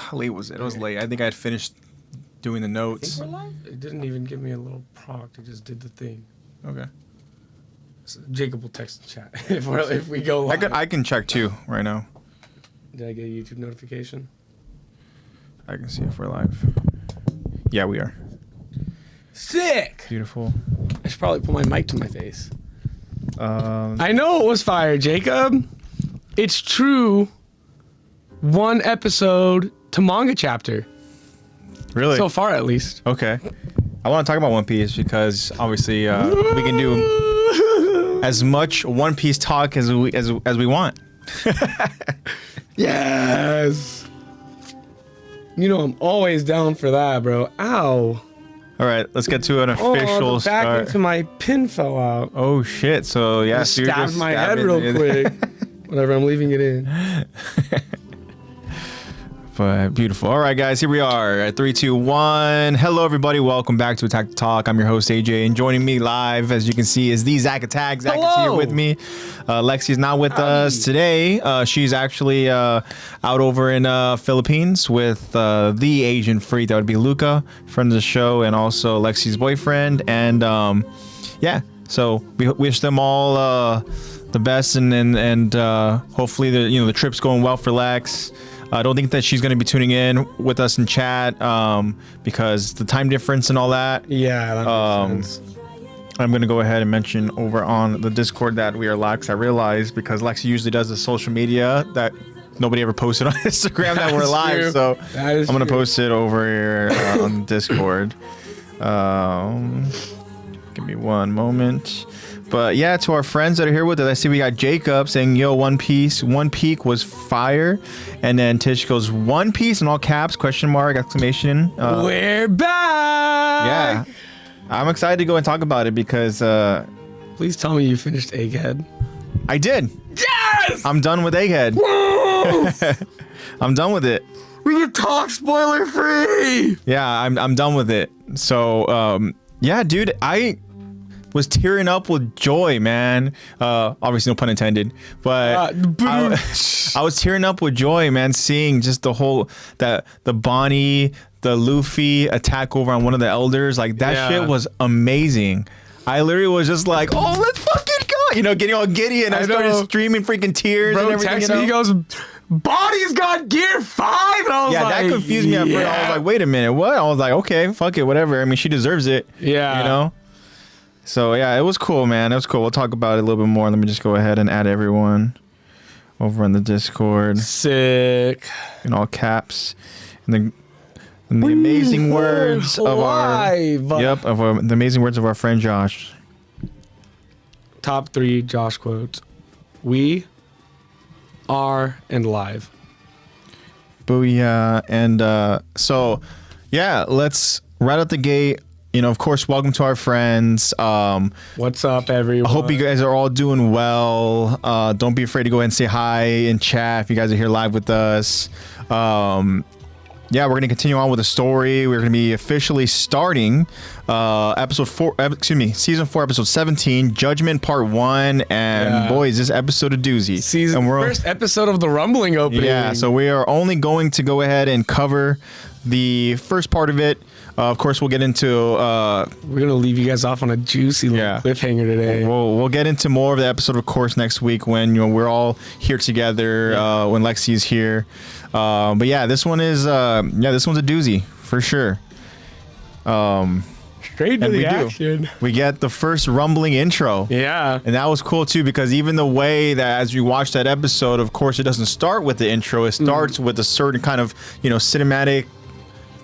How late was it? It was late. I think I had finished doing the notes. I think we're live? It didn't even give me a little prompt. It just did the thing. Okay. So Jacob will text the chat if we go live. I can check too right now. Did I get a YouTube notification? I can see if we're live. Yeah, we are. Sick! Beautiful. I should probably put my mic to my face. I know it was fire, Jacob. It's true. 1 episode to manga chapter. Really? So far, at least. Okay. I want to talk about One Piece because obviously we can do as much One Piece talk as we want. Yes. You know I'm always down for that, bro. Ow. All right, let's get to an official the back start. into my pin fell out. Oh shit! So yeah, so you're Stabbed just my head stabbing real it. quick. Whatever, I'm leaving it in. But beautiful. All right, guys, here we are at 3, 2, 1. Hello, everybody. Welcome back to Attack the Talk. I'm your host, AJ, and joining me live, as you can see, is the Zach Attack. Zach is here with me. Lexy's not with us today. She's actually out over in Philippines with the Asian freak. That would be Luca, friend of the show, and also Lexy's boyfriend. And yeah, so we wish them all the best, and hopefully the trip's going well for Lex. I don't think that she's going to be tuning in with us in chat because the time difference and all that. Yeah, that makes sense. I'm going to go ahead and mention over on the Discord that we are live. I realized because Lexy usually does the social media that nobody ever posted on Instagram that we're live. True. So I'm going to post it over here on Discord. Give me one moment. But yeah, to our friends that are here with us, I see we got Jacob saying, yo, One Piece, One Peak was fire. And then Tish goes, One Piece in all caps, question mark, exclamation. We're back! Yeah. I'm excited to go and talk about it because... Please tell me you finished Egghead. I did. Yes! I'm done with Egghead. Whoa! I'm done with it. We can talk spoiler free! Yeah, I'm done with it. So, yeah, dude, I was tearing up with joy, man. Obviously, no pun intended, but I was tearing up with joy, man, seeing just the whole the Bonnie, the Luffy attack over on one of the elders. Like that shit was amazing. I literally was just like, oh, let's fucking go, getting all giddy, and I started streaming freaking tears. Bro, and everything. text me, he goes, Body's got gear 5, and I was like, that confused me at first. I was like, wait a minute, what? I was like, okay, fuck it, whatever. I mean, she deserves it. Yeah. So yeah, it was cool, man. It was cool. We'll talk about it a little bit more. Let me just go ahead and add everyone over on the Discord. Sick. In all caps. And the amazing words of the amazing words of our friend Josh. Top 3 Josh quotes. We are and live. Booyah. And so yeah, let's right out the gate. Of course, welcome to our friends. What's up, everyone? I hope you guys are all doing well. Don't be afraid to go ahead and say hi in chat if you guys are here live with us. Yeah, we're going to continue on with the story. We're going to be officially starting season 4, episode 17, Judgment Part 1. And boys, this episode a doozy. First episode of the Rumbling opening. Yeah, so we are only going to go ahead and cover the first part of it. Of course, we'll get into... we're going to leave you guys off on a juicy little cliffhanger today. We'll get into more of the episode, of course, next week when we're all here together, when Lexy's here. But yeah, this one is... this one's a doozy, for sure. Straight to the action. We get the first rumbling intro. Yeah. And that was cool, too, because even the way that as you watch that episode, of course, it doesn't start with the intro. It starts with a certain kind of, cinematic...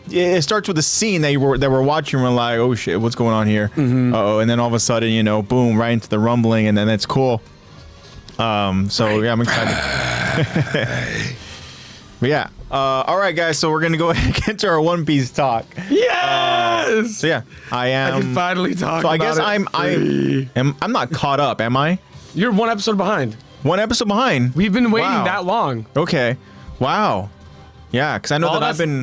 It starts with a scene that we're watching. We're like, oh shit, what's going on here? Uh-oh, and then all of a sudden, boom, right into the rumbling, and then it's cool. So yeah, I'm excited. But yeah, all right, guys. So we're gonna go ahead and get to our One Piece talk. Yes. So yeah, I can finally talk. So I guess I'm not caught up, am I? You're 1 episode behind. 1 episode behind. We've been waiting that long. Okay. Wow. Yeah, because I know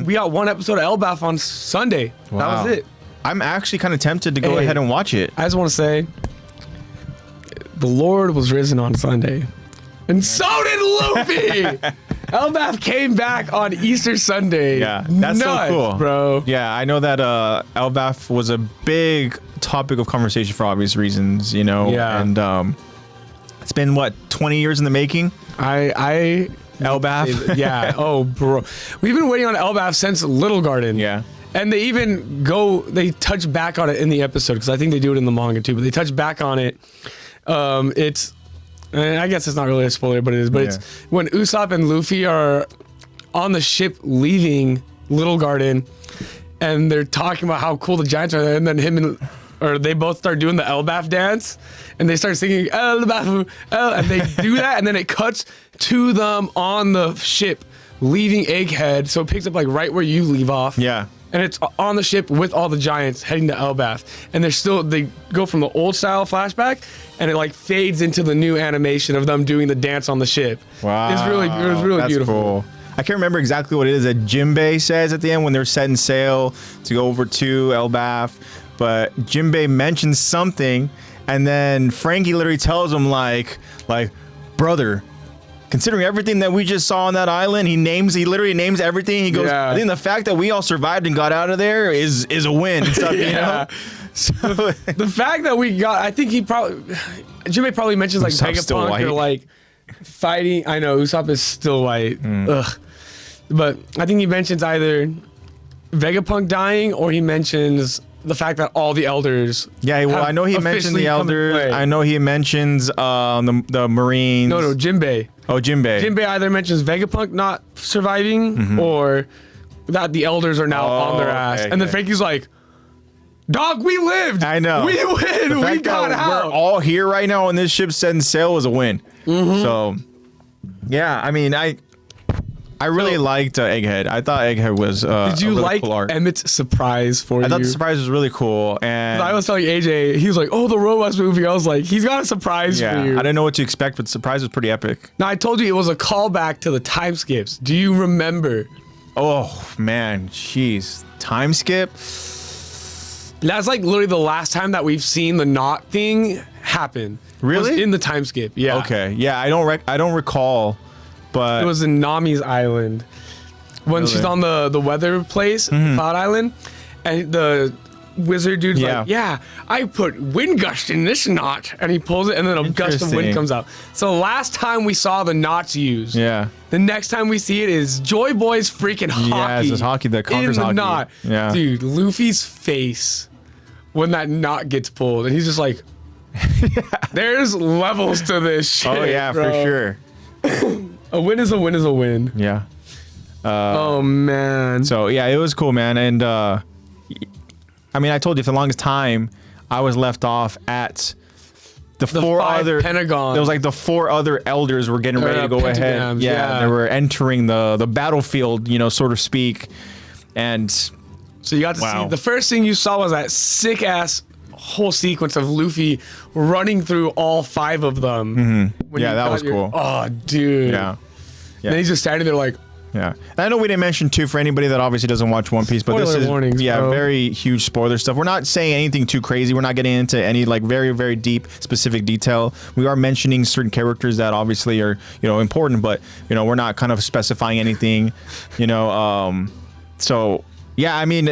we got 1 episode of Elbaf on Sunday. Wow. That was it. I'm actually kind of tempted to go ahead and watch it. I just want to say, the Lord was risen on Sunday, and so did Luffy. Elbaf came back on Easter Sunday. Yeah, that's Nuts, so cool, bro. Yeah, I know that Elbaf was a big topic of conversation for obvious reasons, you know. Yeah. And it's been what, 20 years in the making. Elbaf. Yeah. Oh, bro. We've been waiting on Elbaf since Little Garden. Yeah. And they even they touch back on it in the episode, because I think they do it in the manga too, but they touch back on it. I guess it's not really a spoiler, but it is. But it's when Usopp and Luffy are on the ship leaving Little Garden, and they're talking about how cool the giants are, and then they both start doing the Elbaf dance, and they start singing Elbaf, and they do that, and then it cuts to them on the ship leaving Egghead, so it picks up like right where you leave off. Yeah. And it's on the ship with all the giants heading to Elbaf, and they go from the old style flashback, and it like fades into the new animation of them doing the dance on the ship. Wow. It was really beautiful. Cool. I can't remember exactly what it is that Jinbei says at the end when they're setting sail to go over to Elbaf, but Jinbei mentions something, and then Frankie literally tells him like, brother, considering everything that we just saw on that island, he literally names everything. He goes, I think the fact that we all survived and got out of there is a win and stuff, you know? So the fact that we got, I think Jinbei probably mentions like Vegapunk or like fighting. I know Usopp is still white. Ugh. But I think he mentions either Vegapunk dying, or he mentions the fact that all the elders. Yeah, well, I know he mentioned the elders. I know he mentions the Marines. No, Jinbei. Oh, Jinbei. Jinbei either mentions Vegapunk not surviving, or that the elders are now on their ass. And then Frankie's like, dog, we lived. I know. We win. We got out. We're all here right now on this ship setting sail was a win. So, yeah, I mean, I really liked Egghead. I thought Egghead was did you like cool art. Emmett's surprise for you? I thought the surprise was really cool. And I was telling AJ, he was like, oh, the Robots movie. I was like, he's got a surprise for you. I didn't know what to expect, but the surprise was pretty epic. Now, I told you it was a callback to the time skips. Do you remember? Oh, man. Jeez. Time skip? That's like literally the last time that we've seen the knot thing happen. Really? Was in the time skip. Yeah. Okay. Yeah, I don't recall. But it was in Nami's island when she's on the weather place, Cloud Island, and the wizard dude's like, yeah, I put wind gust in this knot, and he pulls it, and then a gust of wind comes out. So last time we saw the knots used. Yeah. The next time we see it is Joy Boy's freaking hockey. Yeah, it's hockey that conquers hockey. Knot. Yeah. Dude, Luffy's face when that knot gets pulled, and he's just like, there's levels to this shit. Oh yeah, bro. For sure. A win is a win is a win. Yeah. Oh man. So yeah, it was cool, man. And I mean, I told you for the longest time, I was left off at the four other Pentagon. There was like the four other elders were getting ready to go ahead. Yeah, they were entering the battlefield, you know, so to speak. And so you got to see the first thing you saw was that sick ass whole sequence of Luffy running through all five of them. Yeah, that was cool. Oh, dude. Yeah. And he's just standing there like. Yeah. And I know we didn't mention too for anybody that obviously doesn't watch One Piece, but this is warnings, bro. Very huge spoiler stuff. We're not saying anything too crazy. We're not getting into any like very, very deep specific detail. We are mentioning certain characters that obviously are, you know, important, but you know, we're not kind of specifying anything, you know. So yeah, I mean,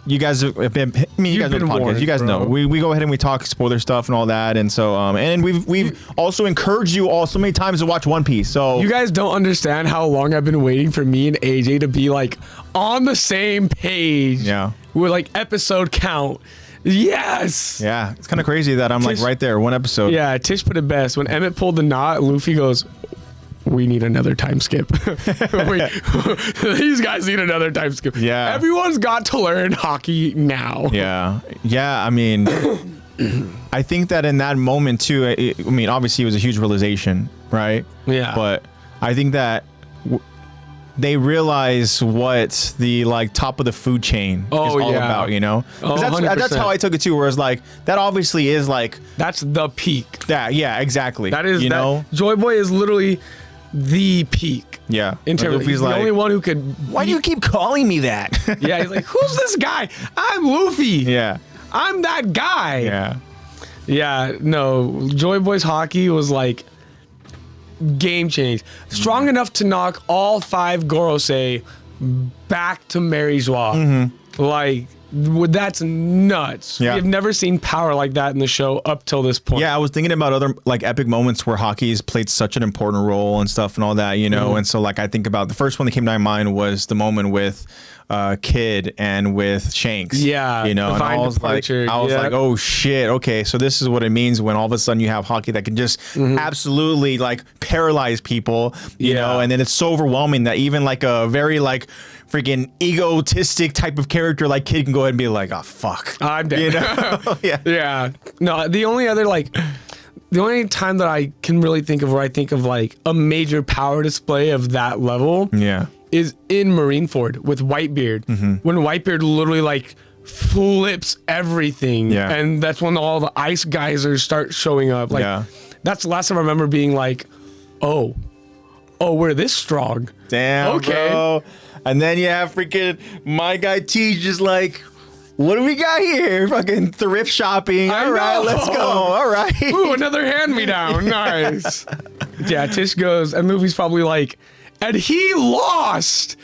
you guys have been. I mean, you guys know the podcast. Warned, you guys know we go ahead and we talk spoiler stuff and all that, and so and we've also encouraged you all so many times to watch One Piece. So you guys don't understand how long I've been waiting for me and AJ to be like on the same page. Yeah. With like episode count. Yes. Yeah, it's kind of crazy that I'm like right there, one episode. Yeah, Tish put it best when Emmett pulled the knot. Luffy goes, we need another time skip. These guys need another time skip. Yeah. Everyone's got to learn hockey now. Yeah. Yeah. I mean, I think that in that moment too, I mean, obviously it was a huge realization, right? Yeah. But I think that they realize what the like top of the food chain is all about, you know? That's how I took it too, where it's like, that obviously is like. That's the peak. Yeah, exactly. That is, you know? Joy Boy is literally the peak. Yeah. In terms of, he's the only one who could. Why do you keep calling me that? Yeah, he's like, who's this guy? I'm Luffy. Yeah. I'm that guy. Yeah. Yeah, no, Joy Boy's hockey was like, game change. Strong enough to knock all 5 Gorosei back to Mary Joie. Like, that's nuts. Yeah. We've never seen power like that in the show up till this point. Yeah, I was thinking about other like epic moments where hockey's played such an important role and stuff and all that, you know. And so like I think about the first one that came to my mind was the moment with Kid and with Shanks. Yeah, you know, and I was departure. like, oh shit, okay, so this is what it means when all of a sudden you have hockey that can just absolutely like paralyze people, you know, and then it's so overwhelming that even like a very like freaking egotistic type of character like Kid can go ahead and be like, oh fuck, I'm dead. You know? Yeah. No, the only time that I can really think of where I think of like a major power display of that level is in Marineford with Whitebeard. When Whitebeard literally like flips everything. And that's when all the ice geysers start showing up. Like that's the last time I remember being like, oh, we're this strong. Damn, okay. Bro. And then you have freaking my guy T just like, what do we got here? Fucking thrift shopping. All right, let's go. All right. Ooh, another hand-me-down. Nice. Yeah, Tish goes, and Luffy's probably like, and he lost.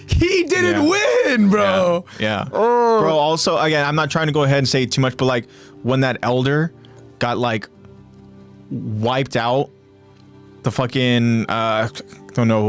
He didn't win, bro. Yeah. Bro, also, again, I'm not trying to go ahead and say too much, but like when that elder got like wiped out, the fucking I don't know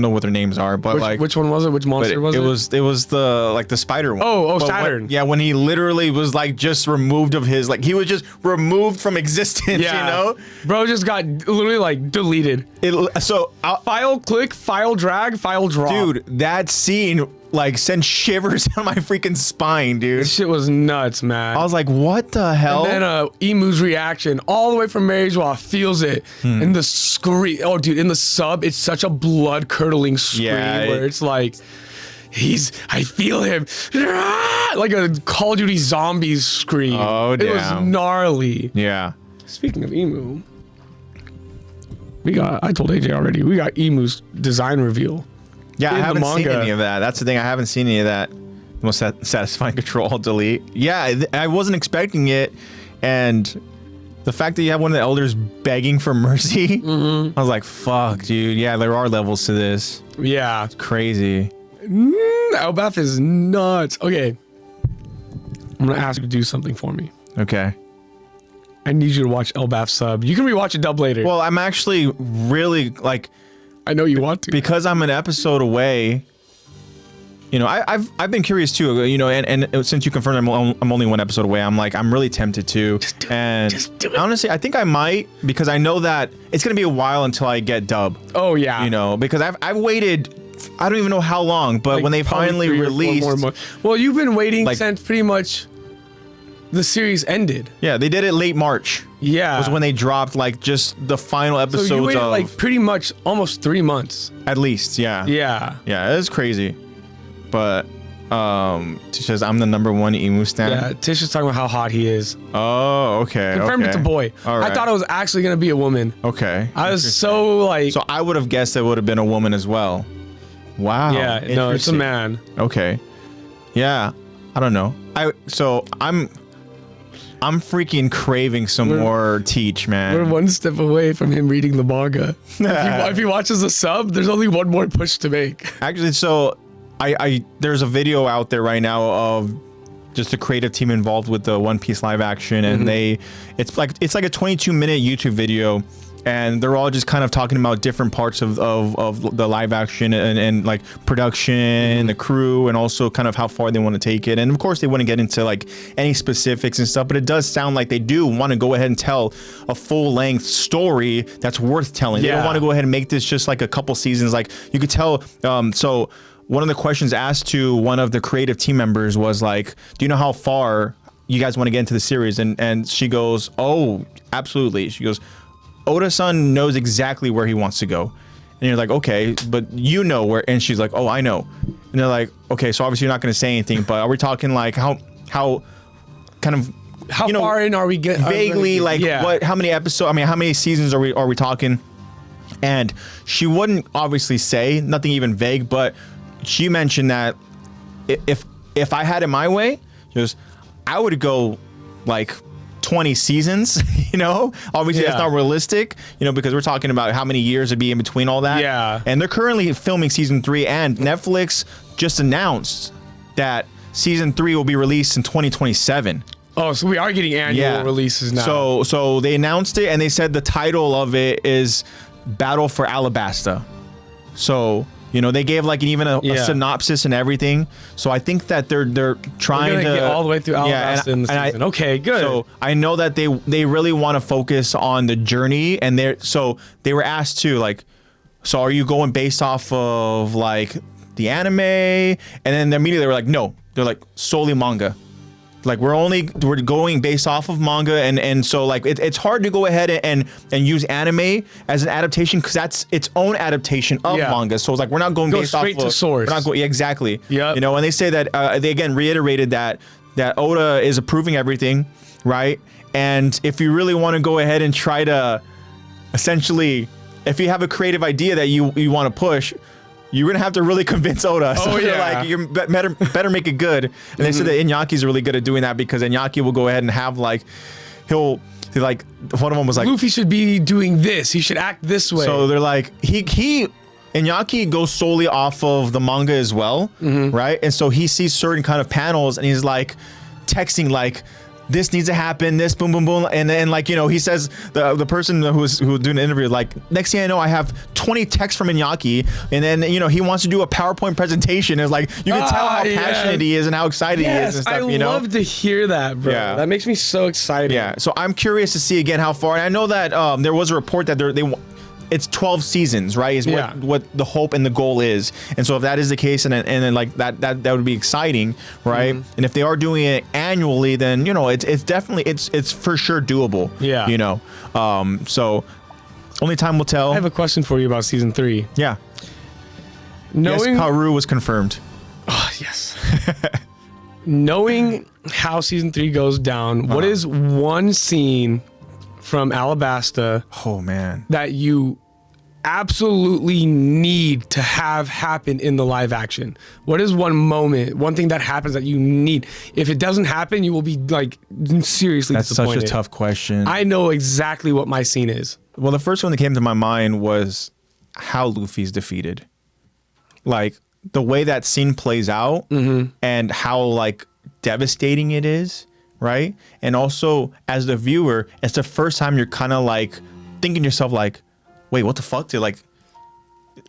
what their names are, but which one was it? Which monster was it? It was the like the spider one. But Saturn. When he literally was like just removed of his, like he was just removed from existence. You know, bro just got literally like deleted. File click, file drag, file drop. Dude, that scene like sent shivers down my freaking spine, dude. This shit was nuts, man. I was like, what the hell? And then Emu's reaction all the way from Mary Joie feels it in the scream. Oh, dude, in the sub, it's such a blood-curdling scream where it's like, I feel him. Like a Call of Duty Zombies scream. Oh, damn. It was gnarly. Yeah. Speaking of Emu, I told AJ already, we got Emu's design reveal. Yeah, I haven't seen any of that. That's the thing. I haven't seen any of that. Most satisfying control, delete. Yeah, I wasn't expecting it. And the fact that you have one of the elders begging for mercy, I was like, fuck, dude. Yeah, there are levels to this. Yeah. It's crazy. Elbaf is nuts. Okay. I'm going to ask you to do something for me. Okay. I need you to watch Elbaf sub. You can rewatch it dub later. Well, I'm actually really like... I know you want to. Because I'm an episode away. You know, I've been curious too. You know, and since you confirmed I'm only one episode away, I'm really tempted to. Just do it. Honestly, I think I might, because I know that it's gonna be a while until I get dub. Oh yeah. You know, because I've waited. I don't even know how long, but like when they finally released. Well, you've been waiting since pretty much the series ended. Yeah, they did it late March. Yeah. Was when they dropped like just the final episodes. So you waited like pretty much almost 3 months. At least, yeah. Yeah. Yeah, it's crazy. But Tish says I'm the #1 Emu stan. Yeah, Tish is talking about how hot he is. Oh, okay. Confirmed it's a boy. All right. I thought it was actually gonna be a woman. Okay. I was so like. So I would have guessed it would have been a woman as well. Wow. Yeah. No, it's a man. Okay. Yeah. I don't know. I'm freaking craving some more Teach, man. We're one step away from him reading the manga. If he watches the sub, there's only one more push to make. Actually, so there's a video out there right now of just a creative team involved with the One Piece live action, and it's like a 22-minute YouTube video, and they're all just kind of talking about different parts of the live action and like production, the crew, and also kind of how far they want to take it. And of course they wouldn't get into like any specifics and stuff, but it does sound like they do want to go ahead and tell a full-length story that's worth telling. They don't want to go ahead and make this just like a couple seasons. Like you could tell, so one of the questions asked to one of the creative team members was like, do you know how far you guys want to get into the series? And she goes, oh, absolutely. She goes, Oda-san knows exactly where he wants to go. And you're like, okay, but you know where? And she's like, oh, I know. And they're like, okay, so obviously you're not going to say anything, but are we talking like how kind of, how far in are we getting? Vaguely, like what? How many episodes? I mean, how many seasons are we talking? And she wouldn't obviously say, nothing even vague, but she mentioned that if I had it my way, she goes, I would go like 20 seasons, you know? Obviously, that's not realistic, you know, because we're talking about how many years would be in between all that. Yeah. And they're currently filming season 3, and Netflix just announced that season 3 will be released in 2027. Oh, so we are getting annual releases now. So they announced it, and they said the title of it is Battle for Alabasta. So, you know, they gave like even a synopsis and everything. So I think that they're trying to get all the way through Alabasta in the season. Okay, good. So I know that they really want to focus on the journey, and they were asked to like, so are you going based off of like the anime? And then immediately they were like, no, they're like solely manga. Like we're going based off of manga, and so like it's hard to go ahead and use anime as an adaptation because that's its own adaptation of manga. So it's like we're not going based straight off to of source. We're not going exactly. Yeah. You know, and they say that they again reiterated that Oda is approving everything, right? And if you really want to go ahead and try to essentially, if you have a creative idea that you want to push, you're gonna have to really convince Oda. So like, you better make it good. And they said that Inyaki's really good at doing that because Inyaki will go ahead and have like, one of them was like, Luffy should be doing this. He should act this way. So they're like, Inyaki goes solely off of the manga as well, right? And so he sees certain kind of panels and he's like texting like, this needs to happen, this boom, boom, boom. And then like, you know, he says, the person who was doing the interview, like, next thing I know, I have 20 texts from Inyaki. And then, you know, he wants to do a PowerPoint presentation. It's like, you can tell how passionate he is and how excited he is and stuff, you know? I love to hear that, bro. Yeah. That makes me so excited. Yeah. So I'm curious to see again how far. And I know that there was a report that it's 12 seasons, right? Is what the hope and the goal is. And so if that is the case, and then like that would be exciting, right? And if they are doing it annually, then you know it's definitely it's for sure doable. Yeah. You know, so only time will tell. I have a question for you about season 3. Yeah. Yes, Kaoru was confirmed. Oh yes. Knowing how season 3 goes down, what is one scene from Alabasta that you absolutely need to have happen in the live action? What is one moment, one thing that happens that you need? If it doesn't happen, you will be like seriously disappointed. That's such a tough question. I know exactly what my scene is. Well, the first one that came to my mind was how Luffy's defeated. Like the way that scene plays out and how like devastating it is. Right. And also as the viewer, it's the first time you're kind of like thinking to yourself like, wait, what the fuck?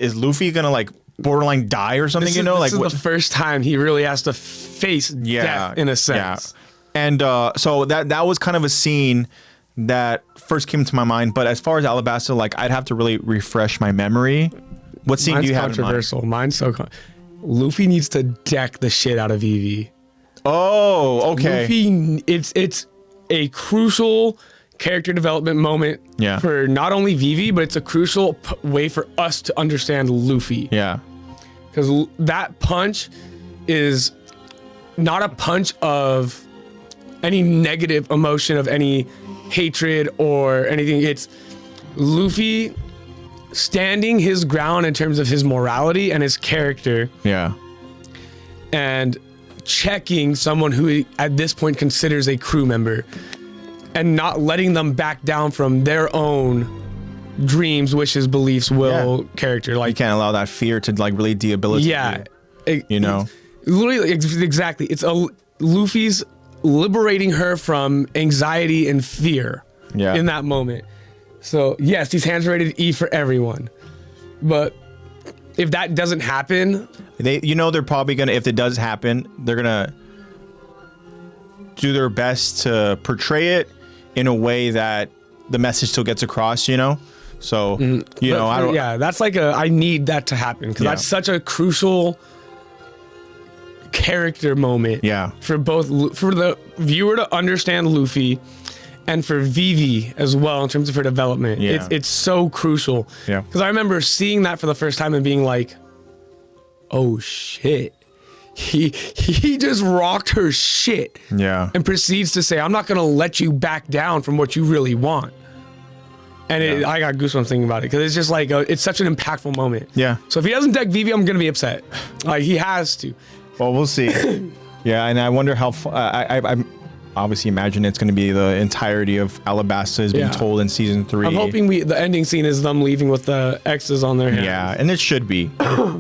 Is Luffy going to like borderline die or something? This is the first time he really has to face death in a sense. Yeah. And so that was kind of a scene that first came to my mind. But as far as Alabasta, like I'd have to really refresh my memory. What scene do you have in mind? Controversial. Mine's so Luffy needs to deck the shit out of Vivi. Oh, okay. Luffy, it's a crucial character development moment for not only Vivi, but it's a crucial way for us to understand Luffy. Yeah. Because that punch is not a punch of any negative emotion, of any hatred or anything. It's Luffy standing his ground in terms of his morality and his character. Yeah. And checking someone who he, at this point considers a crew member and not letting them back down from their own dreams, wishes, beliefs, will, character. Like, you can't allow that fear to like really debilitate you. You know? Literally, exactly. It's Luffy's liberating her from anxiety and fear in that moment. So yes, these hands are rated E for everyone. But if that doesn't happen, they're probably gonna, if it does happen, they're gonna do their best to portray it in a way that the message still gets across, you know? So, that's like I need that to happen because that's such a crucial character moment for both, for the viewer to understand Luffy and for Vivi as well in terms of her development. It's so crucial. Because I remember seeing that for the first time and being like, oh shit. He just rocked her shit. And proceeds to say, I'm not gonna let you back down from what you really want. And I got goosebumps thinking about it because it's just like it's such an impactful moment. So if he doesn't deck Vivi, I'm gonna be upset. Like he has to. Well, we'll see. And I wonder how obviously imagine it's going to be the entirety of Alabasta is being told in season 3. I'm hoping the ending scene is them leaving with the X's on their hands. Yeah, and it should be,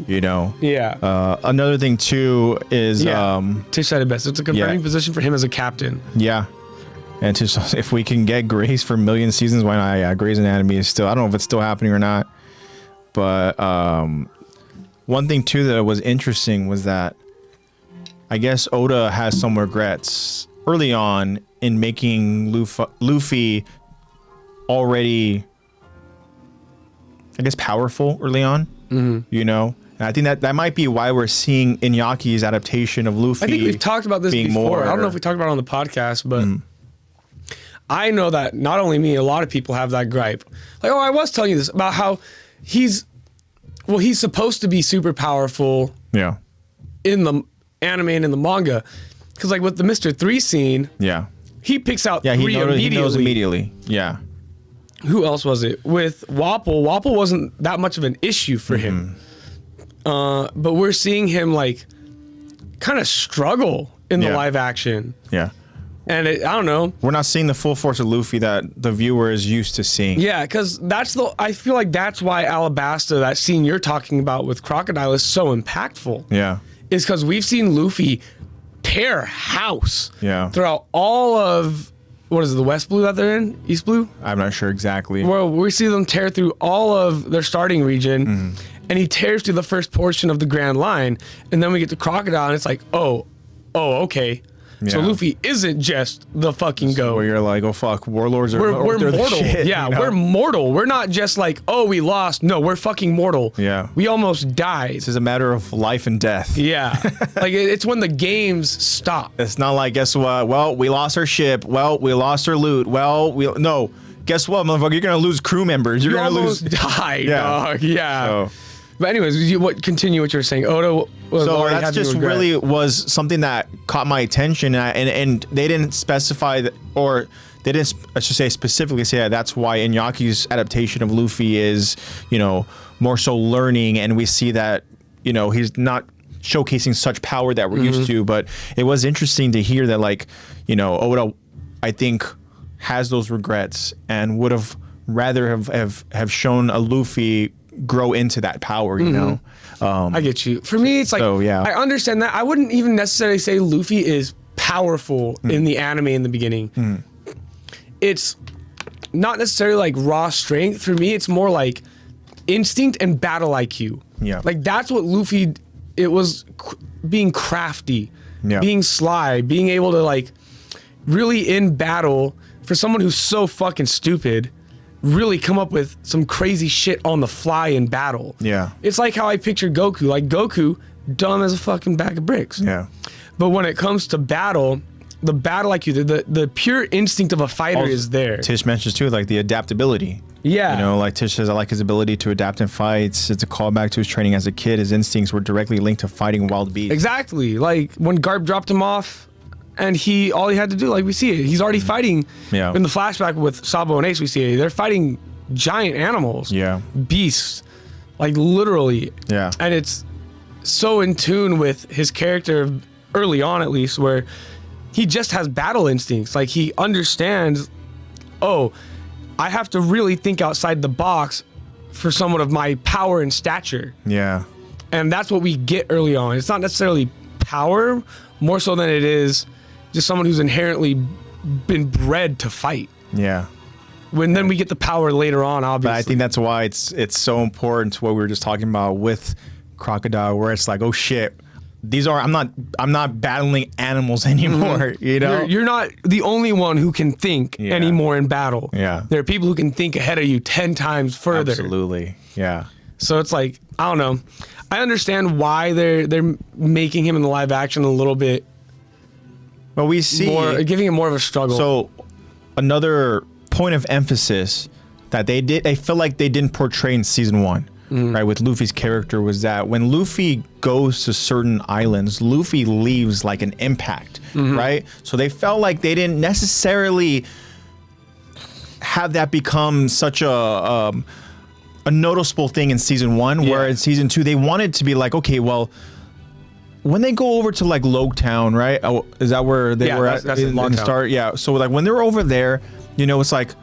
you know. Yeah. Another thing too is Tish said it best. It's a confirming position for him as a captain. Yeah. And Tish, if we can get Grace for a million seasons, why not? Yeah, Grey's Anatomy is still, I don't know if it's still happening or not. But one thing too that was interesting was that I guess Oda has some regrets early on in making Luffy already, I guess, powerful early on, you know? And I think that might be why we're seeing Inyaki's adaptation of Luffy. I think we've talked about this before. I don't know if we talked about it on the podcast, but I know that not only me, a lot of people have that gripe. Like, I was telling you this about how he's supposed to be super powerful in the anime and in the manga. Because like with the Mr. 3 scene, he picks out 3 immediately. He knows immediately. Yeah. Who else was it? With Wapple wasn't that much of an issue for him. But we're seeing him like kind of struggle in the live action. Yeah. And I don't know. We're not seeing the full force of Luffy that the viewer is used to seeing. Yeah, because I feel like that's why Alabasta, that scene you're talking about with Crocodile, is so impactful. Yeah. Is because we've seen Luffy tear house throughout all of, what is it, the West Blue that they're in? East Blue? I'm not sure exactly. Well, we see them tear through all of their starting region, and he tears through the first portion of the Grand Line, and then we get to Crocodile, and it's like, oh, okay. So Luffy isn't just the fucking GOAT. Where you're like, oh fuck, warlords are we're mortal. Shit, yeah, you know? We're mortal. We're not just like, oh, we lost. No, we're fucking mortal. Yeah. We almost died. This is a matter of life and death. Yeah. Like it's when the games stop. It's not like, guess what? Well, we lost our ship. Well, we lost our loot. Well, no. Guess what, motherfucker? You're gonna lose crew members. You're gonna almost lose. Die, dog. Yeah. But anyways, continue what you're saying. Oda was that's just really was something that caught my attention, and they didn't specify that, or they didn't, I should say, specifically say that's why Inyaki's adaptation of Luffy is, you know, more so learning, and we see that, you know, he's not showcasing such power that we're used to. But it was interesting to hear that, like, you know, Oda, I think, has those regrets and would have rather have shown a Luffy grow into that power, you know. I get you. For me, it's like, I understand that. I wouldn't even necessarily say Luffy is powerful in the anime in the beginning. It's not necessarily like raw strength. For me, it's more like instinct and battle IQ. Yeah. Like that's what Luffy, it was being crafty, being sly, being able to like really in battle, for someone who's so fucking stupid, really come up with some crazy shit on the fly in battle. Yeah. It's like how I pictured Goku. Like Goku, dumb as a fucking bag of bricks. Yeah. But when it comes to battle, the battle IQ, the pure instinct of a fighter is there. Tish mentions too, like the adaptability. Yeah. You know, like Tish says, I like his ability to adapt in fights. It's a callback to his training as a kid. His instincts were directly linked to fighting wild beasts. Exactly. Like when Garp dropped him off, and all he had to do, like we see it, he's already fighting. Yeah. In the flashback with Sabo and Ace, we see it. They're fighting giant animals. Yeah. Beasts. Like literally. Yeah. And it's so in tune with his character early on, at least, where he just has battle instincts. Like he understands, oh, I have to really think outside the box for someone of my power and stature. Yeah. And that's what we get early on. It's not necessarily power, more so than it is just someone who's inherently been bred to fight. Yeah. Then we get the power later on, obviously. But I think that's why it's so important to what we were just talking about with Crocodile, where it's like, oh shit, I'm not battling animals anymore. You know, you're not the only one who can think anymore in battle. Yeah. There are people who can think ahead of you 10 times further. Absolutely. Yeah. So it's like, I don't know. I understand why they're making him in the live action a little bit. Well, we see giving him more of a struggle. So another point of emphasis that I feel like they didn't portray in season 1, right, with Luffy's character, was that when Luffy goes to certain islands, Luffy leaves like an impact, right? So they felt like they didn't necessarily have that become such a noticeable thing in season 1, where in season 2 they wanted to be like, okay, well, when they go over to like Loketown, right? Oh, is that where they were at in the start? Yeah. So like when they're over there, you know, it's like,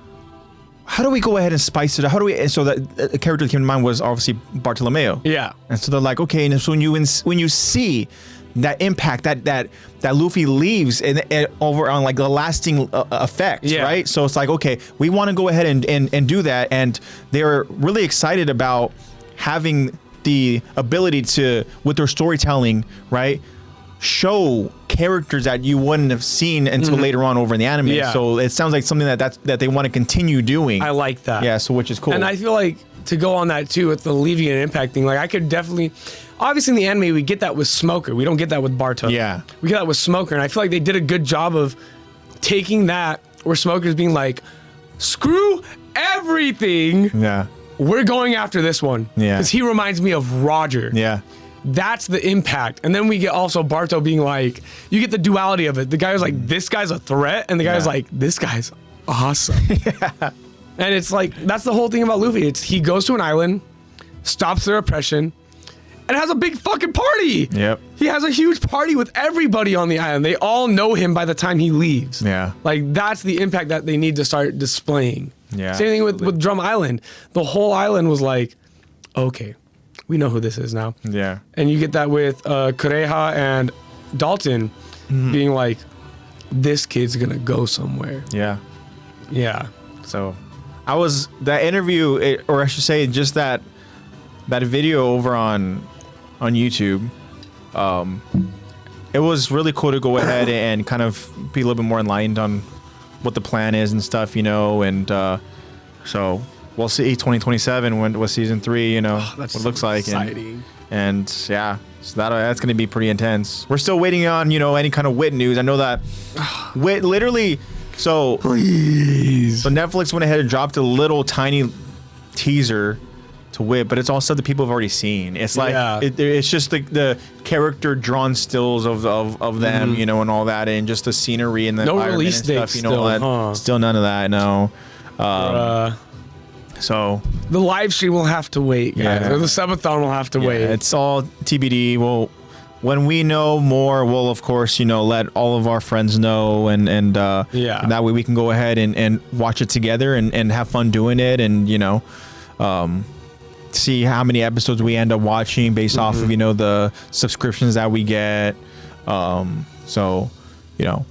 how do we go ahead and spice it up? How do we? And so that a character that came to mind was obviously Bartolomeo. Yeah. And so they're like, okay, and so when you see that impact that Luffy leaves and over on like the lasting effect, right? So it's like, okay, we want to go ahead and do that, and they're really excited about having the ability to, with their storytelling, right, show characters that you wouldn't have seen until later on over in the anime. Yeah. So it sounds like something that they want to continue doing. I like that. Yeah, so which is cool. And I feel like to go on that too with the leaving and impact thing, like I could definitely, obviously in the anime we get that with Smoker. We don't get that with Barto. Yeah. We get that with Smoker, and I feel like they did a good job of taking that where Smoker's being like, screw everything. Yeah. We're going after this one. Yeah. Because he reminds me of Roger. Yeah. That's the impact. And then we get also Barto being like, you get the duality of it. The guy was like, this guy's a threat. And the guy's like, this guy's awesome. Yeah. And it's like, that's the whole thing about Luffy. It's he goes to an island, stops their oppression, and has a big fucking party. Yep. He has a huge party with everybody on the island. They all know him by the time he leaves. Yeah. Like, that's the impact that they need to start displaying. Yeah. Same thing with Drum Island. The whole island was like, okay, we know who this is now. Yeah. And you get that with Kureha and Dalton being like, this kid's gonna go somewhere. Yeah. Yeah. So that interview, or I should say just that video over on YouTube, it was really cool to go ahead and kind of be a little bit more enlightened on what the plan is and stuff, you know, and so we'll see 2027 what season 3, you know, what it looks like. Exciting. And yeah, so that's going to be pretty intense. We're still waiting on, you know, any kind of Wit news. I know that Wit literally, so please. So Netflix went ahead and dropped a little tiny teaser to Wit, but it's all stuff that people have already seen. It's like it's just the character drawn stills of them, you know, and all that, and just the scenery and the no release and date stuff, you know, still, still none of that. No. So the live stream will have to wait, guys. Or the subathon will have to wait. It's all TBD. Well, when we know more, we'll of course, you know, let all of our friends know, and that way we can go ahead and watch it together and have fun doing it, and you know, see how many episodes we end up watching based off of, you know, the subscriptions that we get. So, you know,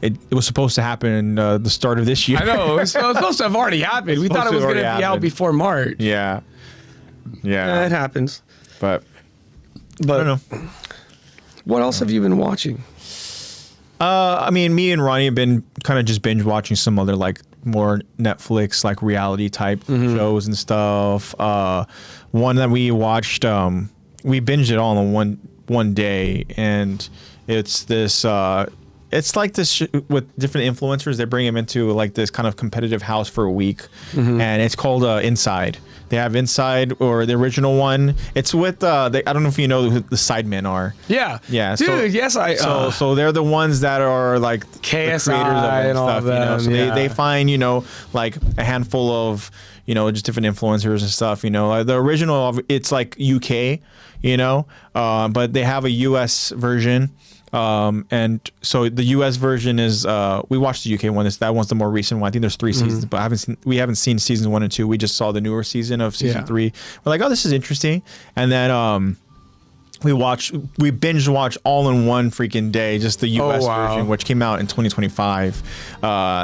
it was supposed to happen the start of this year. I know, it was supposed to have already happened. We thought it was going to be out before March. Yeah, it happens. But I don't know. What else have you been watching? I mean, me and Ronnie have been kind of just binge watching some other like more Netflix like reality type shows and stuff. One that we watched, we binged it all in one day, and it's this. It's like this with different influencers. They bring them into like this kind of competitive house for a week, and it's called Inside. They have Inside, or the original one. It's with I don't know if you know who the Sidemen are. Yeah. Yeah. Dude, so, yes, so they're the ones that are like KSI the creators of it and all stuff, them, you know. So they find, you know, like a handful of, you know, just different influencers and stuff, you know. The original, it's like UK, you know, but they have a US version. And so the US version is we watched the UK one. That one's the more recent one. I think there's 3 seasons, but we haven't seen seasons 1 and 2. We just saw the newer season of season 3. We're like, oh, this is interesting. And then we binge watched all in one freaking day, just the US version, which came out in 2025.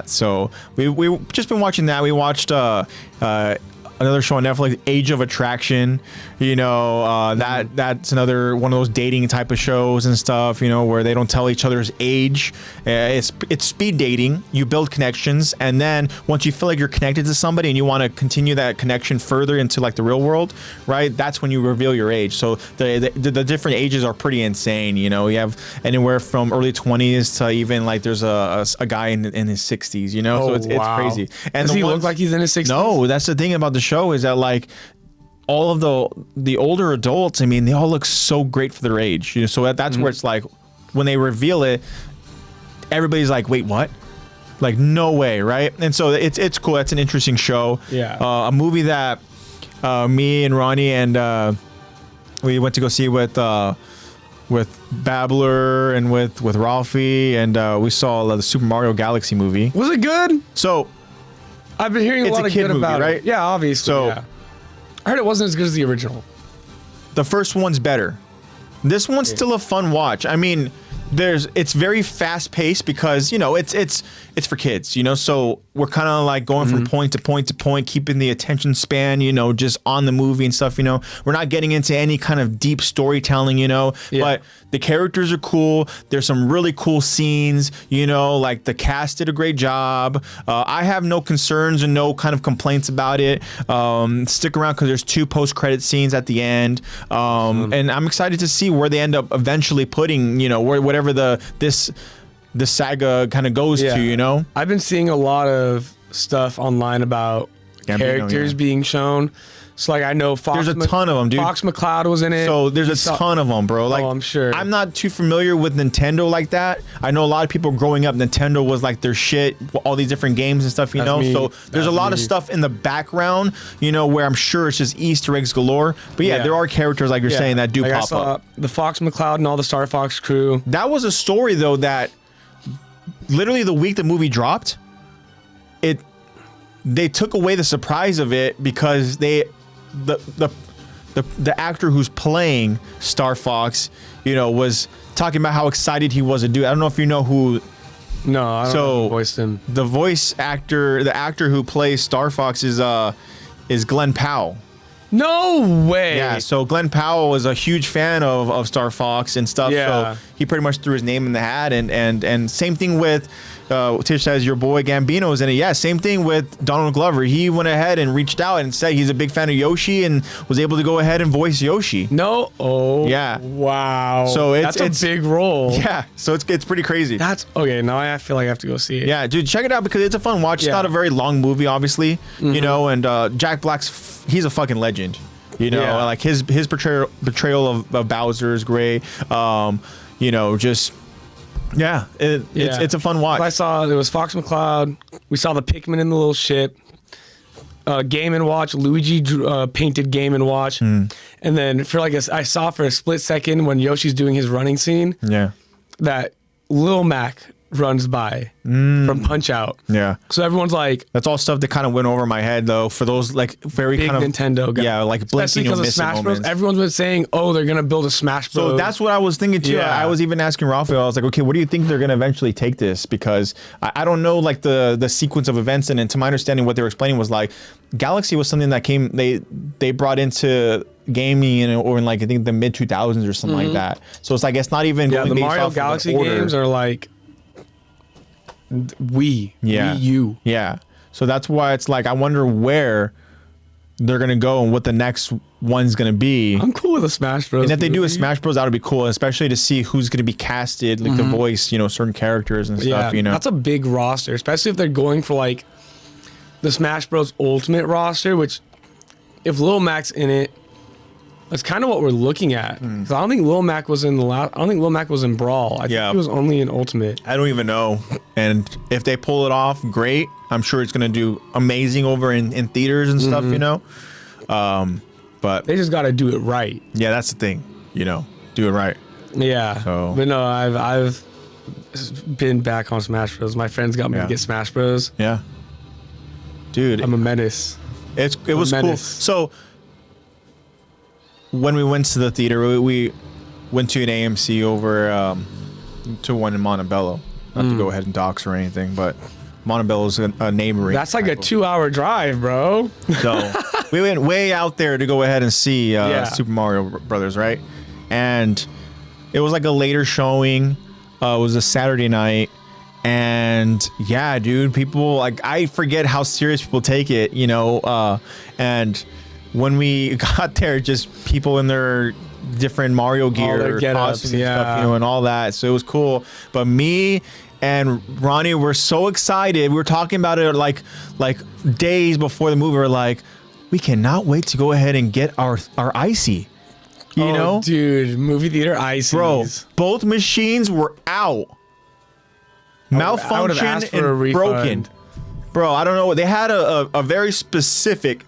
So we just been watching that. We watched another show on Netflix, Age of Attraction. You know, that's another one of those dating type of shows and stuff, you know, where they don't tell each other's age. It's speed dating. You build connections, and then once you feel like you're connected to somebody and you want to continue that connection further into like the real world, right? That's when you reveal your age. So the different ages are pretty insane. You know, you have anywhere from early 20s to even like there's a guy in his 60s. You know, so it's crazy. And does he look like he's in his 60s? No, that's the thing about the show, is that like all of the older adults, I mean, they all look so great for their age. You know, so that's where it's like when they reveal it, everybody's like, wait, what? Like, no way, right? And so it's cool. It's an interesting show. Yeah. A movie that me and Ronnie and we went to go see with Babbler and with Ralphie, and we saw the Super Mario Galaxy movie. Was it good? So I've been hearing a lot of good movie, about right? it. Yeah, obviously. So yeah. I heard it wasn't as good as the original. the first one's better. This one's still a fun watch. I mean, it's very fast paced because, you know, it's for kids, you know, so we're kind of like going from point to point to point, keeping the attention span, you know, just on the movie and stuff, you know. We're not getting into any kind of deep storytelling, you know, but the characters are cool. There's some really cool scenes, you know, like the cast did a great job. I have no concerns and no kind of complaints about it. Stick around because there's 2 post-credit scenes at the end. And I'm excited to see where they end up eventually putting, you know, whatever the saga kind of goes to, you know. I've been seeing a lot of stuff online about characters being shown. So like I know Fox. There's a ton of them, dude. Fox McCloud was in it. So there's a ton of them, bro. Like, I'm sure. I'm not too familiar with Nintendo like that. I know a lot of people growing up, Nintendo was like their shit, all these different games and stuff, you know. So there's a lot of stuff in the background, you know, where I'm sure it's just Easter eggs galore. But yeah, there are characters like you're saying that do like pop up. The Fox McCloud and all the Star Fox crew. That was a story though that literally the week the movie dropped, they took away the surprise of it because the actor who's playing Star Fox, you know, was talking about how excited he was to do it. I don't know if you know who. No, I don't know who voiced him. The voice actor, the actor who plays Star Fox is Glenn Powell. No way. Yeah, so Glenn Powell was a huge fan of Star Fox and stuff. Yeah. So he pretty much threw his name in the hat, and same thing with Tish says your boy Gambino was in it. Yeah, same thing with Donald Glover. He went ahead and reached out and said he's a big fan of Yoshi and was able to go ahead and voice Yoshi. No. Oh. Yeah. Wow. So it's a big role. Yeah. So it's pretty crazy. That's okay. Now I feel like I have to go see it. Yeah, dude, check it out because it's a fun watch. It's not a very long movie, obviously, you know, and Jack Black's he's a fucking legend. You know, like his portrayal of Bowser is great. You know, just it's a fun watch. I saw it was Fox McCloud. We saw the Pikmin in the little ship. Game and Watch. Luigi painted Game and Watch, and then for like I saw for a split second when Yoshi's doing his running scene. Yeah, that Lil Mac runs by from Punch Out. Yeah. So everyone's like, that's all stuff that kind of went over my head though. For those like very big kind of Nintendo guys. Yeah, like blinking and missing Smash moments. Bros. Everyone's been saying, oh, they're gonna build a Smash Bros. So that's what I was thinking too. I was even asking Raphael. I was like, okay, what do you think they're gonna eventually take this? Because I don't know like the sequence of events, and to my understanding, what they were explaining was like Galaxy was something that came they brought into gaming or in like I think the mid 2000s or something like that. So it's like it's not even going the based Mario off Galaxy of games are like Wii U. Yeah. So that's why it's like I wonder where they're gonna go and what the next one's gonna be. I'm cool with a Smash Bros. And if they do a Smash Bros, that would be cool, especially to see who's gonna be casted, like the voice, you know, certain characters and stuff. You know, that's a big roster, especially if they're going for like the Smash Bros Ultimate roster. Which, if Lil Mac's in it, that's kind of what we're looking at. 'Cause I don't think Lil Mac was in the last. I don't think Lil Mac was in Brawl. I think he was only in Ultimate. I don't even know. And if they pull it off, great. I'm sure it's gonna do amazing over in theaters and stuff. You know, but they just got to do it right. Yeah, that's the thing. You know, do it right. Yeah. So. But no, I've been back on Smash Bros. My friends got me to get Smash Bros. Yeah. Dude, I'm a menace. It was cool. So when we went to the theater, we went to an AMC over to one in Montebello. Not to go ahead and dox or anything, but Montebello's a neighboring. That's like a 2-hour drive, bro. So we went way out there to go ahead and see Super Mario Brothers, right? And it was like a later showing. It was a Saturday night. And yeah, dude, people like I forget how serious people take it, you know. And when we got there, just people in their different Mario gear, costumes and stuff, you know, and all that. So it was cool. But me and Ronnie were so excited. We were talking about it like days before the movie. We're like, we cannot wait to go ahead and get our icy. You know, dude, movie theater icy. Bro, both machines were out. Malfunction and broken. Bro, I don't know. They had a very specific,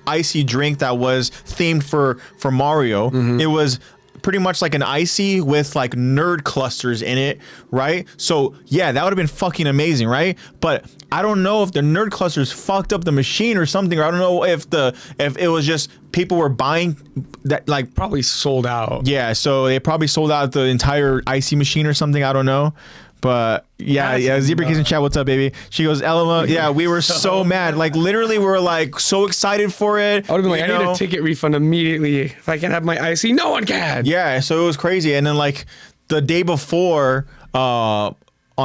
icy drink that was themed for Mario. It was pretty much like an icy with like nerd clusters in it, right? So yeah, that would have been fucking amazing, right? But I don't know if the nerd clusters fucked up the machine or something, or I don't know if it was just people were buying that, like Probably sold out. yeah, so they probably sold out the entire icy machine or something. I don't know. But yeah, Zebra Kids in chat, what's up, baby? She goes, Elma, yeah, we were so mad. Like literally we were like so excited for it. I would have been like, I need a ticket refund immediately. If I can't have my icy, no one can. Yeah, so it was crazy. And then like the day before, on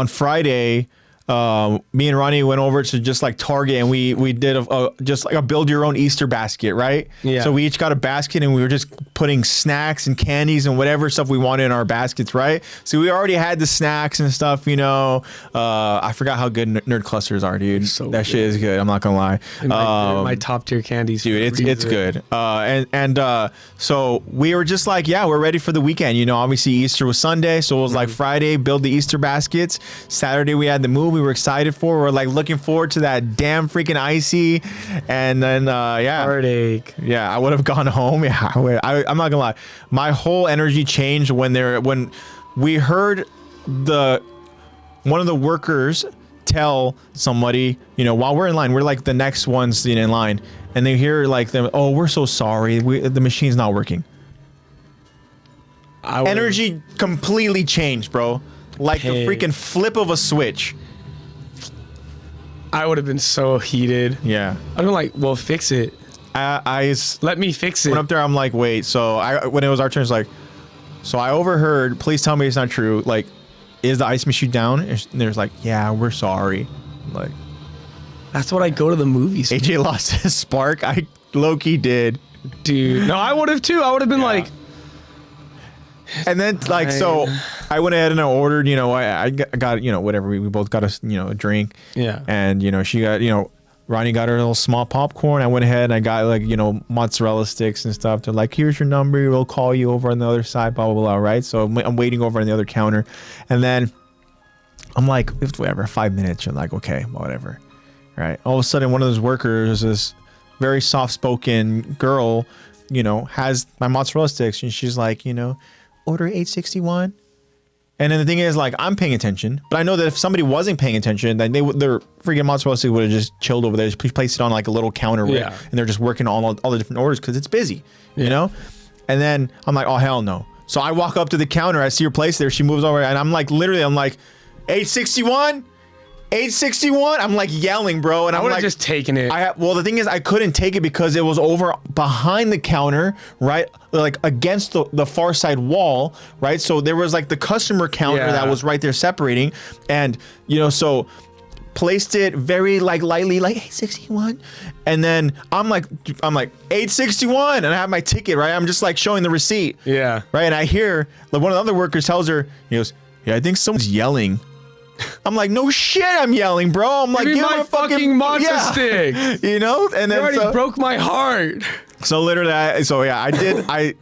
Friday, me and Ronnie went over to just like Target, and we did just like a build your own Easter basket, right? Yeah. So we each got a basket, and we were just putting snacks and candies and whatever stuff we wanted in our baskets, right? So we already had the snacks and stuff, you know. I forgot how good nerd clusters are, dude. So that shit is good. I'm not gonna lie. My top tier candies, dude. It's good. So we were just like, yeah, we're ready for the weekend. You know, obviously Easter was Sunday, so it was like Friday, build the Easter baskets. Saturday we had the movie. We were excited for. We're like looking forward to that damn freaking icy, and then yeah, heartache. Yeah, I would have gone home. Yeah, I'm not gonna lie. My whole energy changed when we heard one of the workers tell somebody, you know, while we're in line, we're like the next ones in line, and they hear like them, oh, we're so sorry, the machine's not working. Energy completely changed, bro. Like the freaking flip of a switch. I would have been so heated. Yeah. I'd been like, well, fix it. Let me fix it. Went up there, I'm like, wait. So when it was our turn, it's like, so I overheard, please tell me it's not true. Like, is the ice machine down? And there's like, yeah, we're sorry. Like, that's what I go to the movies. AJ lost his spark. I low-key did. Dude. No, I would have too. I would have been like, and then like, so I went ahead and I ordered, you know, I got, you know, whatever, we both got a, you know, a drink. Yeah. And, you know, she got, you know, Ronnie got her little small popcorn. I went ahead and I got like, you know, mozzarella sticks and stuff. They're like, here's your number. We'll call you over on the other side, blah, blah, blah. Right. So I'm waiting over on the other counter. And then I'm like, whatever, 5 minutes. I'm like, okay, whatever. Right. All of a sudden, one of those workers, this very soft-spoken girl, you know, has my mozzarella sticks. And she's like, you know, order 861. And then the thing is, like, I'm paying attention, but I know that if somebody wasn't paying attention, then their freaking mozzarella stick would have just chilled over there, just placed it on like a little counter, and they're just working on all the different orders because it's busy, you know. And then I'm like, oh hell no! So I walk up to the counter, I see her place there, she moves over, and I'm like, literally, I'm like, 861. 861. I'm like yelling, bro, and I'm like, just taking it. Well, the thing is, I couldn't take it because it was over behind the counter, right, like against the far side wall, right. So there was like the customer counter that was right there separating, and you know, so placed it very like lightly, like 861, and then I'm like 861, and I have my ticket, right. I'm just like showing the receipt, right, and I hear like one of the other workers tells her, he goes, yeah, I think someone's yelling. I'm like, no shit, I'm yelling, bro. I'm like, give me my fucking matcha stick, you know. And then you already broke my heart. So literally, I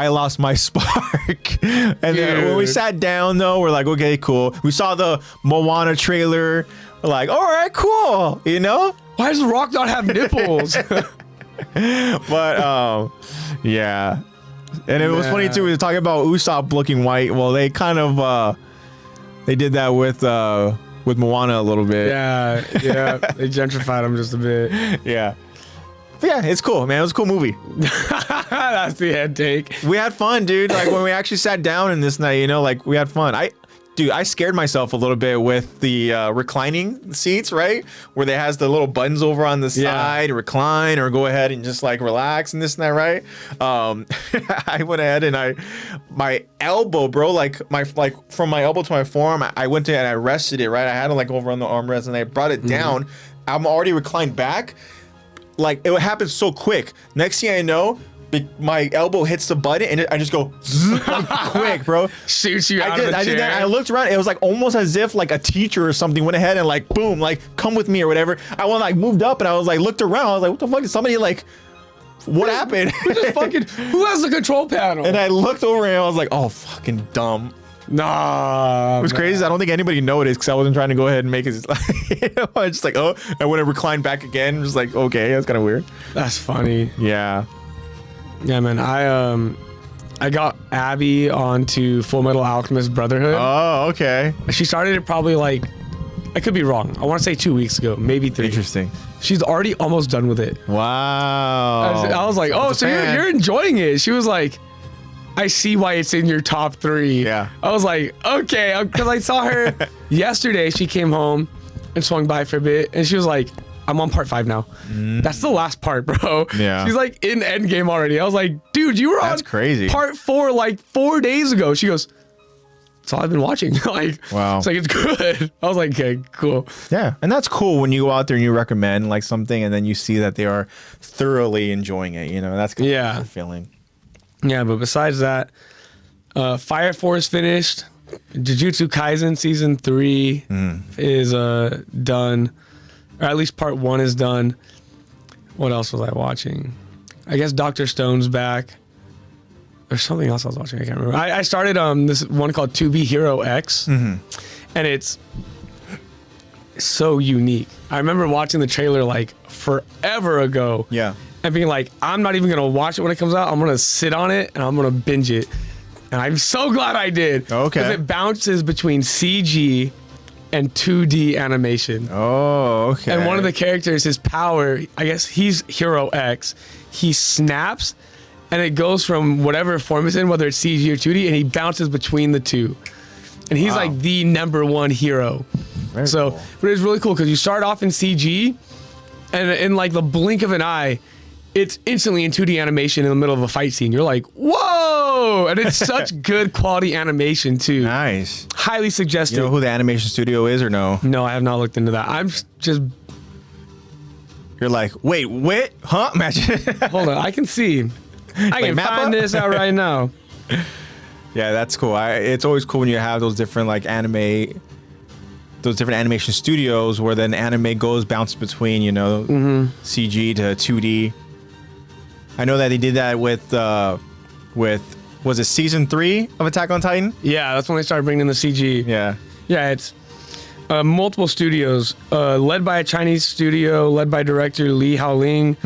lost my spark. And then when we sat down, though, we're like, okay, cool. We saw the Moana trailer. We're like, all right, cool. You know, why does The Rock not have nipples? But yeah, and it was funny too. We were talking about Usopp looking white. Well, they kind of they did that with Moana a little bit. Yeah. They gentrified him just a bit. Yeah. But yeah, it's cool, man. It was a cool movie. That's the head take. We had fun, dude. Like when we actually sat down in this night, you know, like we had fun. I scared myself a little bit with the reclining seats, right? Where they has the little buttons over on the side, recline or go ahead and just like relax and this and that, right? I went ahead and my elbow, bro, from my elbow to my forearm, I went to and I rested it, right? I had it like over on the armrest and I brought it down. I'm already reclined back. Like it happened so quick. Next thing I know, my elbow hits the button and I just go quick, bro. Shoots you out of the chair. I did that. I looked around. It was like almost as if like a teacher or something went ahead and like boom, like come with me or whatever. I went like moved up and I was like looked around. I was like, what the fuck? Is somebody like? What happened? Who has the control panel? And I looked over and I was like, oh, fucking dumb. Nah, it was crazy. I don't think anybody noticed because I wasn't trying to go ahead and make it. You know, I just like, oh, I went to recline back again. Just like, okay, that's kind of weird. That's funny. Yeah. Yeah, man. I got Abby onto Full Metal Alchemist Brotherhood. Oh, okay. She started it probably like, I could be wrong. I want to say 2 weeks ago, maybe 3. Interesting. She's already almost done with it. Wow. I was like, oh, so you're enjoying it. She was like, I see why it's in your top 3. Yeah. I was like, okay, because I saw her yesterday. She came home and swung by for a bit, and she was like, I'm on part 5 now. That's the last part, bro. Yeah. She's like in endgame already. I was like, dude, you were on crazy. part 4 like 4 days ago. She goes, that's all I've been watching. Like, wow. It's like, it's good. I was like, okay, cool. Yeah. And that's cool when you go out there and you recommend like something and then you see that they are thoroughly enjoying it. You know, that's kind of a good feeling. Yeah. But besides that, Fire Force finished. Jujutsu Kaisen season 3 is done. Or at least part 1 is done. What else was I watching? I guess Dr. Stone's back. There's something else I was watching. I can't remember. I started this one called To Be Hero X. And it's so unique. I remember watching the trailer like forever ago. Yeah. And being like, I'm not even going to watch it when it comes out. I'm going to sit on it and I'm going to binge it. And I'm so glad I did. Okay. Because it bounces between CG and 2D animation. Oh, okay. And one of the characters, his power, I guess he's Hero X. He snaps, and it goes from whatever form it's in, whether it's CG or 2D, and he bounces between the two. And he's like the #1 hero. Very cool. But it's really cool because you start off in CG, and in like the blink of an eye, it's instantly in 2D animation in the middle of a fight scene. You're like, whoa! And it's such good quality animation too. Nice. Highly suggested. You know who the animation studio is or no? No, I have not looked into that. I'm just... You're like, wait, what? Huh? Imagine. Hold on, I can see. I can find this out right now. Yeah, that's cool. It's always cool when you have those different like animation studios where then anime goes bounce between, you know, CG to 2D. I know that they did that with was it season 3 of Attack on Titan? Yeah, that's when they started bringing in the CG. Yeah. Yeah, it's multiple studios, led by a Chinese studio, led by director Li Haoling.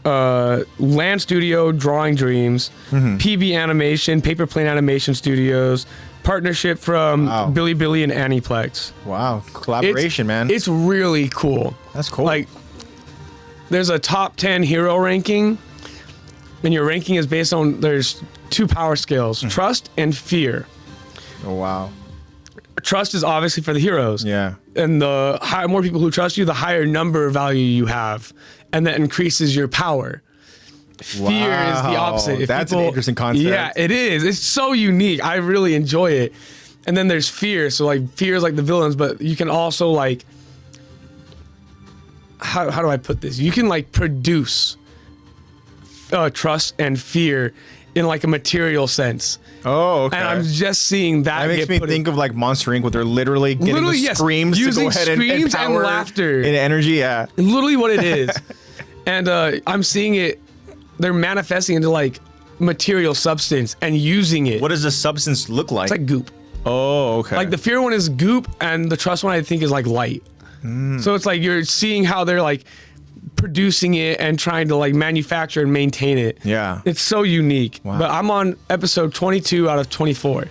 Land Studio, Drawing Dreams, PB Animation, Paper Plane Animation Studios, partnership from Bilibili and Aniplex. Wow, collaboration, man. It's really cool. That's cool. Like, there's a top 10 hero ranking, and your ranking is based on, there's 2 power scales, trust and fear. Oh, wow. Trust is obviously for the heroes. Yeah. And the more people who trust you, the higher number value you have. And that increases your power. Fear is the opposite. If That's an interesting concept. Yeah, it is. It's so unique. I really enjoy it. And then there's fear. So like fear is like the villains, but you can also like, how do I put this? You can like produce trust and fear in like a material sense. Oh, okay. And I'm just seeing that. That makes me think of like Monster Inc. where they're literally getting the screams to go ahead and power laughter and energy. Yeah, literally what it is. And I'm seeing it. They're manifesting into like material substance and using it. What does the substance look like? It's like goop. Oh, okay. Like the fear one is goop, and the trust one I think is like light. So it's like you're seeing how they're like producing it and trying to like manufacture and maintain it. Yeah. It's so unique. Wow. But I'm on episode 22 out of 24.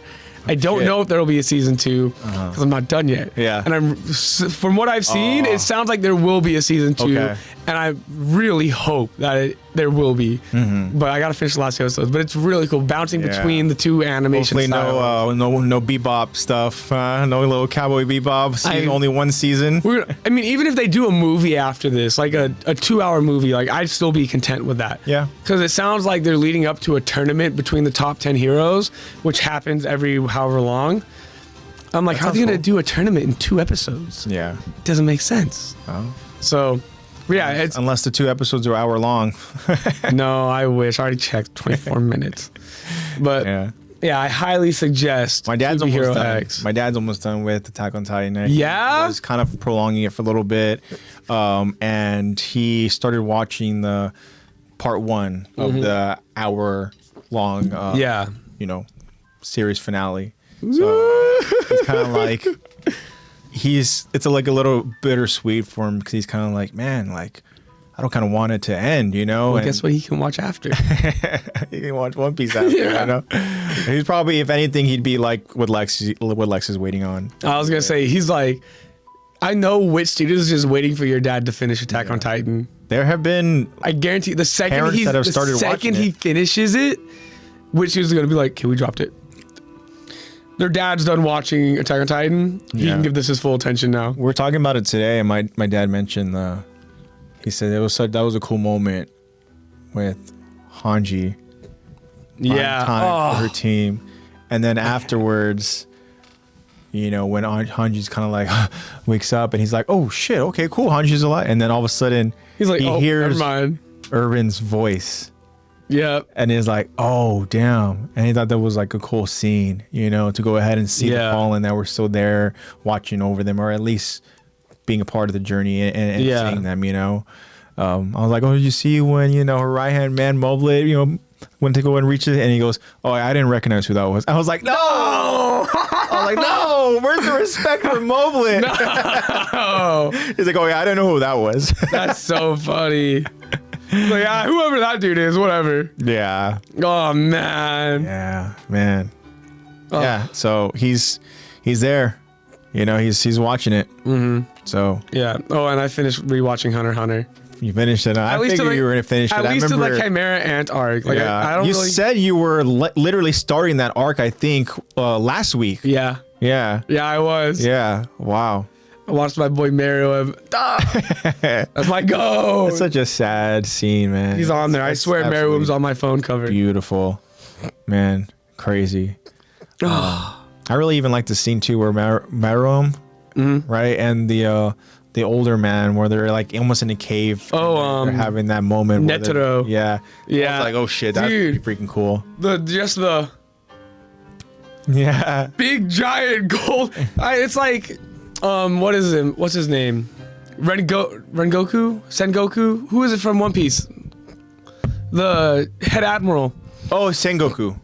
I don't know if there'll be a season 2 because I'm not done yet. Yeah. And from what I've seen, it sounds like there will be a season 2. Okay. And I really hope that there will be. But I got to finish the last 2 episodes. But it's really cool bouncing between the 2 animation Hopefully styles. no Bebop stuff. No little Cowboy Bebop. Only 1 season. I mean, even if they do a movie after this, like a 2-hour movie, like I'd still be content with that. Yeah. Because it sounds like they're leading up to a tournament between the top 10 heroes, which happens every however long. I'm like, how are they going to do a tournament in 2 episodes? Yeah. It doesn't make sense. Oh. So, yeah. It's Unless the 2 episodes are hour long. No, I wish. I already checked 24 minutes. But yeah, I highly suggest My dad's almost Hero done. X. My dad's almost done with Attack on Titan. Yeah? He was kind of prolonging it for a little bit. And he started watching the part 1 of the hour-long series finale. So he's kind of like, it's like a little bittersweet for him because he's kind of like, man, like I don't kind of want it to end, you know. Well, guess what? He can watch after. He can watch One Piece after. You know, he's probably, if anything, he'd be like what Lex is waiting on. I was gonna say he's like, I know which studio is just waiting for your dad to finish Attack on Titan. There have been, I guarantee, the second he finishes it, which studio's gonna be like, okay, we dropped it. Their dad's done watching Attack on Titan. He can give this his full attention now. We're talking about it today, and my dad mentioned he said that was a cool moment with Hanji. Yeah, time for her team, and then afterwards, you know, when Hanji's kind of like wakes up and he's like, "Oh shit, okay, cool, Hanji's alive," and then all of a sudden he's like, he hears never mind. Irvin's voice. Yep. And he's like, "Oh damn!" And he thought that was like a cool scene, you know, to go ahead and see the Fallen that were still there, watching over them, or at least being a part of the journey and seeing them, you know. I was like, "Oh, did you see when, you know, her right hand man Moblet, you know, went to go and reach it?" And he goes, "Oh, I didn't recognize who that was." I was like, "No!" I was like, "No! Where's the respect for Moblet?" No. He's like, "Oh yeah, I don't know who that was." That's so funny. Like, whoever that dude is, whatever. Yeah. Oh man. Yeah, man. Oh. Yeah. So he's there. You know, he's watching it. Mm-hmm. So yeah. Oh, and I finished rewatching Hunter x Hunter. You finished it. I figured you were gonna finish it. At least to the Chimera Ant arc. Like, yeah. I don't you really... said you were literally starting that arc, I think, last week. Yeah. Yeah. Yeah, I was. Yeah. Wow. I watched my boy Mario. That's my go. It's such a sad scene, man. He's on there. I swear Mario was on my phone cover. Beautiful. Man, crazy. I really even like the scene too where Marom, right? And the older man where they're like almost in a cave. They're having that moment. Netero. Yeah. Yeah. I was like, oh shit, that's pretty freaking cool. The yeah. Big giant gold. It's like what's his name? Rengoku? Sengoku? Who is it from One Piece? The head admiral. Oh, Sengoku.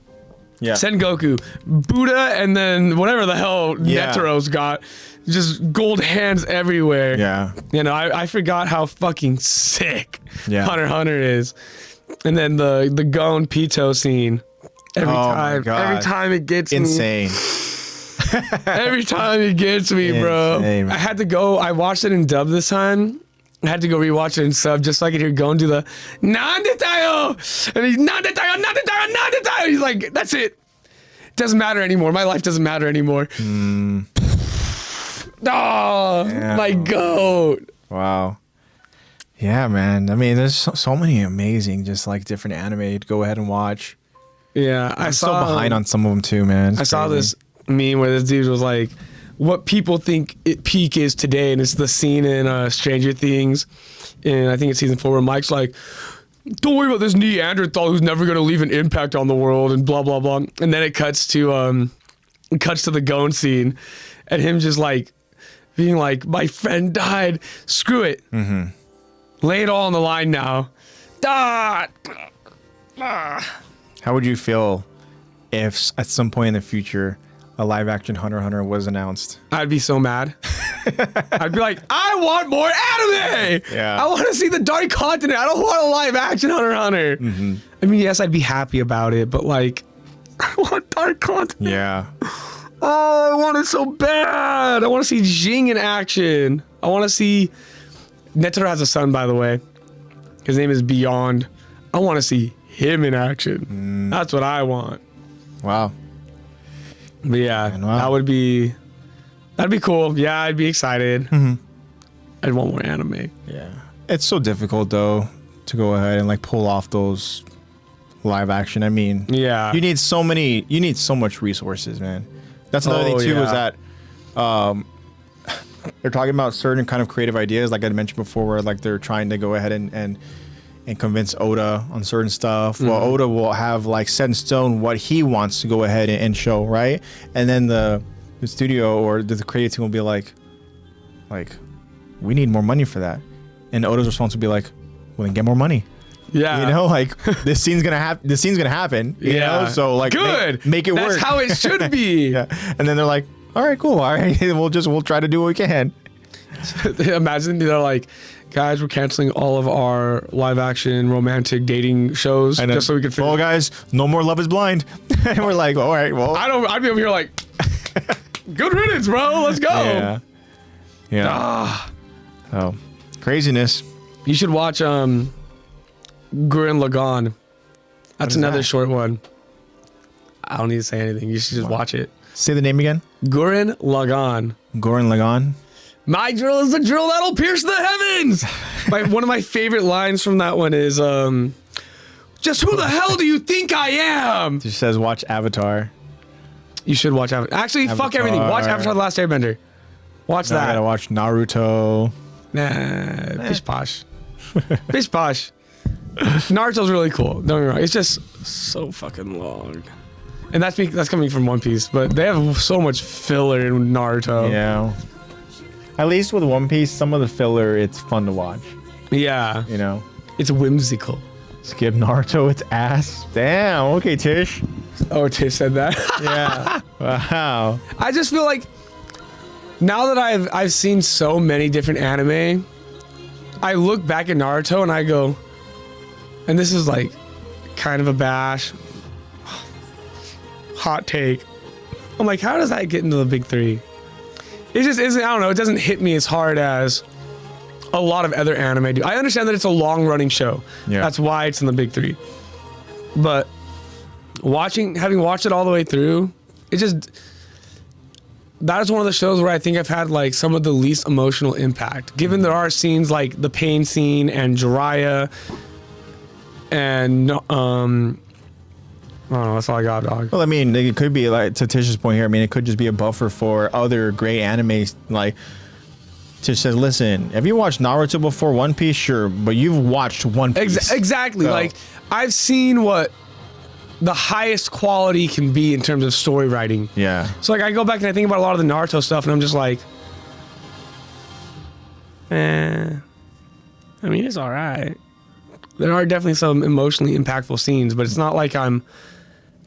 Yeah. Sengoku. Buddha, and then whatever the hell Netero's got. Just gold hands everywhere. Yeah. You know, I forgot how fucking sick Hunter x Hunter is. And then the Gon Pito scene. Every time it gets insane. Every time it gets me, bro. I had to go. I watched it in dub this time. I had to go rewatch it in sub just so I could hear Gon do the Nandetayo, and he's Nandetayo. He's like, that's it. Doesn't matter anymore. My life doesn't matter anymore. Oh, my goat. Wow. Yeah, man. I mean, there's so many amazing, just like different anime to go ahead and watch. Yeah, I'm so behind on some of them too, man. I saw this meme where this dude was like, what people think peak is today, and it's the scene in Stranger Things, and I think it's season 4 where Mike's like, don't worry about this Neanderthal who's never gonna leave an impact on the world, and blah blah blah. And then it cuts to the Gon scene, and him just like being like, my friend died, screw it, lay it all on the line now. How would you feel if at some point in the future a live action Hunter x Hunter was announced? I'd be so mad. I'd be like, I want more anime. Yeah. I want to see the Dark Continent. I don't want a live action Hunter x Hunter. I mean, yes, I'd be happy about it, but like, I want Dark Continent. Yeah. Oh, I want it so bad. I want to see Jing in action. I want to see... Netero has a son, by the way. His name is Beyond. I want to see him in action. That's what I want. Wow. But yeah, that'd be cool. Yeah, I'd be excited. I'd want more anime. Yeah. It's so difficult though to go ahead and like pull off those live action. I mean, you need so much resources, man. That's another thing too, is that they're talking about certain kind of creative ideas, like I mentioned before, where like they're trying to go ahead and convince Oda on certain stuff. Well, Oda will have like set in stone what he wants to go ahead and show, right? And then the studio or the creative team will be like, we need more money for that. And Oda's response will be like, well, then get more money. Yeah, you know, like this scene's gonna happen. You know, so like good, make it work. That's how it should be. And then they're like, all right, cool. All right, we'll try to do what we can. Imagine they're like, guys, we're canceling all of our live action romantic dating shows just so we could figure. Well, guys, no more Love Is Blind. And we're like, all right, well, I'd be over here like, good riddance, bro. Let's go. Yeah. Oh, craziness. You should watch Gurren Lagann. That's another short one. I don't need to say anything. You should just watch it. Say the name again. Gurren Lagann. Gurren Lagann. My drill is the drill that'll pierce the heavens. One of my favorite lines from that one is, just who the hell do you think I am? She says, watch Avatar. You should watch Avatar. Actually, fuck everything. Watch Avatar The Last Airbender. Watch that. I gotta watch Naruto. Nah, bish posh. Bish posh. Naruto's really cool. Don't get me wrong. It's just so fucking long. And that's coming from One Piece, but they have so much filler in Naruto. Yeah. At least with One Piece, some of the filler, it's fun to watch. Yeah. You know? It's whimsical. Skip Naruto, it's ass. Damn, okay, Tish. Oh, Tish said that? Yeah. Wow. I just feel like now that I've seen so many different anime, I look back at Naruto and I go, and this is like kind of a bash, hot take. I'm like, how does that get into the big three? It just isn't, I don't know, it doesn't hit me as hard as a lot of other anime do. I understand that it's a long running show. Yeah. That's why it's in the big three. But having watched it all the way through, that is one of the shows where I think I've had like some of the least emotional impact. Given there are scenes like the pain scene and Jiraiya and I don't know, that's all I got, dog. Well, I mean, it could be like, to Tish's point here, I mean, it could just be a buffer for other great animes. Like, Tish says, listen, have you watched Naruto before One Piece? Sure, but you've watched One Piece. Exactly. So. Like, I've seen what the highest quality can be in terms of story writing. Yeah. So, like, I go back and I think about a lot of the Naruto stuff, and I'm just like, I mean, it's all right. There are definitely some emotionally impactful scenes, but it's not like I'm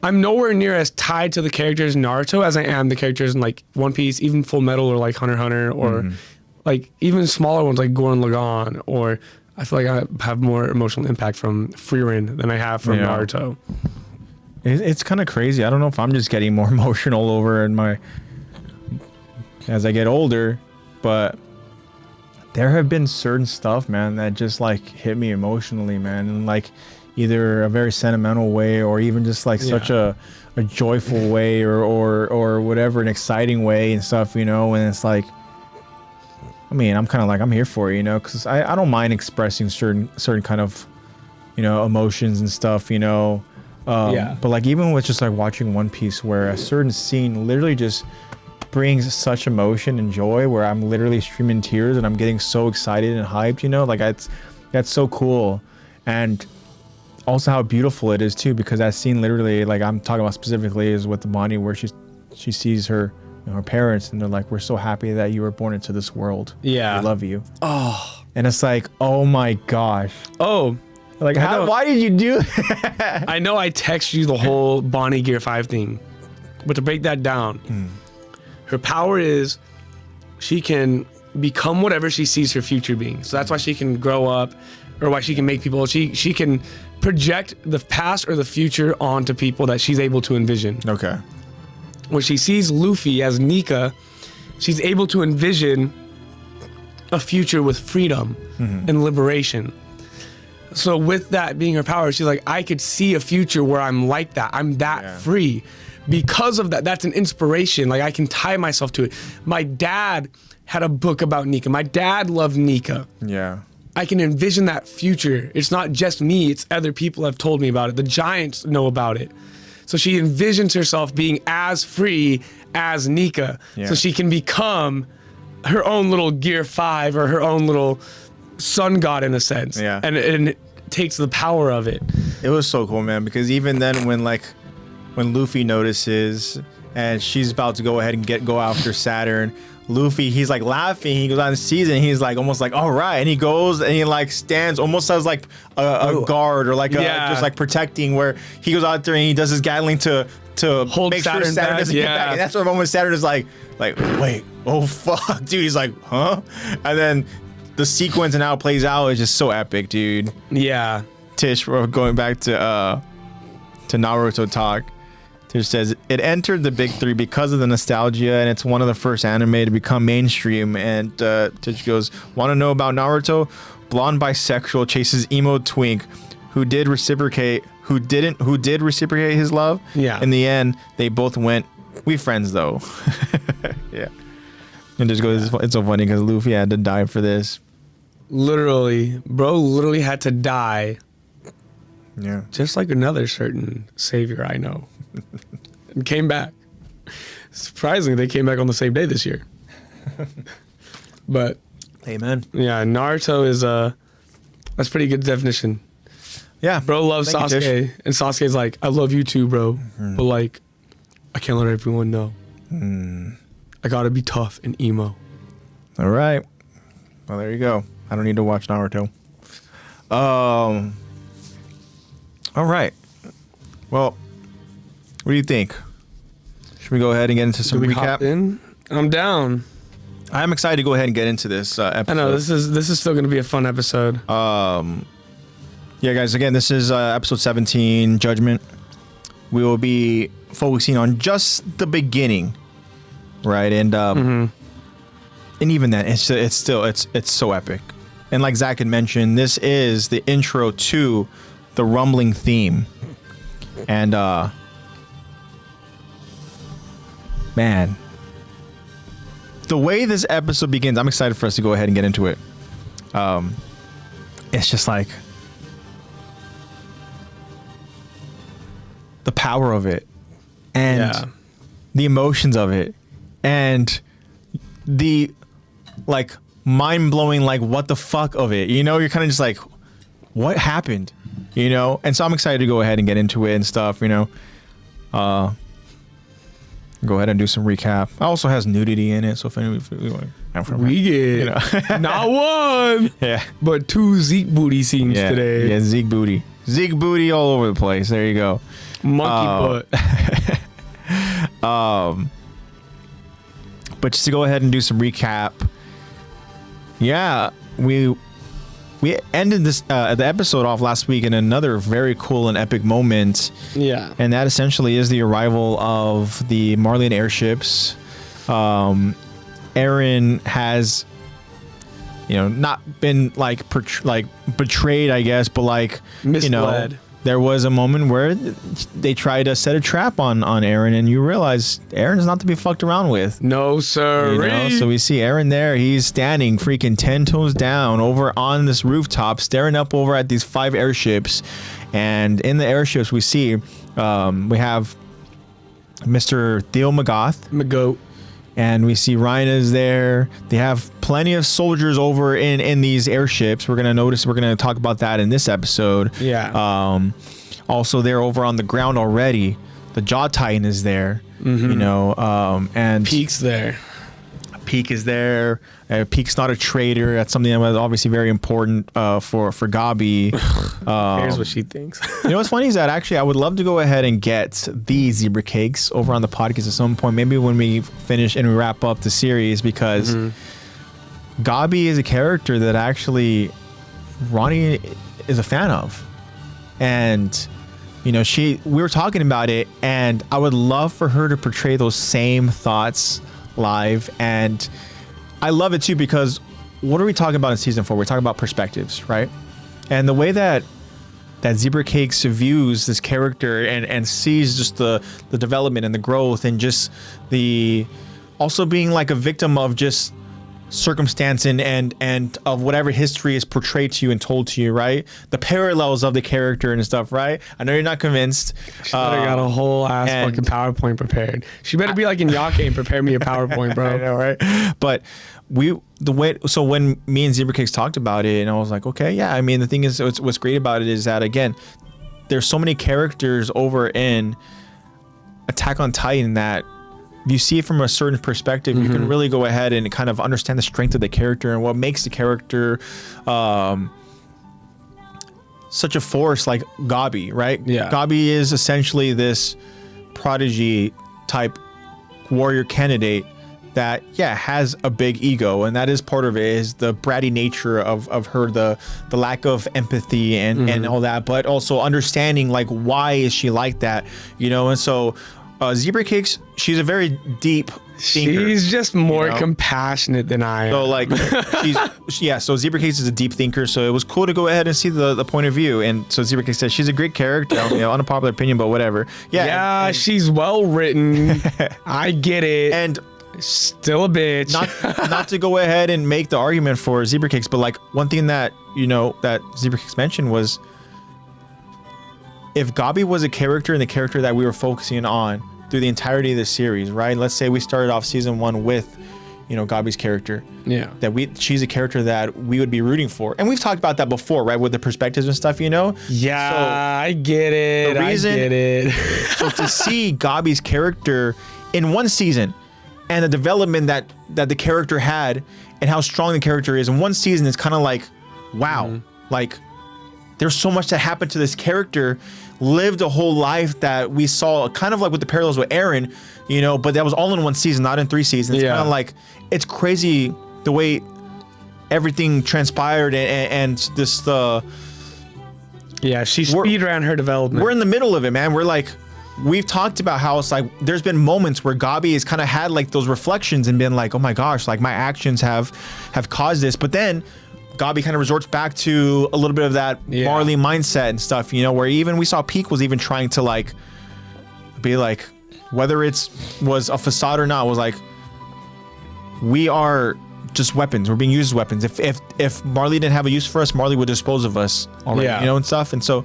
nowhere near as tied to the characters in Naruto as I am the characters in like One Piece, even Full Metal or like Hunter x Hunter, or like even smaller ones like Gurren Lagann, or I feel like I have more emotional impact from Frieren than I have from Naruto. It's kind of crazy. I don't know if I'm just getting more emotional over as I get older, but there have been certain stuff, man, that just like hit me emotionally, man, in like either a very sentimental way or even just like such a joyful way or whatever, an exciting way and stuff, you know. And it's like, I mean, I'm kind of like, I'm here for it, you know, because I don't mind expressing certain kind of, you know, emotions and stuff, you know. But like even with just like watching One Piece, where a certain scene literally just brings such emotion and joy, where I'm literally streaming tears and I'm getting so excited and hyped, you know, like that's so cool. And also how beautiful it is too, because that scene literally, like I'm talking about specifically, is with the Bonnie, where she sees her, you know, her parents, and they're like, we're so happy that you were born into this world. Yeah, we love you. Oh, and it's like, oh my gosh. Oh, like why did you do that? I know I text you the whole Bonnie Gear 5 thing, but to break that down, her power is she can become whatever she sees her future being. So that's why she can grow up, or why she can make people, she can project the past or the future onto people that she's able to envision. Okay. When she sees Luffy as Nika, she's able to envision a future with freedom and liberation. So with that being her power, she's like, I could see a future where I'm like that. I'm that free. Because of that, that's an inspiration. Like I can tie myself to it. My dad had a book about Nika. My dad loved Nika. Yeah. I can envision that future. It's not just me, it's other people have told me about it. The Giants know about it. So she envisions herself being as free as Nika. Yeah. So she can become her own little Gear 5 or her own little sun god in a sense. Yeah. And it takes the power of it. It was so cool, man, because even then when Luffy notices and she's about to go ahead and go after Saturn, Luffy, he's like laughing, he goes on the season, he's like almost like, all right, and he goes and he like stands almost as like a guard or like just like protecting, where he goes out there and he does his Gatling to hold make sure Saturn doesn't get back. And that's the moment Saturn is like wait, oh fuck, dude. He's like, huh? And then the sequence and how it plays out is just so epic, dude. Yeah. Tish, we're going back to Naruto talk. Tish says it entered the big three because of the nostalgia, and it's one of the first anime to become mainstream. And Tish goes, "Want to know about Naruto? Blonde bisexual chases emo twink, who did reciprocate his love. Yeah. In the end, they both went. We friends though. Yeah. And just goes. It's so funny because Luffy had to die for this. Literally, bro. Literally had to die. Yeah. Just like another certain savior I know, and came back. Surprisingly, they came back on the same day this year. But amen. Yeah, Naruto is that's pretty good definition. Yeah, bro loves Sasuke, and Sasuke's like, I love you too, bro, but like, I can't let everyone know. I gotta be tough and emo. All right. Well, there you go. I don't need to watch Naruto. All right. Well, what do you think? Should we go ahead and get into some recap? I'm down. I'm excited to go ahead and get into this episode. I know this is still going to be a fun episode. Yeah, guys. Again, this is episode 17, Judgment. We will be focusing on just the beginning, right? And and even then, it's so epic. And like Zach had mentioned, this is the intro to the rumbling theme. And man, the way this episode begins, I'm excited for us to go ahead and get into it. It's just like the power of it and the emotions of it and the like mind-blowing like what the fuck of it, you know. You're kind of just like, what happened, you know? And so I'm excited to go ahead and get into it and stuff, you know. Go ahead and do some recap. It also has nudity in it, so if anyone we get, you know, not one, but two Zeke booty scenes today. Yeah, Zeke booty all over the place. There you go. Monkey butt. But just to go ahead and do some recap. Yeah, we ended this the episode off last week in another very cool and epic moment. Yeah. And that essentially is the arrival of the Marleyan airships. Eren has, you know, not been like betrayed, I guess, but like misled. You know, there was a moment where they tried to set a trap on Eren, and you realize Eren's not to be fucked around with. No, sir. You know? So we see Eren there. He's standing freaking 10 toes down over on this rooftop, staring up over at these 5 airships. And in the airships, we see we have Mr. Theo Magoat. And we see Rhina's there. They have plenty of soldiers over in these airships. We're going to talk about that in this episode. Yeah. Also, they're over on the ground already. The Jaw Titan is there, you know, and Peak's there. Peak is there. Peak's not a traitor. That's something that was obviously very important for Gabi. Here's what she thinks. You know what's funny is that actually I would love to go ahead and get the zebra cakes over on the podcast at some point. Maybe when we finish and we wrap up the series, because Gabi is a character that actually Ronnie is a fan of, and you know we were talking about it, and I would love for her to portray those same thoughts live. And I love it too, because what are we talking about in season 4? We're talking about perspectives, right? And the way that Zebra Cakes views this character and sees just the development and the growth, and just the also being like a victim of just circumstance and of whatever history is portrayed to you and told to you, right? The parallels of the character and stuff, right? I know you're not convinced. She better got a whole ass fucking PowerPoint prepared. She better be like in Yake and prepare me a PowerPoint, bro. I know, right? But so when me and Zebra Cakes talked about it, and I was like, okay, yeah. I mean, the thing is, what's great about it is that, again, there's so many characters over in Attack on Titan that you see it from a certain perspective. You can really go ahead and kind of understand the strength of the character and what makes the character such a force, like Gabi, right? Yeah. Gabi is essentially this prodigy type warrior candidate that has a big ego, and that is part of it, is the bratty nature of her, the lack of empathy and all that, but also understanding like why is she like that, you know. And so Zebra Cakes, she's a very deep thinker. She's just more compassionate than I am. So like so Zebra Cakes is a deep thinker, so it was cool to go ahead and see the point of view. And so Zebra Cakes says she's a great character, unpopular opinion, but whatever. And she's well written. I get it. And still a bitch. Not to go ahead and make the argument for Zebra Cakes, but like one thing that that Zebra Cakes mentioned was, if Gabi was a character and the character that we were focusing on through the entirety of the series, right? Let's say we started off season 1 with, Gabi's character. Yeah. That she's a character that we would be rooting for. And we've talked about that before, right? With the perspectives and stuff, Yeah, so I get it. I get it. So to see Gabi's character in one season and the development that the character had and how strong the character is in one season, it's kind of like, wow, like there's so much that happened to this character, lived a whole life that we saw, kind of like with the parallels with Eren, but that was all in one season, not in 3 seasons. It's kind of like, it's crazy the way everything transpired and this she speed ran her development. We're in the middle of it, man. We're like, we've talked about how it's like there's been moments where Gabi has kind of had like those reflections and been like, oh my gosh, like my actions have caused this. But then Gabi kind of resorts back to a little bit of that Marley mindset and stuff, where even we saw Peak was even trying to like be like, whether was a facade or not, was like, we are just weapons. We're being used as weapons. If Marley didn't have a use for us, Marley would dispose of us already, and stuff. And so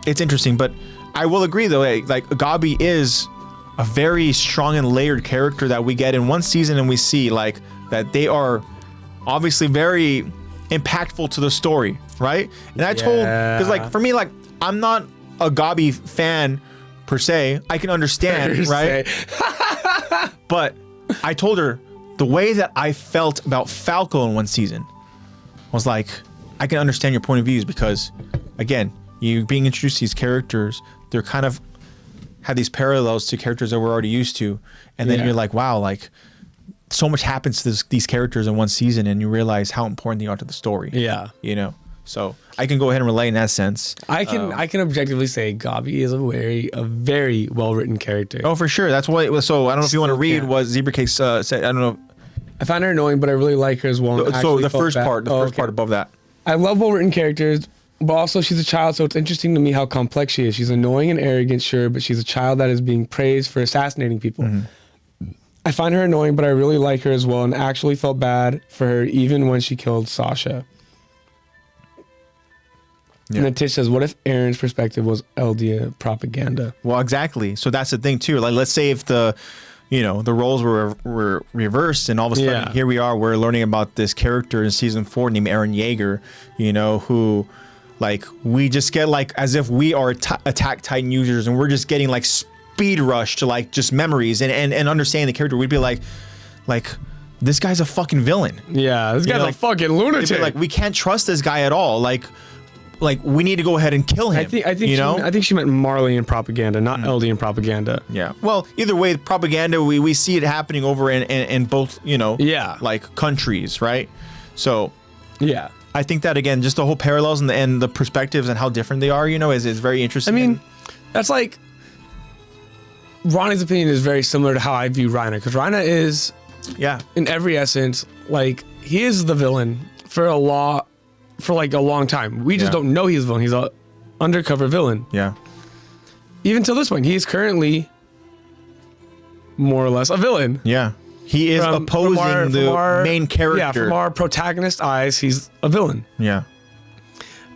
it's interesting, but I will agree though, like Gabi is a very strong and layered character that we get in one season, and we see like that they are obviously very impactful to the story, right? And I told, because like for me, like I'm not a Gabi fan per se. I can understand, right? But I told her the way that I felt about Falco in one season was like, I can understand your point of views, because again, you being introduced to these characters, they're kind of have these parallels to characters that we're already used to, and then you're like, wow, like so much happens to these characters in one season, and you realize how important they are to the story. Yeah, so I can go ahead and relay in that sense. I can objectively say Gabi is a very well written character. Oh, for sure. That's what it was. So I don't know if you want to read what Zebra Cakes said. I don't know. I find her annoying, but I really like her as well. So the first part above that. I love well written characters, but also she's a child, so it's interesting to me how complex she is. She's annoying and arrogant, sure, but she's a child that is being praised for assassinating people. I find her annoying, but I really like her as well, and actually felt bad for her even when she killed Sasha. Yeah. And then Tish says, what if Eren's perspective was Eldia propaganda? Well, exactly. So that's the thing too. Like, let's say if the roles were reversed, and all of a sudden here we are, we're learning about this character in season 4 named Eren Yeager, who like we just get like as if we are Attack Titan users, and we're just getting like speed rush to like just memories and understanding the character. We'd be like this guy's a fucking villain. Yeah, this guy's a fucking lunatic. Like, we can't trust this guy at all. Like we need to go ahead and kill him. I think she meant Marley in propaganda, not Eldia in propaganda. Yeah. Well, either way, propaganda, we see it happening over in both, like countries, right? So yeah, I think that again, just the whole parallels and the perspectives and how different they are, is very interesting. I mean, that's like Ronnie's opinion is very similar to how I view Reiner, because Reiner is, in every essence, like he is the villain for a long time. We just don't know he's a villain. He's an undercover villain. Yeah. Even till this point, he is currently more or less a villain. Yeah. He is opposing the main character. Yeah, from our protagonist eyes, he's a villain. Yeah.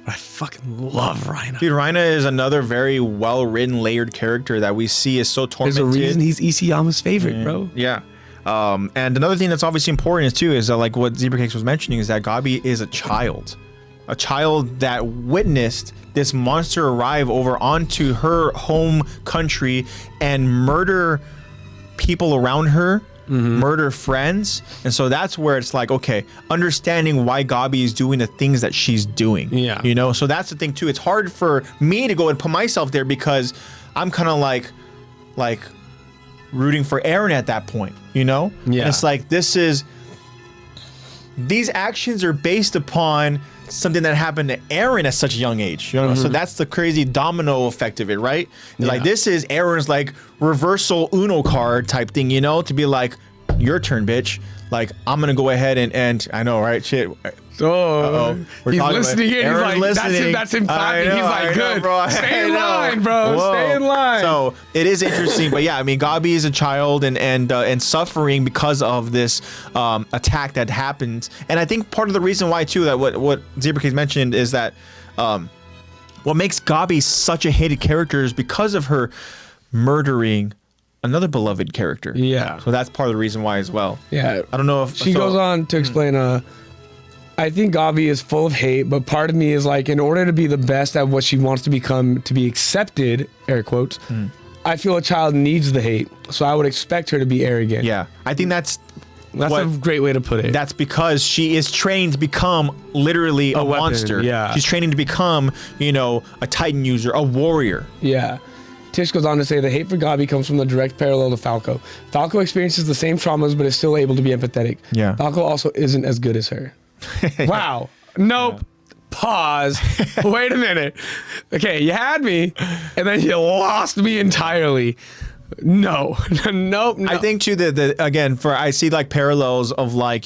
But I fucking love Reiner. Dude, Reiner is another very well-written, layered character that we see is so tormented. There's a reason he's Isayama's favorite, bro. Yeah. And another thing that's obviously important is like what Zebra Cakes was mentioning, is that Gabi is a child that witnessed this monster arrive over onto her home country and murder people around her, murder friends. And so that's where it's like, okay, understanding why Gabi is doing the things that she's doing. Yeah. So that's the thing too. It's hard for me to go and put myself there, because I'm kind of like rooting for Eren at that point, you know? Yeah. And it's like, these actions are based upon something that happened to Eren at such a young age, you know? So that's the crazy domino effect of it, right? Yeah. Like, this is Eren's like reversal Uno card type thing, you know? To be like, your turn, bitch. Like, I'm gonna go ahead and I know, right? Shit. Oh, he's listening in. He's like, listening. that's him clapping. He's like, good. Bro. Stay in line, bro. Whoa. Stay in line. So it is interesting, but yeah, I mean, Gabi is a child and suffering because of this attack that happens. And I think part of the reason why too, that what Zebra's mentioned is that what makes Gabi such a hated character is because of her murdering another beloved character. Yeah. So that's part of the reason why as well. Yeah. I don't know if she goes on to explain. I think Gabi is full of hate, but part of me is like, in order to be the best at what she wants to become, to be accepted, air quotes, I feel a child needs the hate. So I would expect her to be arrogant. Yeah. I think that's a great way to put it. That's because she is trained to become literally a weapon, monster. yeah. She's training to become, you know, a Titan user, a warrior. Yeah. Tish goes on to say the hate for Gabi comes from the direct parallel to Falco. Falco experiences the same traumas, but is still able to be empathetic. Yeah. Falco also isn't as good as her. Wow. Nope. Yeah. Pause. Wait a minute. Okay, you had me, and then you lost me entirely. No. Nope. No. I think too that again, I see like parallels of like,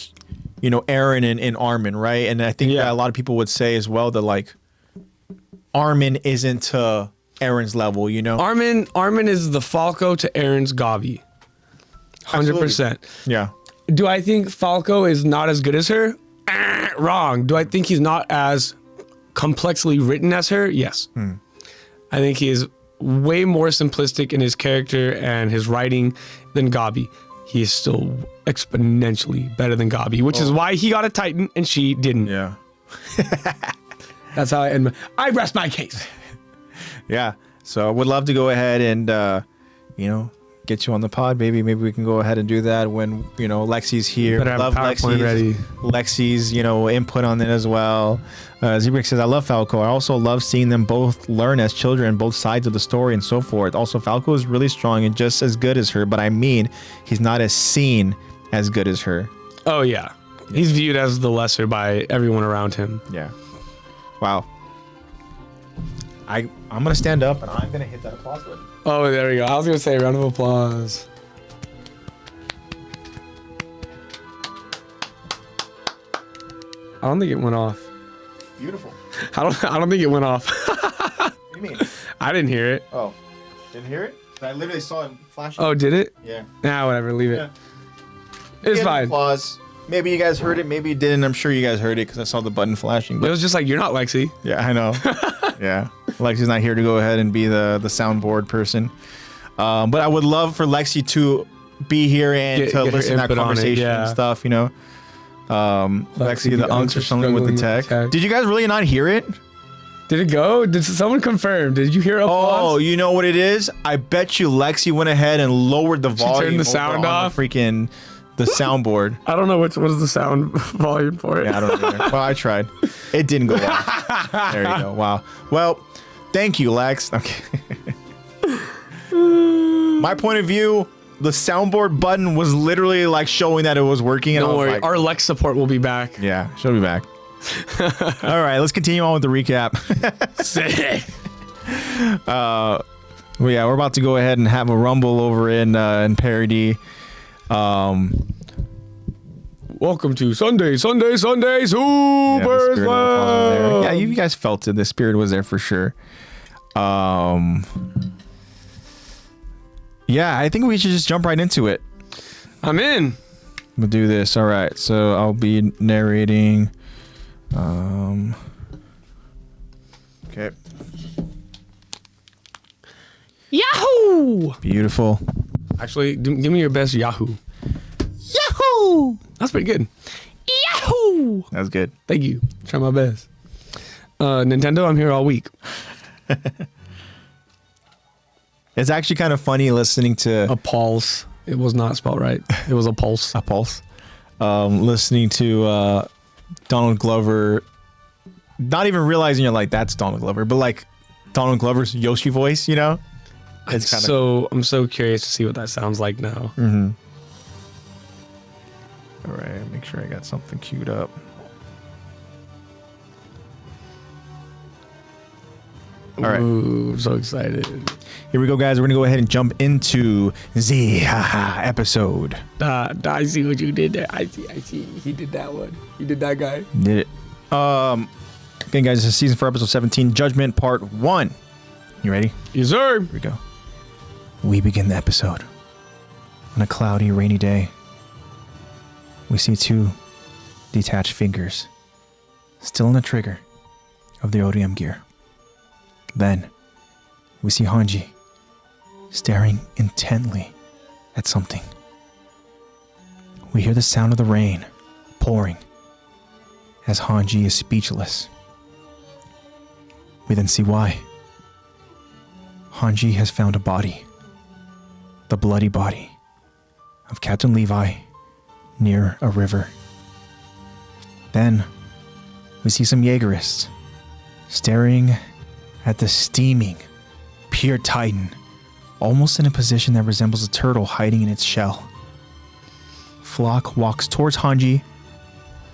you know, Eren and Armin, right? And I think that a lot of people would say as well that like Armin isn't to Eren's level, you know? Armin is the Falco to Eren's Gabi. 100%. Yeah. Do I think Falco is not as good as her? Wrong. Do I think he's not as complexly written as her? Yes. I think he is way more simplistic in his character and his writing than Gabi. He is still exponentially better than Gabi, which is why he got a Titan and she didn't. Yeah. That's how I rest my case. Yeah. So I would love to go ahead and, you know, get you on the pod, baby. Maybe we can go ahead and do that when, you know, Lexy's here. Better have love a PowerPoint ready. Lexy's, you know, input on it as well. Zebrik says, I love Falco. I also love seeing them both learn as children, both sides of the story and so forth. Also, Falco is really strong and just as good as her, but I mean, he's not as seen as good as her. Oh, yeah. He's viewed as the lesser by everyone around him. Yeah. Wow. I'm going to stand up and I'm going to hit that applause button. Oh, there we go. I was going to say round of applause. I don't think it went off. Beautiful. I don't think it went off. What do you mean? I didn't hear it. Oh, didn't hear it? I literally saw it flashing. Oh, did it? Yeah. Nah, whatever. Leave it. Yeah. It's fine. Applause. Maybe you guys heard it. Maybe you didn't. I'm sure you guys heard it because I saw the button flashing. It But was just like, you're not Lexy. yeah, I know. Yeah. Lexy's not here to go ahead and be the soundboard person. But I would love for Lexy to be here and to listen to that conversation and stuff, you know. Lexy, the unks are struggling with the tech. Did you guys really not hear it? Did it go? Did someone confirm? Did you hear applause? Oh, you know what it is? I bet you Lexy went ahead and lowered the volume. Turned the sound off. The soundboard. I don't know what is the sound volume for it. Yeah, I don't know either. Well, I tried. It didn't go off. There you go. Wow. Well, thank you, Lex. Okay. My point of view, the soundboard button was literally like showing that it was working. And Don't worry, like, our Lex support will be back. yeah, she'll be back. All right, let's continue on with the recap. Sick. Well, yeah, we're about to go ahead and have a rumble over in Parody. Welcome to Sunday, Super Slam. Yeah, you guys felt it. The spirit was there for sure. Yeah, I think we should just jump right into it. I'm in. We'll do this. All right, so I'll be narrating. Okay. Yahoo! Beautiful. Actually, give me your best Yahoo. Yahoo! That's pretty good. Yahoo! That was good. Thank you. Try my best. Nintendo, I'm here all week. It's actually kind of funny listening to A pulse. It was not spelled right. It was a pulse. a pulse. Listening to Donald Glover, not even realizing you're like, that's Donald Glover, but like Donald Glover's Yoshi voice, you know? I'm so curious to see what that sounds like now. Mm-hmm. All right, make sure I got something queued up. All right. Ooh, I'm so excited. Here we go, guys. We're going to go ahead and jump into the episode. I see what you did there. I see. He did that one. He did that guy. Did it. Again, guys, this is season 4, episode 17, Judgment, part 1. You ready? Yes, sir. Here we go. We begin the episode. On a cloudy, rainy day, we see 2 detached fingers still on the trigger of the ODM gear. Then, we see Hanji staring intently at something. We hear the sound of the rain pouring as Hanji is speechless. We then see why. Hanji has found a body. The bloody body of Captain Levi near a river. Then, we see some Jaegerists staring at the steaming, pure Titan, almost in a position that resembles a turtle hiding in its shell. Flock walks towards Hanji,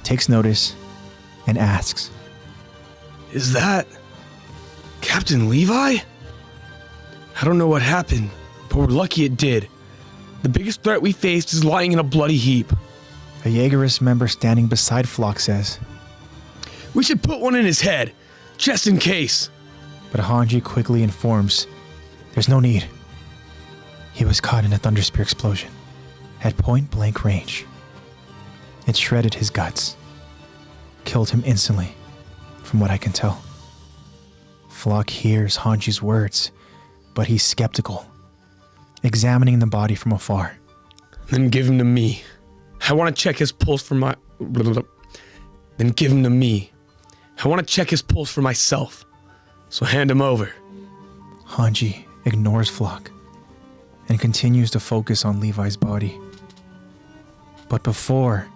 takes notice, and asks, "Is that Captain Levi? I don't know what happened, but we're lucky it did. The biggest threat we faced is lying in a bloody heap." A Jaegerist member standing beside Flock says, "We should put one in his head, just in case." But Hanji quickly informs, there's no need. He was caught in a Thunder Spear explosion at point-blank range. It shredded his guts, killed him instantly, from what I can tell. Flock hears Hanji's words, but he's skeptical, examining the body from afar. "Then give him to me. I want to check his pulse for my... Then give him to me. I want to check his pulse for myself. So hand him over." Hanji ignores Flock and continues to focus on Levi's body. But before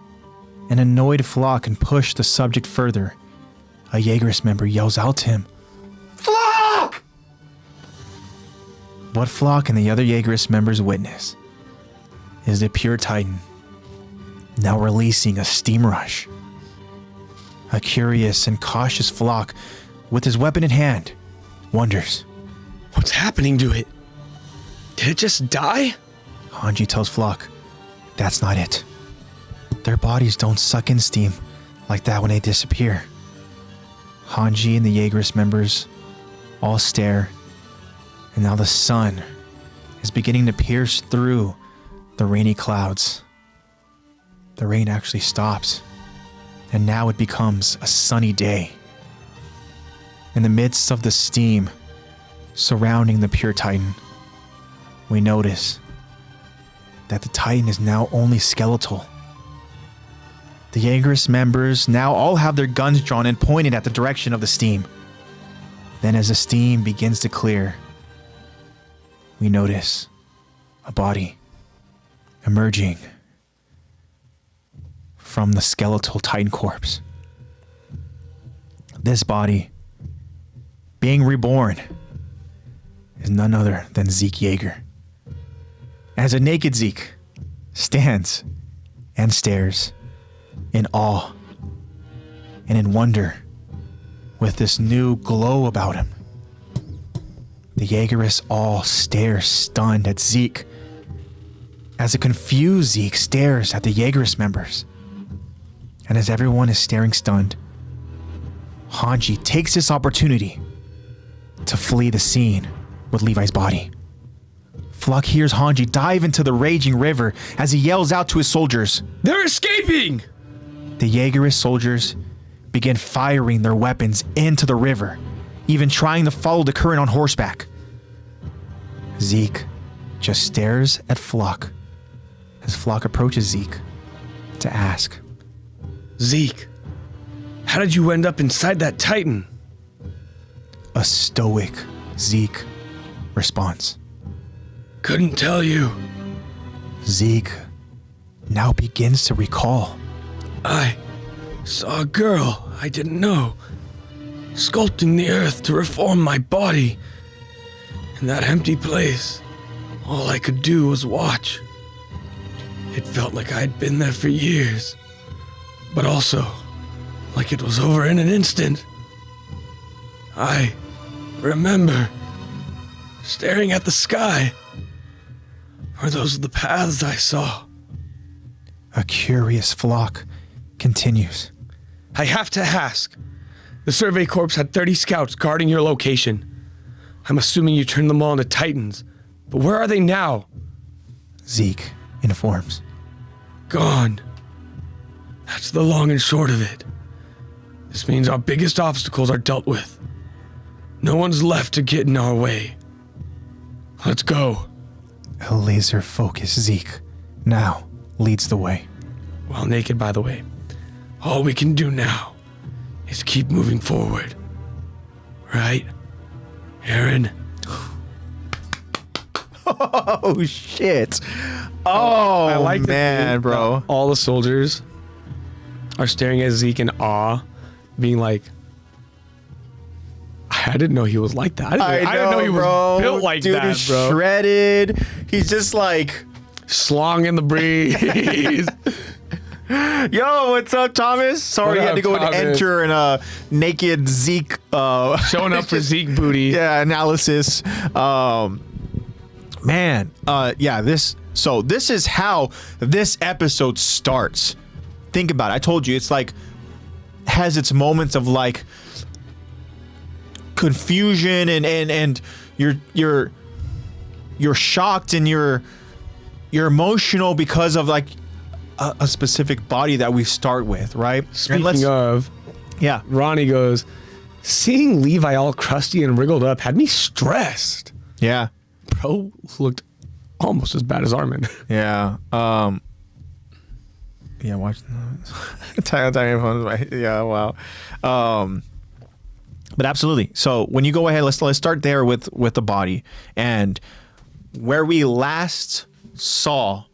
an annoyed Flock can push the subject further, a Jaegerist member yells out to him, "Flock!" What Flock and the other Jaegerist members witness is the pure Titan now releasing a steam rush. A curious and cautious Flock, with his weapon in hand, wonders, "What's happening to it? Did it just die?" Hanji tells Flock, that's not it. Their bodies don't suck in steam like that when they disappear. Hanji and the Jaegerist members all stare, and now the sun is beginning to pierce through the rainy clouds. The rain actually stops, and now it becomes a sunny day. In the midst of the steam surrounding the pure Titan, we notice that the Titan is now only skeletal. The Jaegerist members now all have their guns drawn and pointed at the direction of the steam. Then as the steam begins to clear, we notice a body emerging from the skeletal Titan corpse. This body, being reborn, is none other than Zeke Jaeger. As a naked Zeke stands and stares in awe and in wonder with this new glow about him. The Jaegerists all stare stunned at Zeke as a confused Zeke stares at the Jaegerist members. And as everyone is staring stunned, Hanji takes this opportunity to flee the scene with Levi's body. Flock hears Hanji dive into the raging river as he yells out to his soldiers, "They're escaping!" The Jaegerist soldiers begin firing their weapons into the river, even trying to follow the current on horseback. Zeke just stares at Flock as Flock approaches Zeke to ask, "Zeke, how did you end up inside that Titan?" A stoic Zeke responds, "Couldn't tell you." Zeke now begins to recall. "I saw a girl I didn't know, sculpting the earth to reform my body. In that empty place, all I could do was watch. It felt like I'd been there for years, but also like it was over in an instant. I remember staring at the sky. Are those the paths I saw? A curious flock continues. I have to ask. The Survey Corps had 30 scouts guarding your location. I'm assuming you turned them all into Titans, but where are they now? Zeke informs. Gone. That's the long and short of it. This means our biggest obstacles are dealt with. No one's left to get in our way. Let's go. A laser focus Zeke now leads the way. While naked, by the way. All we can do now is keep moving forward. Right, Aaron? Oh, shit. Oh, I like man, bro. All the soldiers are staring at Zeke in awe, being like, I didn't know he was like that. I didn't know he was built like Dude that, is bro. Shredded. He's just like slung in the breeze. Yo, what's up, Thomas? Sorry, you had to go and enter in a naked Zeke showing up for Zeke booty. Yeah, analysis. Man, yeah, this is how this episode starts. Think about it. I told you it's like has its moments of like confusion and you're shocked and you're emotional because of like a specific body that we start with, right? Speaking of, yeah, Ronnie goes, seeing Levi all crusty and wriggled up had me stressed. Yeah. Bro looked almost as bad as Armin. Yeah. Yeah, watch yeah, wow. But absolutely. So when you go ahead, let's start there with the body. And where we last saw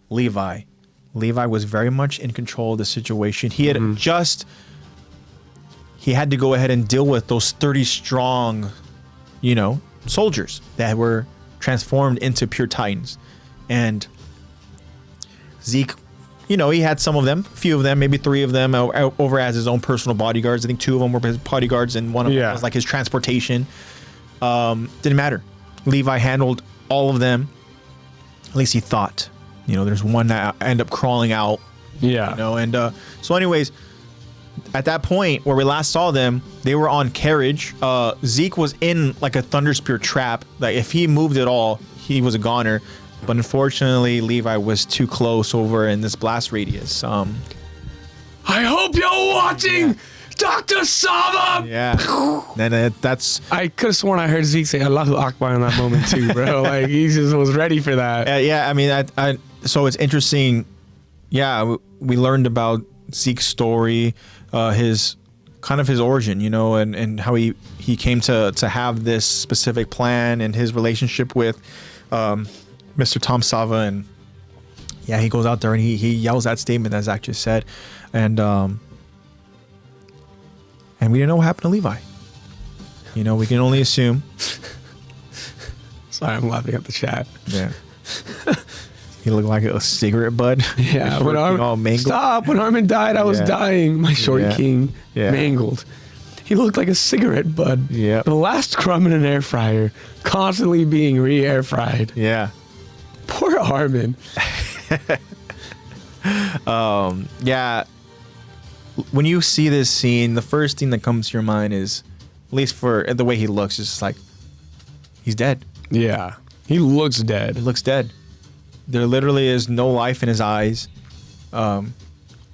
Levi was very much in control of the situation. He had he had to go ahead and deal with those 30 strong, soldiers that were transformed into pure Titans. And Zeke, he had some of them, a few of them, maybe 3 of them over as his own personal bodyguards. I think 2 of them were his bodyguards and one of them was like his transportation. Didn't matter. Levi handled all of them. At least he thought. There's one that ended up crawling out. Yeah. And so anyways, at that point where we last saw them, they were on carriage. Zeke was in like a thunder spear trap. Like if he moved at all, he was a goner. But unfortunately, Levi was too close over in this blast radius. I hope you're watching, Dr. Saba! Yeah. And that's... I could have sworn I heard Zeke say Allahu Akbar in that moment too, bro. Like, he just was ready for that. Yeah, I mean, so it's interesting. Yeah, we learned about Zeke's story, his origin, and how he came to have this specific plan and his relationship with Mr. Tom Sava. And yeah, he goes out there and he yells that statement that Zach just said. And we didn't know what happened to Levi. We can only assume. Sorry, I'm laughing at the chat. Yeah. He looked like a cigarette bud. Yeah. When Armin died, I was dying. My short king mangled. He looked like a cigarette bud. Yeah. The last crumb in an air fryer, constantly being re-air fried. Yeah. Poor Armin. Yeah. When you see this scene, the first thing that comes to your mind is, at least for the way he looks, is just like, he's dead. Yeah. He looks dead. He looks dead. There literally is no life in his eyes. No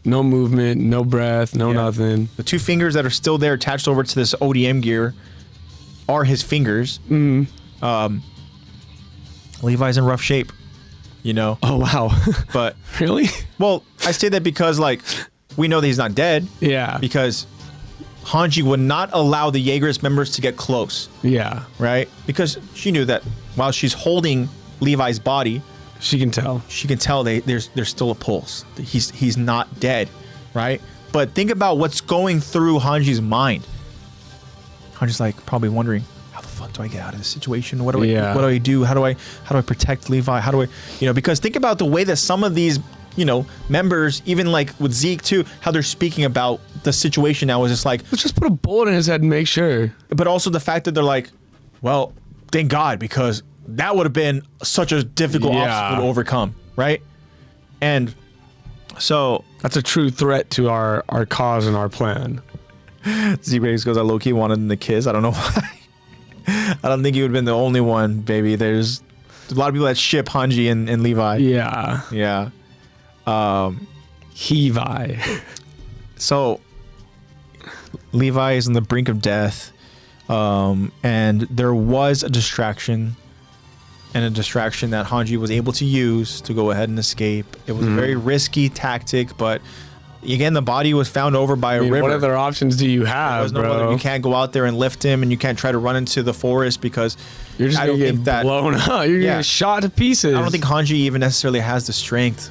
movement, no breath, no nothing. The 2 fingers that are still there attached over to this ODM gear are his fingers. Mm-hmm. Levi's in rough shape, Oh, wow. But really? Well, I say that because like we know that he's not dead. Yeah. Because Hanji would not allow the Jaegers members to get close. Yeah. Right? Because she knew that while she's holding Levi's body, she can tell. There's still a pulse. He's not dead, right? But think about what's going through Hanji's mind. Hanji's like probably wondering, how the fuck fuck do I get out of this situation? What do I do? How do I protect Levi? How do I, because think about the way that some of these, members, even like with Zeke too, how they're speaking about the situation now is just like, let's just put a bullet in his head and make sure. But also the fact that they're like, well, thank God, because that would have been such a difficult obstacle to overcome, right? And so that's a true threat to our cause and our plan. Z-Rays goes, I low-key wanted him to kiss. I don't know why. I don't think you would have been the only one, baby. There's a lot of people that ship Hanji and Levi. Yeah. Yeah. Levi. So Levi is on the brink of death. And there was a distraction. And a distraction that Hanji was able to use to go ahead and escape. It was a very risky tactic, but again, the body was found over by a river. What other options do you have, bro? You can't go out there and lift him, and you can't try to run into the forest because you're just gonna get blown up. You're gonna get shot to pieces. I don't think Hanji even necessarily has the strength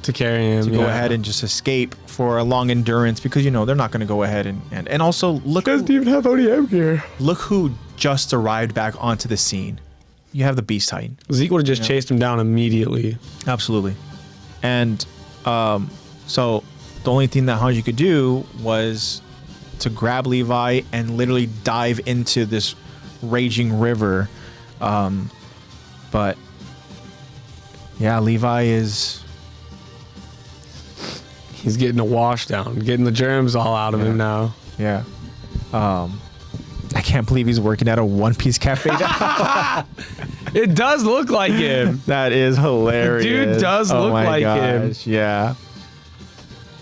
to carry him to go ahead and just escape for a long endurance because they're not gonna go ahead and also look. Doesn't even have ODM gear. Look who just arrived back onto the scene. You have the Beast Titan. Zeke would have just chased him down immediately. Absolutely. And so the only thing that Hanji could do was to grab Levi and literally dive into this raging river. But yeah, Levi is... He's getting a wash down, getting the germs all out of him now. Yeah. I can't believe he's working at a One Piece cafe now. It does look like him. That is hilarious. Dude does look like him. Yeah.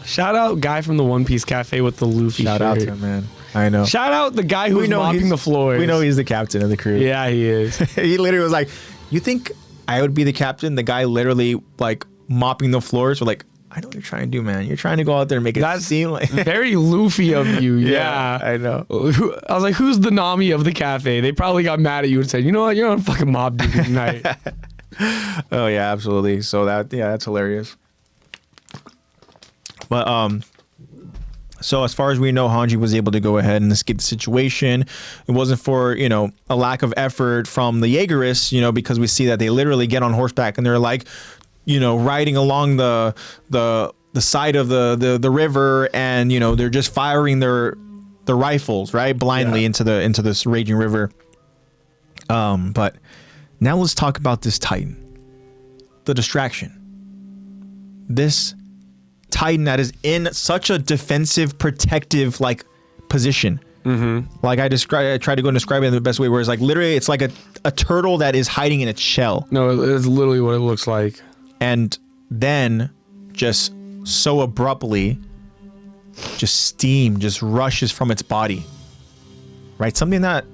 Shout out guy from the One Piece cafe with the Luffy Shout shirt. out to him, man. I know. Shout out the guy who's mopping the floors. We know he's the captain of the crew. Yeah, he is. He literally was like, you think I would be the captain? The guy literally like mopping the floors. We're like, I know what you're trying to do, man. You're trying to go out there and make it seem like very Luffy of you. Yeah, I know. I was like, who's the Nami of the cafe? They probably got mad at you and said, you know what, you're on fucking mob duty tonight. Oh yeah, absolutely. So that's hilarious. But so as far as we know, Hanji was able to go ahead and escape the situation. It wasn't for a lack of effort from the Jaegerists, because we see that they literally get on horseback and they're like, riding along the side of the river, and they're just firing their rifles blindly into this raging river. But now let's talk about this Titan, the distraction. This Titan that is in such a defensive, protective position. Like I tried to go and describe it in the best way, where it's like literally it's like a turtle that is hiding in its shell. No, it's literally what it looks like. And then just so abruptly, just steam just rushes from its body. Right? Something that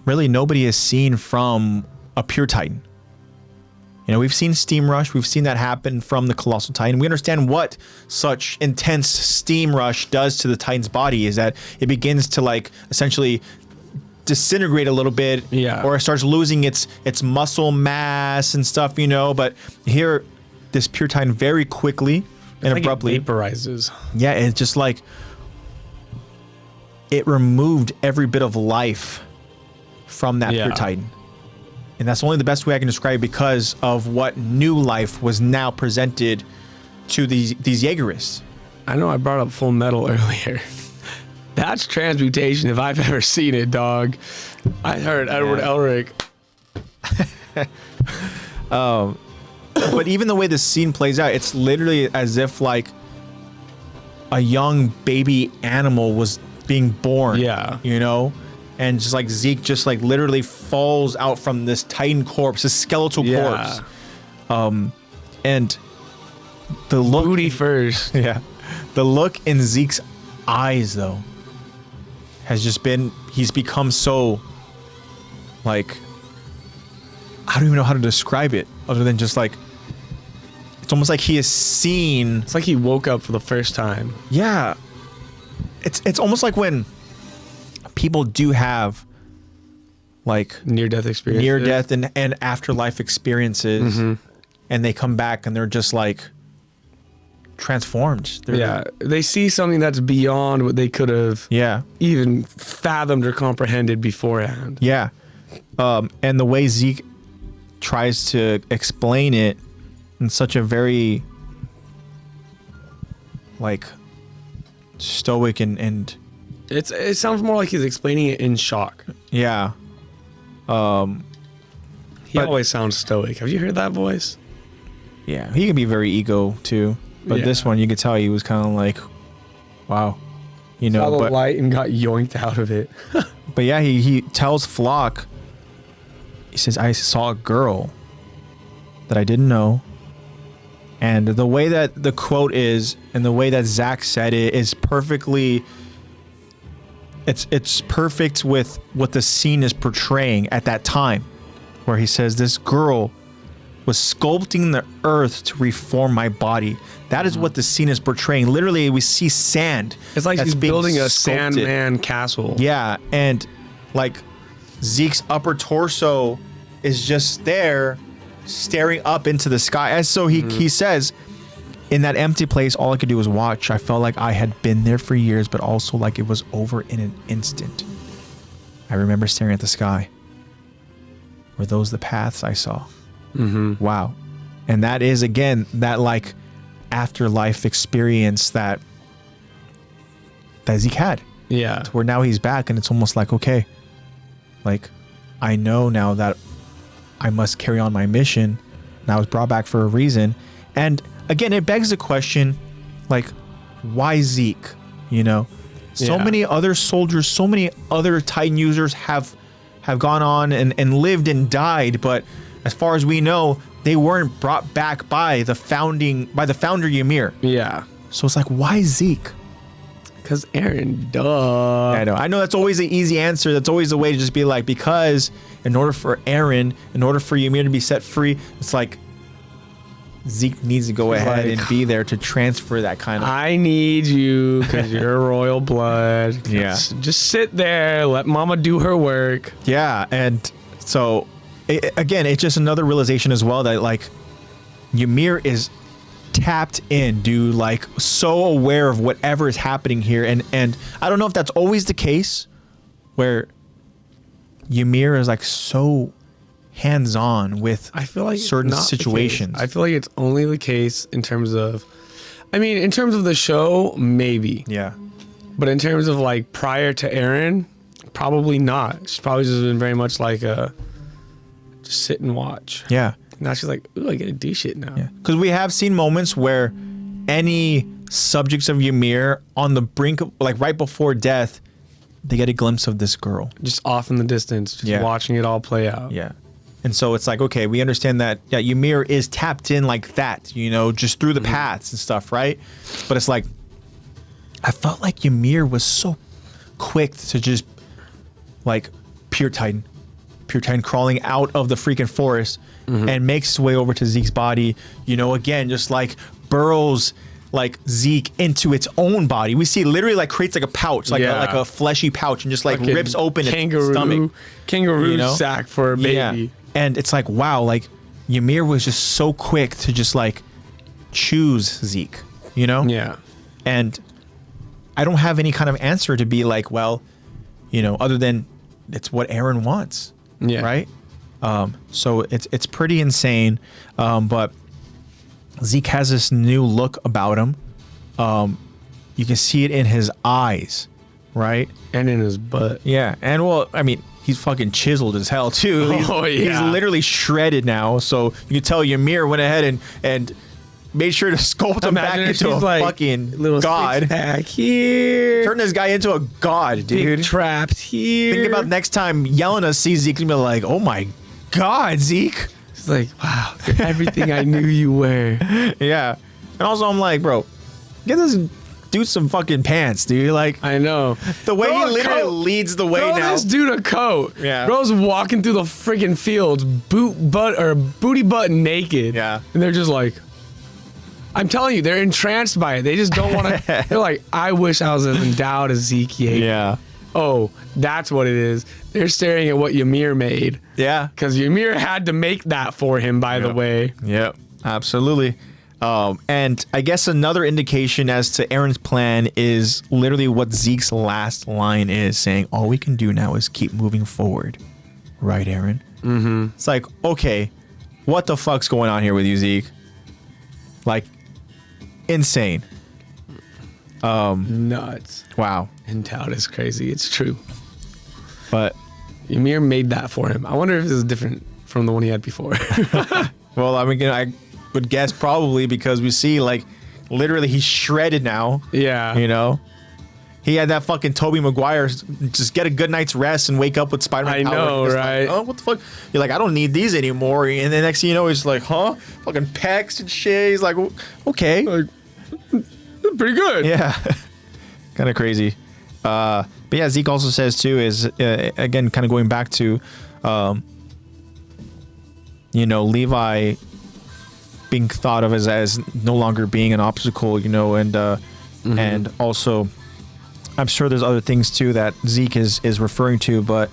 really nobody has seen from a pure Titan. We've seen steam rush. We've seen that happen from the Colossal Titan. We understand what such intense steam rush does to the Titan's body, is that it begins to essentially disintegrate a little bit, or it starts losing its muscle mass and stuff, but here this pure Titan very quickly and abruptly it vaporizes. Yeah, it's just like it removed every bit of life from that pure Titan. And that's only the best way I can describe it, because of what new life was now presented to these Jaegerists. I know I brought up Full Metal earlier. That's transmutation if I've ever seen it, dog. I heard Edward Elric. But even the way the scene plays out, it's literally as if a young baby animal was being born. Yeah. And just Zeke just literally falls out from this Titan corpse, this skeletal corpse. And the look... Booty first. Yeah. The look in Zeke's eyes, though, has just been... He's become so... I don't even know how to describe it, other than just it's almost like he has seen... It's like he woke up for the first time. Yeah. It's almost like when people do have near-death experiences. Near-death and afterlife experiences, and they come back and they're just transformed. They see something that's beyond what they could have even fathomed or comprehended beforehand. Yeah. And the way Zeke tries to explain it in such a very like stoic and it sounds more like he's explaining it in shock. yeah. He always sounds stoic. Have you heard that voice? Yeah, he can be very ego too, but this one you could tell he was kind of like, wow, you know. Saw the but light and got yoinked out of it. but yeah, he tells Flock. He says, "I saw a girl that I didn't know." And the way that the quote is, and the way that Zach said it, is perfectly. It's perfect with what the scene is portraying at that time, where he says, "This girl was sculpting the earth to reform my body." That is what the scene is portraying. Literally, we see sand. It's like he's building a sculpted. Sandman castle. Yeah, and like Zeke's upper torso is just there, staring up into the sky. And so he says, in that empty place, all I could do was watch. I felt like I had been there for years, but also like it was over in an instant. I remember staring at the sky. Were those the paths I saw? Wow. And that is, again, that like afterlife experience that Zeke had. Yeah. Where now he's back, and it's almost like, okay, like I know now that I must carry on my mission. And I was brought back for a reason. And again, it begs the question, like, why Zeke? You know, so many other soldiers, so many other Titan users have gone on and lived and died, but as far as we know, they weren't brought back by the founder Ymir. Yeah. So it's like, why Zeke? Because Eren, duh. I know that's always the easy answer. That's always the way to just be like, because in order for Eren, in order for Ymir to be set free, it's like Zeke needs to go ahead and be there to transfer that kind of. I need you because you're royal blood. Yeah. Just sit there, let mama do her work. Yeah, and so again, it's just another realization as well that like Ymir is tapped in, dude, like so aware of whatever is happening here, and I don't know if that's always the case where Ymir is like so hands-on with I feel like certain situations. I feel like it's only the case in terms of, I mean, in terms of the show, maybe. Yeah. But in terms of like prior to Eren, probably not. She's probably just been very much like just sit and watch. Yeah. Now she's like, ooh, I gotta do shit now. Yeah. Because we have seen moments where any subjects of Ymir on the brink of, like right before death, they get a glimpse of this girl. Just off in the distance, just watching it all play out. Yeah. And so it's like, okay, we understand that Ymir is tapped in like that, you know, just through the paths and stuff, right? But it's like, I felt like Ymir was so quick to just like pure Titan crawling out of the freaking forest and makes his way over to Zeke's body, you know, again, just like burrows like Zeke into its own body. We see it literally like creates like a pouch, like a fleshy pouch, and just like rips open its stomach. Kangaroo you know? sack for a baby. Yeah. And it's like, wow, like Ymir was just so quick to just like choose Zeke, you know? Yeah. And I don't have any kind of answer to be like, well, you know, other than it's what Eren wants. Yeah. Right? So it's pretty insane. But Zeke has this new look about him. You can see it in his eyes, right? And in his butt. Yeah. And well, I mean, he's fucking chiseled as hell too. He's literally shredded now. So you can tell Ymir went ahead and made sure to sculpt him back into a like fucking little god. Back here. Turn this guy into a god, dude. Big traps here. Think about next time Yelena sees Zeke and be like, oh my god, Zeke. It's like, wow, you're everything I knew you were. Yeah. And also I'm like, bro, get this dude some fucking pants, dude. Like, I know. The way he literally leads the way now. Throw this dude a coat. Yeah. Bro's walking through the freaking fields, booty butt naked. Yeah. And they're just like, I'm telling you, they're entranced by it. They just don't want to. They're like, I wish I was as endowed as Zeke. Yeah. Oh, that's what it is. They're staring at what Ymir made. Yeah. Because Ymir had to make that for him, by the way. Yep. Absolutely. And I guess another indication as to Eren's plan is literally what Zeke's last line is, saying, all we can do now is keep moving forward. right, Aaron? Mm-hmm. It's like, okay, what the fuck's going on here with you, Zeke? Like, insane. Nuts. Wow. And doubt is crazy. It's true. But Ymir made that for him. I wonder if this is different from the one he had before. well, I mean, I would guess probably because we see like literally he's shredded now. Yeah. You know? He had that fucking Tobey Maguire just get a good night's rest and wake up with Spider-Man I power. know, right? Like, oh, what the fuck? You're like, I don't need these anymore. And then next thing you know, he's like, huh? Fucking pecs and shit. He's like, okay. Like, pretty good. Yeah. Kind of crazy. But yeah, Zeke also says too is, again, kind of going back to, you know, Levi being thought of as no longer being an obstacle, you know, and and also I'm sure there's other things too that Zeke is referring to, but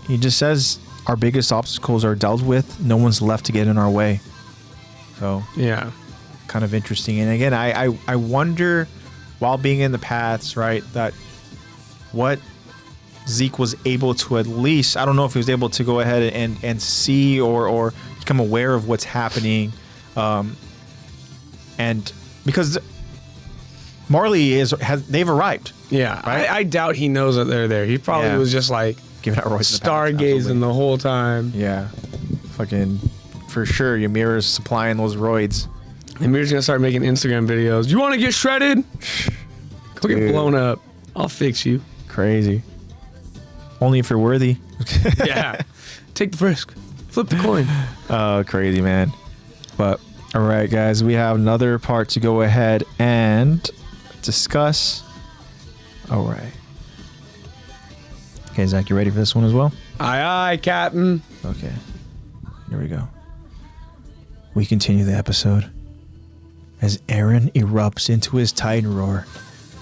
he just says our biggest obstacles are dealt with. No one's left to get in our way. So yeah, kind of interesting. And again, I wonder, while being in the paths, right, that what Zeke was able to at least, I don't know if he was able to go ahead and see or become aware of what's happening, and because Marley they've arrived. Yeah, right? I doubt he knows that they're there. He probably was just like giving out roids, stargazing the whole time. Yeah, fucking for sure. Ymir's supplying those roids. Ymir's gonna start making Instagram videos. You want to get shredded? Go get blown up. I'll fix you. Crazy. Only if you're worthy. Yeah. Take the risk. Flip the coin. Oh, crazy, man. But all right, guys, we have another part to go ahead and discuss. All right. Okay, Zach, you ready for this one as well? Aye, aye, Captain. Okay. Here we go. We continue the episode as Aaron erupts into his Titan roar,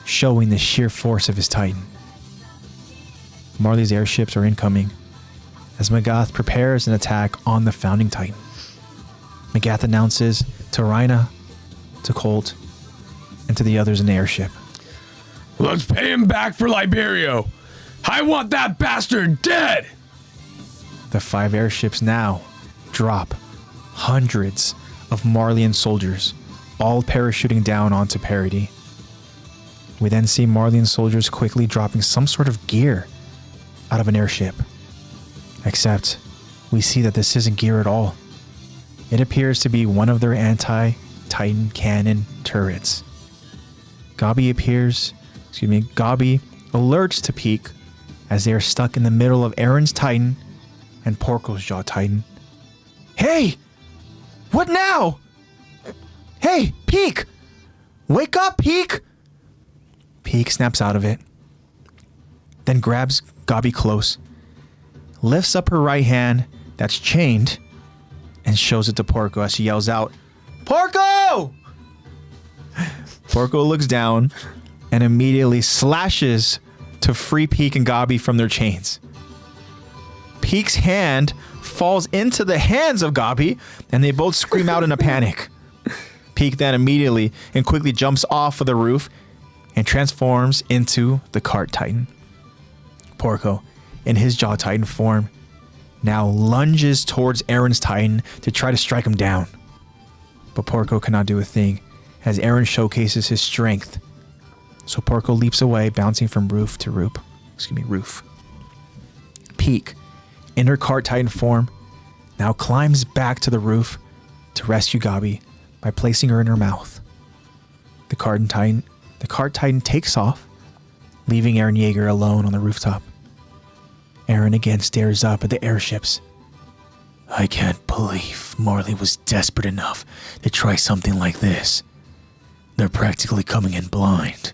showing the sheer force of his Titan. Marley's airships are incoming as Magath prepares an attack on the founding Titan. Magath announces to Rhina, to Colt, and to the others in the airship. Let's pay him back for Liberio. I want that bastard dead! The 5 airships now drop hundreds of Marleyan soldiers, all parachuting down onto Parody. We then see Marleyan soldiers quickly dropping some sort of gear out of an airship. Except, we see that this isn't gear at all. It appears to be one of their anti-Titan cannon turrets. Gabi alerts to Peak as they are stuck in the middle of Aaron's Titan and Porco's Jaw Titan. Hey! What now? Hey, Peak! Wake up, Peak! Peak snaps out of it, then grabs Gabi close, lifts up her right hand that's chained, and shows it to Porco as she yells out, Porco! Porco looks down and immediately slashes to free Peak and Gabi from their chains. Peak's hand falls into the hands of Gabi, and they both scream out in a panic. Peak then immediately and quickly jumps off of the roof and transforms into the Cart Titan. Porco, in his Jaw Titan form, now lunges towards Aaron's Titan to try to strike him down. But Porco cannot do a thing as Aaron showcases his strength. So Porco leaps away, bouncing from roof to roof. Peak, in her Cart Titan form, now climbs back to the roof to rescue Gabi by placing her in her mouth. The Cart Titan takes off, leaving Aaron Yeager alone on the rooftop. Aaron again stares up at the airships. I can't believe Marley was desperate enough to try something like this. They're practically coming in blind.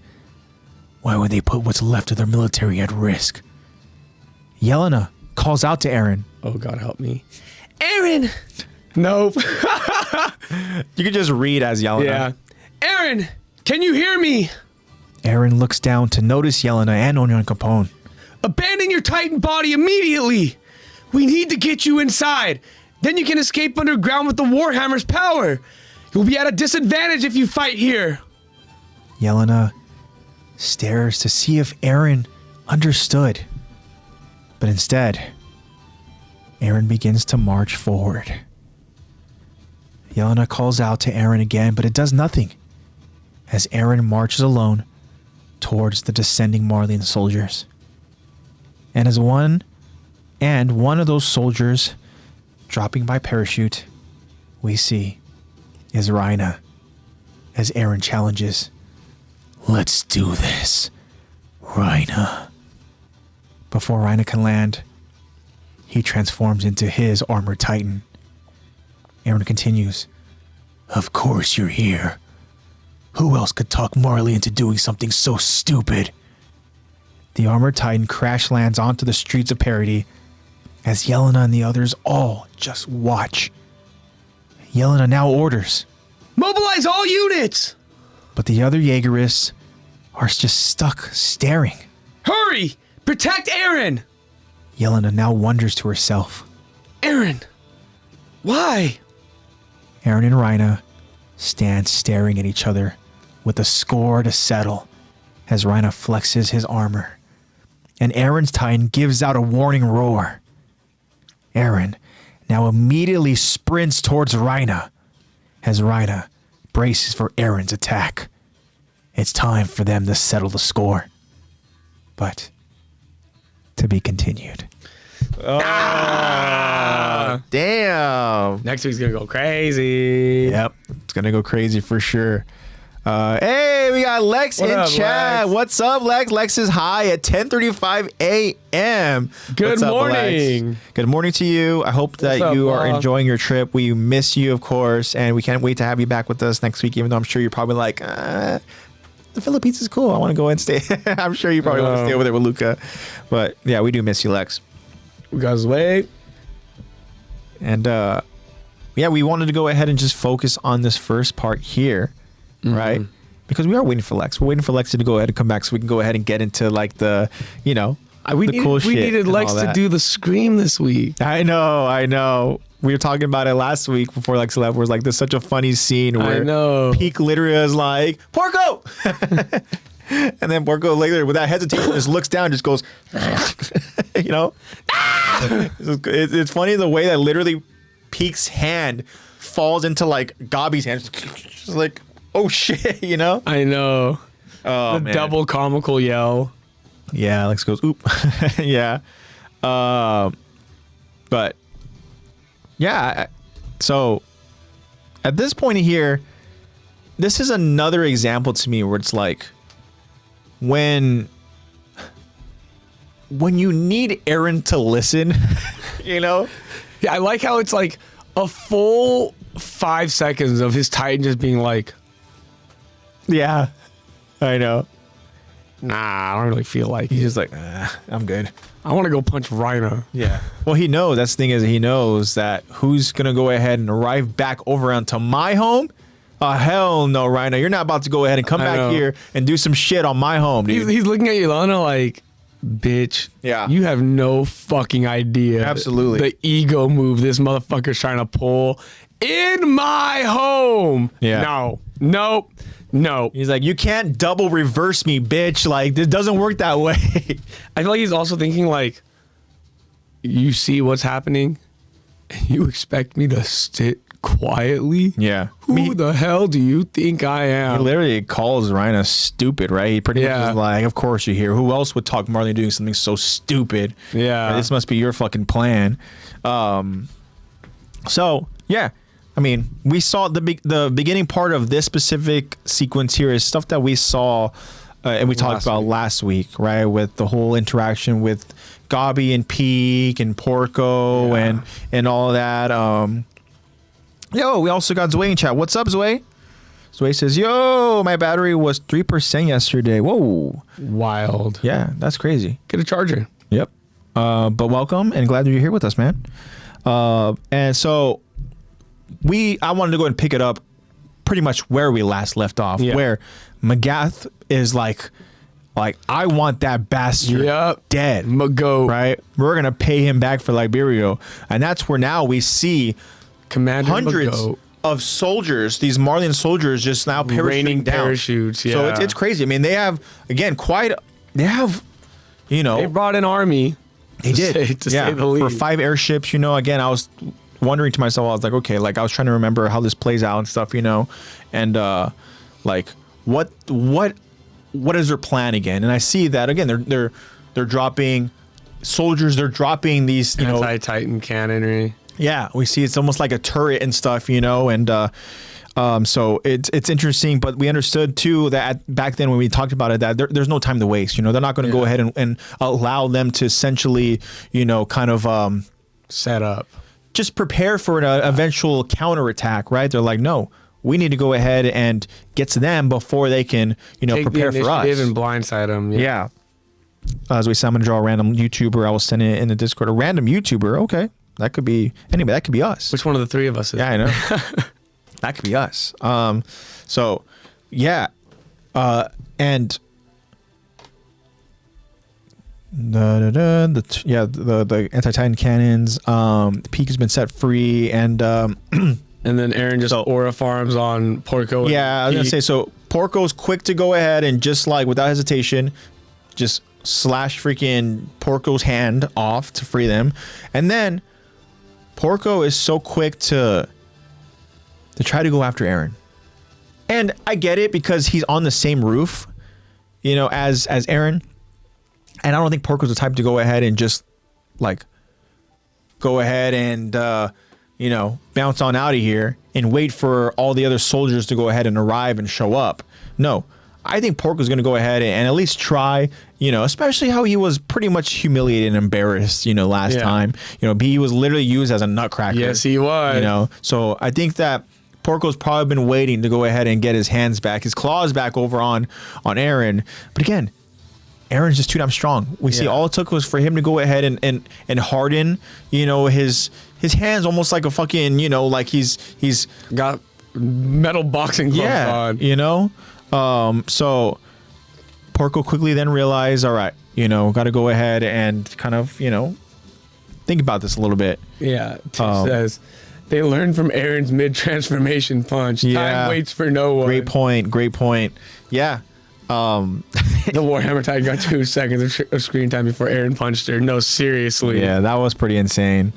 Why would they put what's left of their military at risk? Yelena calls out to Aaron. Oh, God help me. Aaron! Nope. You could just read as Yelena. Yeah. Aaron, can you hear me? Aaron looks down to notice Yelena and Onion Capone. Abandon your Titan body immediately. We need to get you inside. Then you can escape underground with the Warhammer's power. You'll be at a disadvantage if you fight here. Yelena stares to see if Aaron understood. But instead, Eren begins to march forward. Yelena calls out to Eren again, but it does nothing as Eren marches alone towards the descending Marleyan soldiers. And one of those soldiers dropping by parachute we see is Reina as Eren challenges, "Let's do this, Reina." Before Reina can land, he transforms into his armored titan. Eren continues, "Of course you're here. Who else could talk Marley into doing something so stupid?" The armored titan crash lands onto the streets of Parody as Yelena and the others all just watch. Yelena now orders, "Mobilize all units!" but the other Jaegerists are just stuck staring. "Hurry! Protect Eren!" Yelena now wonders to herself, "Eren, why?" Eren and Reina stand staring at each other with a score to settle as Reina flexes his armor. And Eren's titan gives out a warning roar. Eren now immediately sprints towards Reina as Reina braces for Eren's attack. It's time for them to settle the score. But to be continued. Damn. Next week's gonna go crazy. Yep. It's going to go crazy for sure. Hey, we got Lex in chat. Lex? What's up, Lex? Lex is high at 10:35 a.m. Good What's up, morning. Lex? Good morning to you. I hope that you are enjoying your trip. We miss you, of course, and we can't wait to have you back with us next week, even though I'm sure you're probably like, the Philippines is cool. I want to go and stay. I'm sure you probably want to stay over there with Luca. But yeah, we do miss you, Lex. We guys wait. And yeah, we wanted to go ahead and just focus on this first part here. Right? Because we are waiting for Lex. We're waiting for Lexy to go ahead and come back so we can go ahead and get into like the, cool shit. We needed Lex to do the scream this week. I know. We were talking about it last week before Lex left. Where it's like there's such a funny scene where Peak literally is like, "Porco!" And then Porco later, without hesitation, just looks down and just goes, It's funny the way that literally Peak's hand falls into like Gabi's hand. Just like, oh shit, I know. Oh, the double comical yell. Yeah, Alex goes, oop. Yeah. But yeah, so at this point here, this is another example to me where it's like when you need Eren to listen, Yeah, I like how it's like a full 5 seconds of his Titan just being like, yeah, I know. Nah, I don't really feel like He's just like, I'm good. I want to go punch Reina. Yeah. Well, he knows. That's the thing is he knows that who's going to go ahead and arrive back over onto my home? Hell no, Reina. You're not about to go ahead and come back here and do some shit on my home, dude. He's looking at Yelena like, bitch. Yeah. You have no fucking idea. Absolutely. The ego move this motherfucker's trying to pull in my home. Yeah. No. Nope. No. He's like, you can't double reverse me, bitch. Like, this doesn't work that way. I feel like he's also thinking like, you see what's happening and you expect me to sit quietly? Yeah. Who the hell do you think I am? He literally calls Reina stupid, right? He pretty much is like, of course you're here. Who else would talk Marley doing something so stupid? Yeah. This must be your fucking plan. So, yeah. I mean, we saw the beginning part of this specific sequence here is stuff that we saw and we talked about last week, right? With the whole interaction with Gabi and Peak and Porco and all of that. Yo, we also got Zway in chat. What's up, Zway? Zway says, yo, my battery was 3% yesterday. Whoa. Wild. Yeah, that's crazy. Get a charger. Yep. But welcome and glad that you're here with us, man. And so I wanted to go and pick it up pretty much where we last left off, where Magath is like, I want that bastard dead. Mago. Right? We're going to pay him back for Liberio. And that's where now we see Commander hundreds Mago. Of soldiers, these Marleyan soldiers just now parachuting down. Parachutes, So it's crazy. I mean, they have, again, they brought an army. They did. To say the least. For 5 airships, you know, again, I was wondering to myself, I was like, okay, like I was trying to remember how this plays out and stuff, you know, and like what is their plan again? And I see that again, they're dropping soldiers, they're dropping these, you know, anti-Titan cannonry. Yeah, we see it's almost like a turret and stuff, you know, and so it's interesting, but we understood too that back then when we talked about it, that there's no time to waste. You know, they're not going to go ahead and allow them to essentially, you know, kind of set up, just prepare for an eventual counterattack, right? They're like, no, we need to go ahead and get to them before they can, you know, prepare for us. And blindside them. Yeah. As we said, I'm going to draw a random YouTuber. I will send it in the Discord. A random YouTuber. Okay. That could be anybody. That could be us. Which one of the 3 of us is? Yeah, I know. That could be us. So, yeah. And the anti-Titan cannons, the peak has been set free, and then Aaron just aura farms on Porco. Yeah, I was gonna say, so Porco's quick to go ahead and just like without hesitation, just slash freaking Porco's hand off to free them, and then Porco is so quick to try to go after Aaron. And I get it because he's on the same roof, you know, as Aaron. And I don't think Porco's the type to go ahead and just like go ahead and you know, bounce on out of here and wait for all the other soldiers to go ahead and arrive and show up. No, I think Porco's going to go ahead and at least try, you know, especially how he was pretty much humiliated and embarrassed, you know, last time. You know, he was literally used as a nutcracker. Yes, he was. You know, so I think that Porco's probably been waiting to go ahead and get his hands back, his claws back over on Aaron. But again, Aaron's just too damn strong. We see all it took was for him to go ahead and harden, you know, his hands almost like a fucking, you know, like he's got metal boxing gloves on. You know? So Porco quickly then realized, all right, you know, got to go ahead and kind of, you know, think about this a little bit. Yeah. Tish says, they learned from Aaron's mid-transformation punch. Time waits for no one. Great point. Yeah. The Warhammer Titan got 2 seconds of screen time before Aaron punched her. No, seriously. Yeah, that was pretty insane.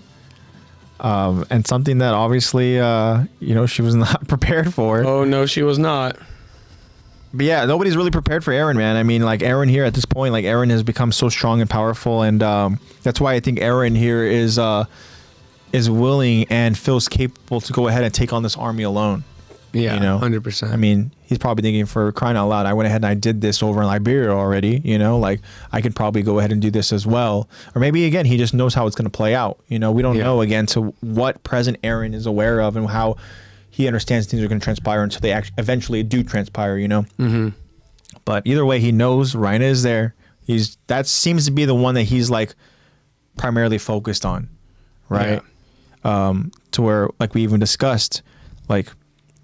And something that obviously, you know, she was not prepared for. Oh, no, she was not. But yeah, nobody's really prepared for Aaron, man. I mean, like Aaron here at this point, like Aaron has become so strong and powerful. And that's why I think Aaron here is willing and feels capable to go ahead and take on this army alone. Yeah, you know, 100%. I mean, he's probably thinking, for crying out loud, I went ahead and I did this over in Liberia already, you know, like I could probably go ahead and do this as well. Or maybe, again, he just knows how it's going to play out. You know, we don't know, again, to what present Aaron is aware of and how he understands things are going to transpire until they eventually do transpire, you know. Mm-hmm. But either way, he knows Rhina is there. That seems to be the one that he's like primarily focused on, right? Yeah. To where, like we even discussed, like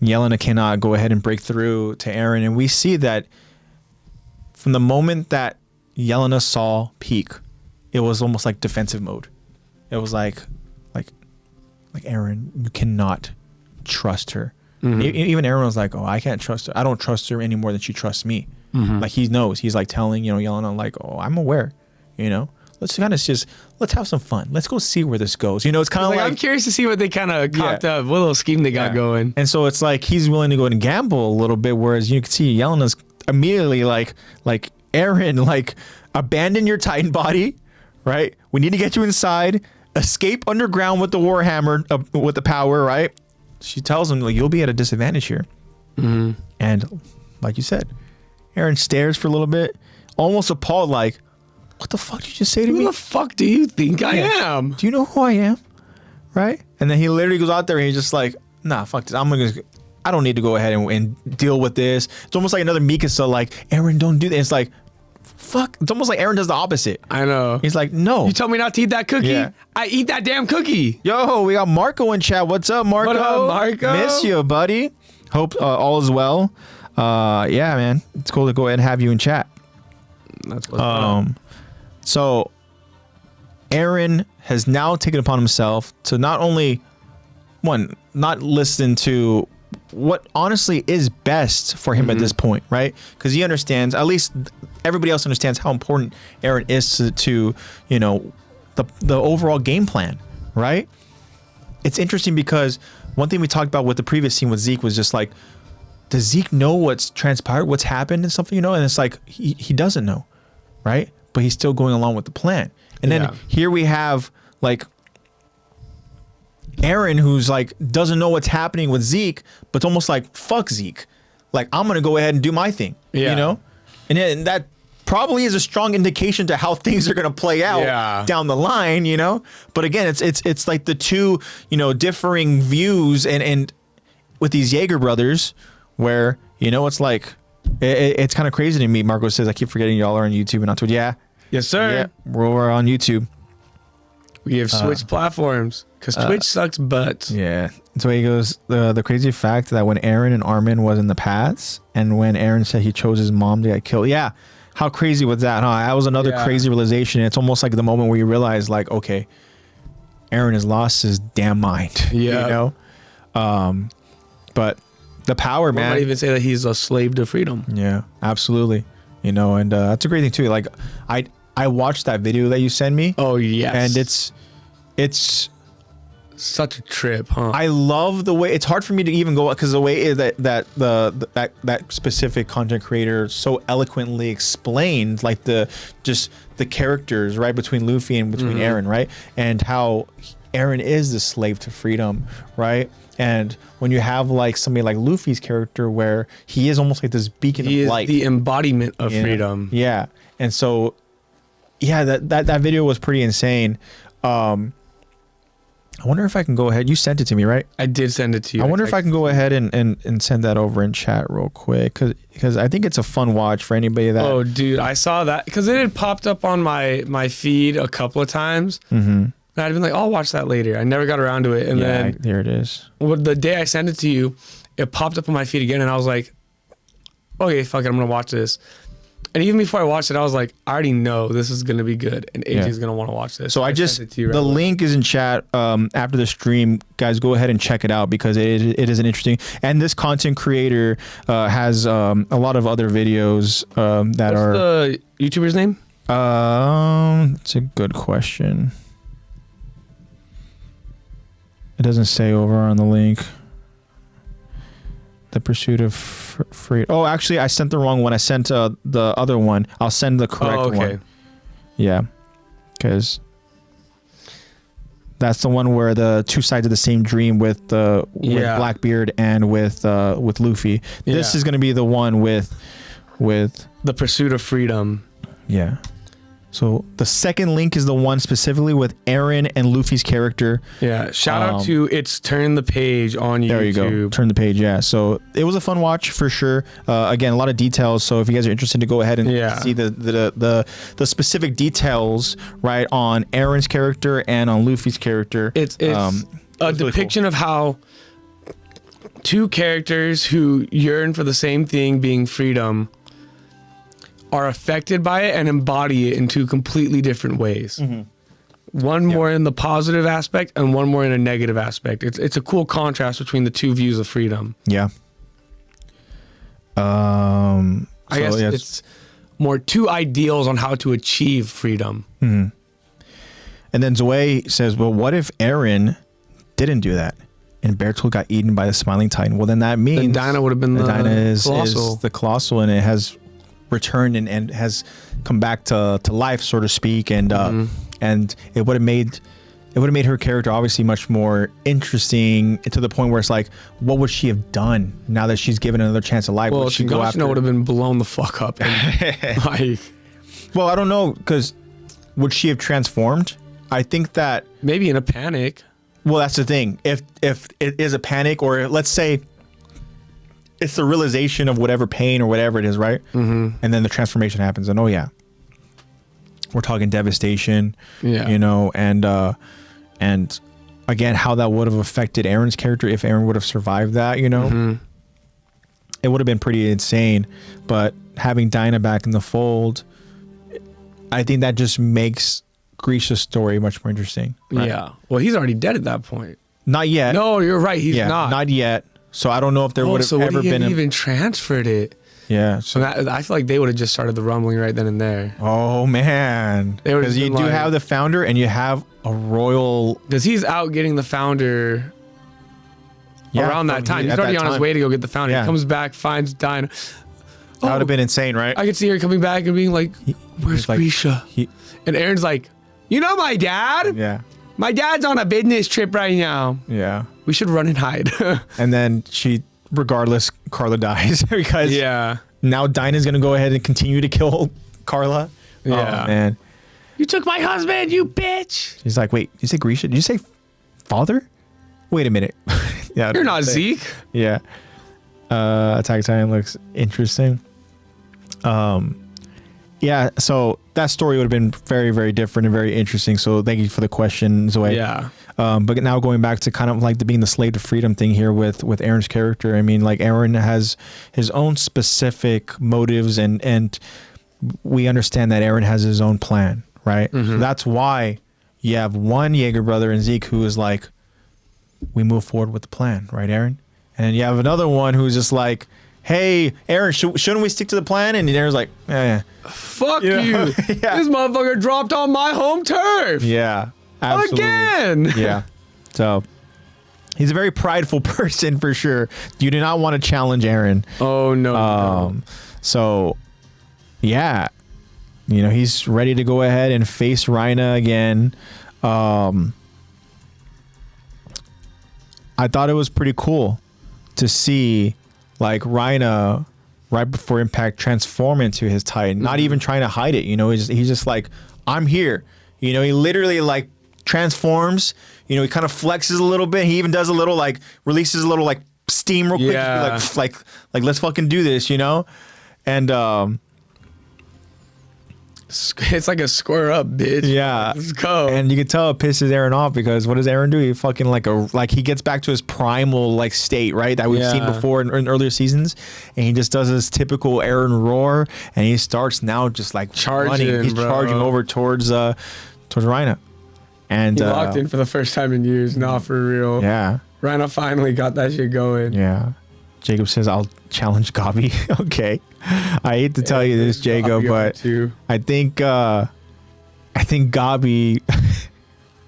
Yelena cannot go ahead and break through to Aaron, and we see that from the moment that Yelena saw Peak, it was almost like defensive mode. It was like Aaron, you cannot trust her. Mm-hmm. Even Aaron was like, oh, I can't trust her. I don't trust her any more than she trusts me. Mm-hmm. Like he knows. He's like telling, you know, Yelena, like, oh, I'm aware, you know. Let's kind of let's have some fun. Let's go see where this goes. You know, it's kind of like I'm curious to see what they kind of cocked up, what little scheme they got going. And so it's like he's willing to go and gamble a little bit, whereas you can see Yelena's immediately like Aaron, like abandon your Titan body, right? We need to get you inside, escape underground with the Warhammer, with the power, right? She tells him, like, you'll be at a disadvantage here. Mm-hmm. And like you said, Aaron stares for a little bit, almost appalled, like, what the fuck did you just say to me? Who the fuck do you think I am? Do you know who I am? Right? And then he literally goes out there and he's just like, nah, fuck this. I don't need to go ahead and deal with this. It's almost like another Mikasa, like, Aaron, don't do that. It's like, fuck. It's almost like Aaron does the opposite. I know. He's like, no. You told me not to eat that cookie? Yeah. I eat that damn cookie. Yo, we got Marco in chat. What's up, Marco? What up, Marco? Miss you, buddy. Hope all is well. Yeah, man. It's cool to go ahead and have you in chat. That's what's up. So Aaron has now taken upon himself to not only not listen to what honestly is best for him at this point, right? Because he understands, at least everybody else understands how important Aaron is to you know, the overall game plan, right? It's interesting because one thing we talked about with the previous scene with Zeke was just like, does Zeke know what's transpired, what's happened and something, and it's like he doesn't know, right? But he's still going along with the plan. And then here we have like Eren, who's like doesn't know what's happening with Zeke, but it's almost like fuck Zeke, like I'm gonna go ahead and do my thing, and then that probably is a strong indication to how things are gonna play out down the line, But again, it's like the two differing views, and with these Jaeger brothers, where it's like it's kind of crazy to me. Marco says I keep forgetting y'all are on YouTube and on Twitch. Yeah, yes sir. Yeah, we're on YouTube. We have switched platforms because Twitch sucks butts. Yeah. So he goes, the crazy fact that when Eren and Armin was in the past, and when Eren said he chose his mom to get killed. Yeah. How crazy was that, huh? That was another crazy realization. It's almost like the moment where you realize, like, okay, Eren has lost his damn mind. Yeah. But the power, man. I might even say that he's a slave to freedom. Yeah, absolutely. And that's a great thing too. Like, I watched that video that you sent me. Oh yes. And it's such a trip, huh? I love the way, it's hard for me to even go, because the way that specific content creator so eloquently explained like the characters, right, between Luffy and between Eren, right, and how Eren is the slave to freedom, right? And when you have like somebody like Luffy's character, where he is almost like this beacon of light, the embodiment of freedom. Yeah. And so that video was pretty insane. I wonder if I can go ahead. You sent it to me, right? I did send it to you. I wonder if I can go ahead and send that over in chat real quick, because I think it's a fun watch for anybody that. Oh, dude, I saw that because it had popped up on my feed a couple of times. And I'd been like, I'll watch that later. I never got around to it, and then there it is. Well, the day I sent it to you, it popped up on my feed again, and I was like, okay, fuck it, I'm gonna watch this. And even before I watched it, I was like, I already know this is going to be good, and AJ's going to want to watch this. So the link is in chat after the stream. Guys, go ahead and check it out, because it is an interesting, and this content creator has a lot of other videos that are. What's the YouTuber's name? It's a good question. It doesn't say over on the link. The pursuit of freedom. Oh, actually, I sent the wrong one. I sent the other one. I'll send the correct one. Yeah, because that's the one where the two sides of the same dream with Blackbeard and with Luffy. This is going to be the one with the pursuit of freedom. Yeah. So the second link is the one specifically with Eren and Luffy's character. Yeah. Shout out to It's Turn the Page on YouTube. There you go. Turn the Page. Yeah. So it was a fun watch for sure. Again, a lot of details. So if you guys are interested to go ahead and see the specific details, right, on Eren's character and on Luffy's character. It's a depiction of how two characters who yearn for the same thing, being freedom, are affected by it and embody it in two completely different ways. One more in the positive aspect and one more in a negative aspect. It's a cool contrast between the two views of freedom. Yeah. I guess it's more two ideals on how to achieve freedom. And then Zoe says, well, what if Eren didn't do that and Bertolt got eaten by the Smiling Titan? Well, then that means Dinah would have been the Dinah is Colossal. The Colossal, and it has returned and has come back to life, so to speak, and it would have made her character obviously much more interesting, to the point where it's like, what would she have done now that she's given another chance of life? Well, would she go after? Would have been blown the fuck up. And, like, well, I don't know, because would she have transformed? I think that maybe in a panic. Well, that's the thing. If it is a panic, or let's say it's the realization of whatever pain or whatever it is, right? And then the transformation happens, and we're talking devastation, and again, how that would have affected Eren's character if Eren would have survived that, it would have been pretty insane. But having Dinah back in the fold, I think that just makes Grisha's story much more interesting. Right? Yeah. Well, he's already dead at that point. Not yet. No, you're right. He's not yet. So I don't know if there would have ever been even transferred it. Yeah. So I feel like they would have just started the rumbling right then and there. Oh man, because you do have the founder and you have a royal. Because he's out getting the founder. Around that time, he's already on his way to go get the founder. Yeah. He comes back, finds Dinah. That would have been insane, right? I could see her coming back and being like, "Where's Grisha?" And Aaron's like, "You know my dad? Yeah. My dad's on a business trip right now. Yeah. We should run and hide." And then regardless, Carla dies because now Dinah's gonna go ahead and continue to kill Carla. Yeah. Oh, man. You took my husband, you bitch. He's like, wait, you say Grisha? Did you say father? Wait a minute. Yeah, you're not Zeke. Yeah. Attack Titan looks interesting. Yeah, so that story would have been very, very different and very interesting. So thank you for the question, Zoe. Yeah. But now going back to kind of like being the slave to freedom thing here with Aaron's character. I mean, like Aaron has his own specific motives and we understand that Aaron has his own plan, right? Mm-hmm. So that's why you have one Jaeger brother and Zeke who is like, we move forward with the plan, right, Aaron? And you have another one who's just like, hey, Aaron, shouldn't we stick to the plan? And Aaron's like, fuck you. Yeah. This motherfucker dropped on my home turf. Yeah, absolutely. Again. Yeah. So he's a very prideful person for sure. You do not want to challenge Aaron. Oh, no. So, yeah. You know, he's ready to go ahead and face Rhina again. I thought it was pretty cool to see like Rhina right before impact transform into his Titan, not even trying to hide it. You know, he's just like, I'm here. You know, he literally like transforms, you know, he kind of flexes a little bit. He even does a little like releases a little like steam real quick. Yeah. Like let's fucking do this, you know? And it's like a square up, bitch. Yeah. Let's go. And you can tell it pisses Aaron off because what does Aaron do? He fucking like he gets back to his primal like state, right? That we've seen before in earlier seasons. And he just does his typical Aaron roar and he starts now just like running. He's charging over towards Rhina. And he locked in for the first time in years. Nah, for real. Yeah. Rhina finally got that shit going. Yeah. Jacob says, I'll challenge Gabi. Okay. I hate to tell you this, Jacob, but I think Gabi,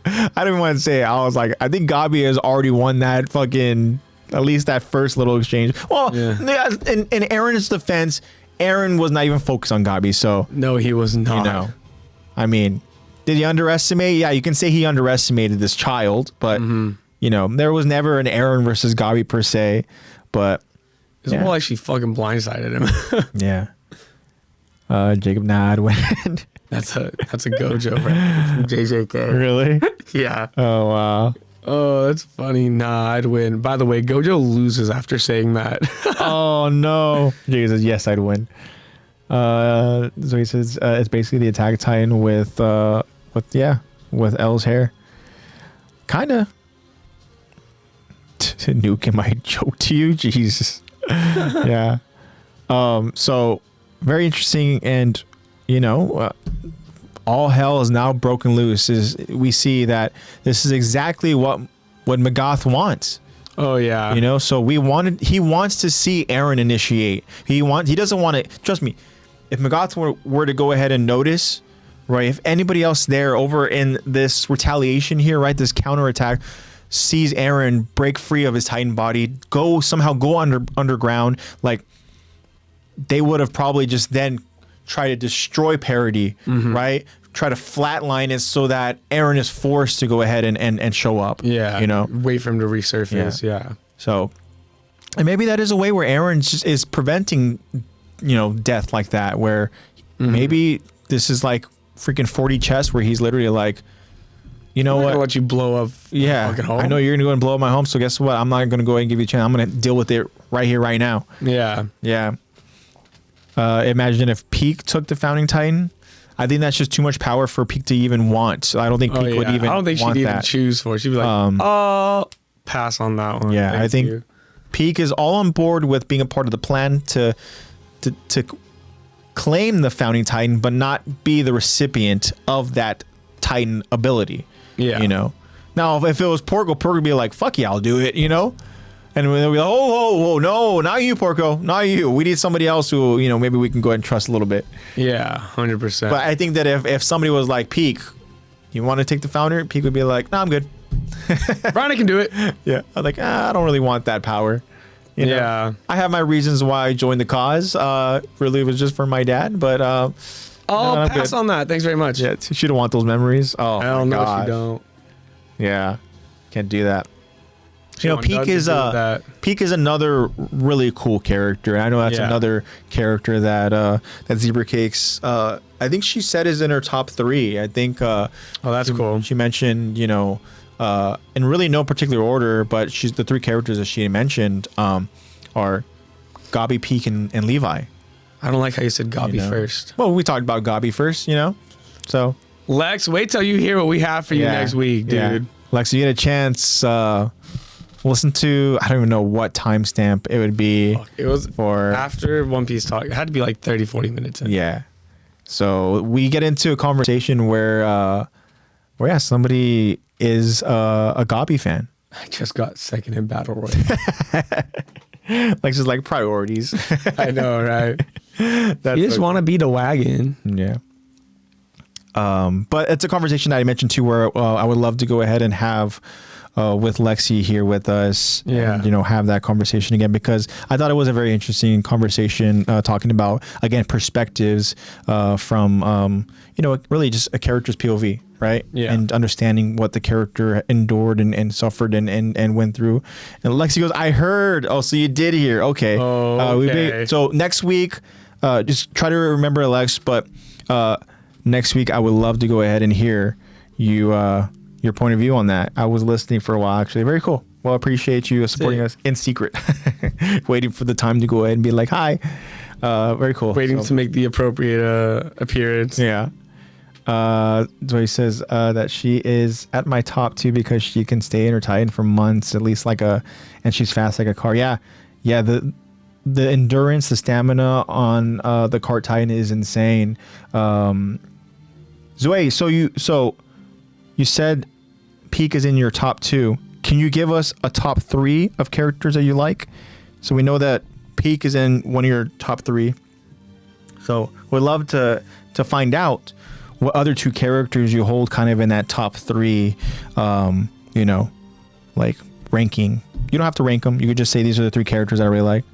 I don't even want to say it. I was like, I think Gabi has already won that fucking, at least that first little exchange. Well, in Aaron's defense, Aaron was not even focused on Gabi, so. No, he was not. You know, I mean, did he underestimate? Yeah, you can say he underestimated this child, but, you know, there was never an Aaron versus Gabi per se, but. It's more like she fucking blindsided him. Yeah. Jacob, nah, I'd win. That's a Gojo right from JJK. Really? Yeah. Oh, wow. Oh, that's funny. Nah, I'd win. By the way, Gojo loses after saying that. Oh, no. Jacob says, yes, I'd win. So he says, it's basically the Attack Titan with L's hair. Kind of. Nuke, am I joke to you? Jesus. Yeah. So very interesting, and you know, all hell is now broken loose. We see that this is exactly what Magath wants. Oh yeah. You know, so he wants to see Aaron initiate. He doesn't want to. Trust me, if Magath were to go ahead and notice, right? If anybody else there over in this retaliation here, right? This counterattack. Sees Aaron break free of his Titan body, somehow go underground, like they would have probably just then tried to destroy Parody, right? Try to flatline it so that Aaron is forced to go ahead and show up. Yeah, you know, wait for him to resurface. Yeah. So, and maybe that is a way where Aaron just is preventing, you know, death like that. Where maybe this is like freaking 40 chess, where he's literally like. You know what? I'll let you blow up. Yeah, I know you're gonna go and blow up my home. So guess what? I'm not gonna go ahead and give you a chance. I'm gonna deal with it right here, right now. Yeah, yeah. Imagine if Peak took the Founding Titan. I think that's just too much power for Peak to even want. So I don't think Peak would even. I don't think she'd even choose for it. She'd be like, "Oh, pass on that one." Yeah, I think Peak is all on board with being a part of the plan to claim the Founding Titan, but not be the recipient of that Titan ability. Yeah. You know, now if it was Porco would be like, fuck yeah, I'll do it, you know? And they'll be like, oh, no, not you, Porco, not you. We need somebody else who, you know, maybe we can go ahead and trust a little bit. Yeah, 100%. But I think that if somebody was like, Peak, you want to take the founder? Peak would be like, no, I'm good. Brian can do it. Yeah. I'm like, I don't really want that power. You know? Yeah. I have my reasons why I joined the cause. Really, it was just for my dad, but I'll pass on that. Thanks very much. Yeah, she don't want those memories. Oh, hell no, God. she don't. Yeah, can't do that. She You know, Peak is another really cool character. And I know that's another character that that Zebra Cakes. I think she said is in her top 3. I think. Oh, that's cool. She mentioned, you know, in really no particular order, but she's the 3 characters that she mentioned are Gabi, Peak, and Levi. I don't like how you said Gabi first. Well, we talked about Gabi first, you know. So Lex, wait till you hear what we have for you next week, dude. Yeah. Lex, you get a chance. Listen to, I don't even know what timestamp it would be. It was for after One Piece talk. It had to be like 30, 40 minutes in. Yeah. So we get into a conversation where somebody is a Gabi fan. I just got second in Battle Royale. Like just like priorities. I know, right? You just want to be the wagon. Yeah. But it's a conversation that I mentioned too, where I would love to go ahead and have with Lexy here with us, and, you know, have that conversation again, because I thought it was a very interesting conversation, talking about, again, perspectives from, you know, really just a character's POV, right? Yeah. And understanding what the character endured and suffered and went through. And Lexy goes, I heard. Oh, so you did hear. Okay. Okay. So next week, just try to remember, Lex, but next week I would love to go ahead and hear your point of view on that. I was listening for a while, actually. Very cool. Well, appreciate you supporting us in secret, waiting for the time to go ahead and be like, hi. Very cool. Waiting to make the appropriate appearance. Yeah. Zoe says that she is at my top 2 because she can stay in her Titan for months, at least and she's fast like a car. Yeah. Yeah. The endurance, the stamina on the cart Titan is insane. Zoe, so you said Peak is in your top 2. Can you give us a top 3 of characters that you like? So we know that Peak is in one of your top 3. So we'd love to find out what other 2 characters you hold kind of in that top 3, you know, like ranking. You don't have to rank them. You could just say these are the 3 characters I really like.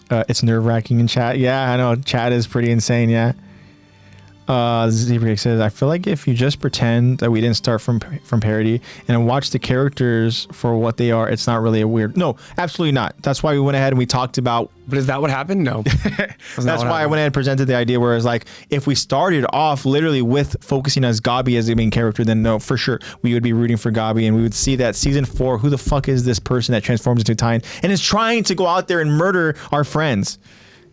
It's nerve-wracking in chat. Yeah, I know. Chat is pretty insane, yeah. Zebra says, I feel like if you just pretend that we didn't start from parody and watch the characters for what they are, it's not really a weird. No, absolutely not. That's why we went ahead and we talked about. But is that what happened? No. That's why I went ahead and presented the idea where it's like, if we started off literally with focusing as Gabi as the main character, then no, for sure, we would be rooting for Gabi, and we would see that season 4, who the fuck is this person that transforms into Titan and is trying to go out there and murder our friends?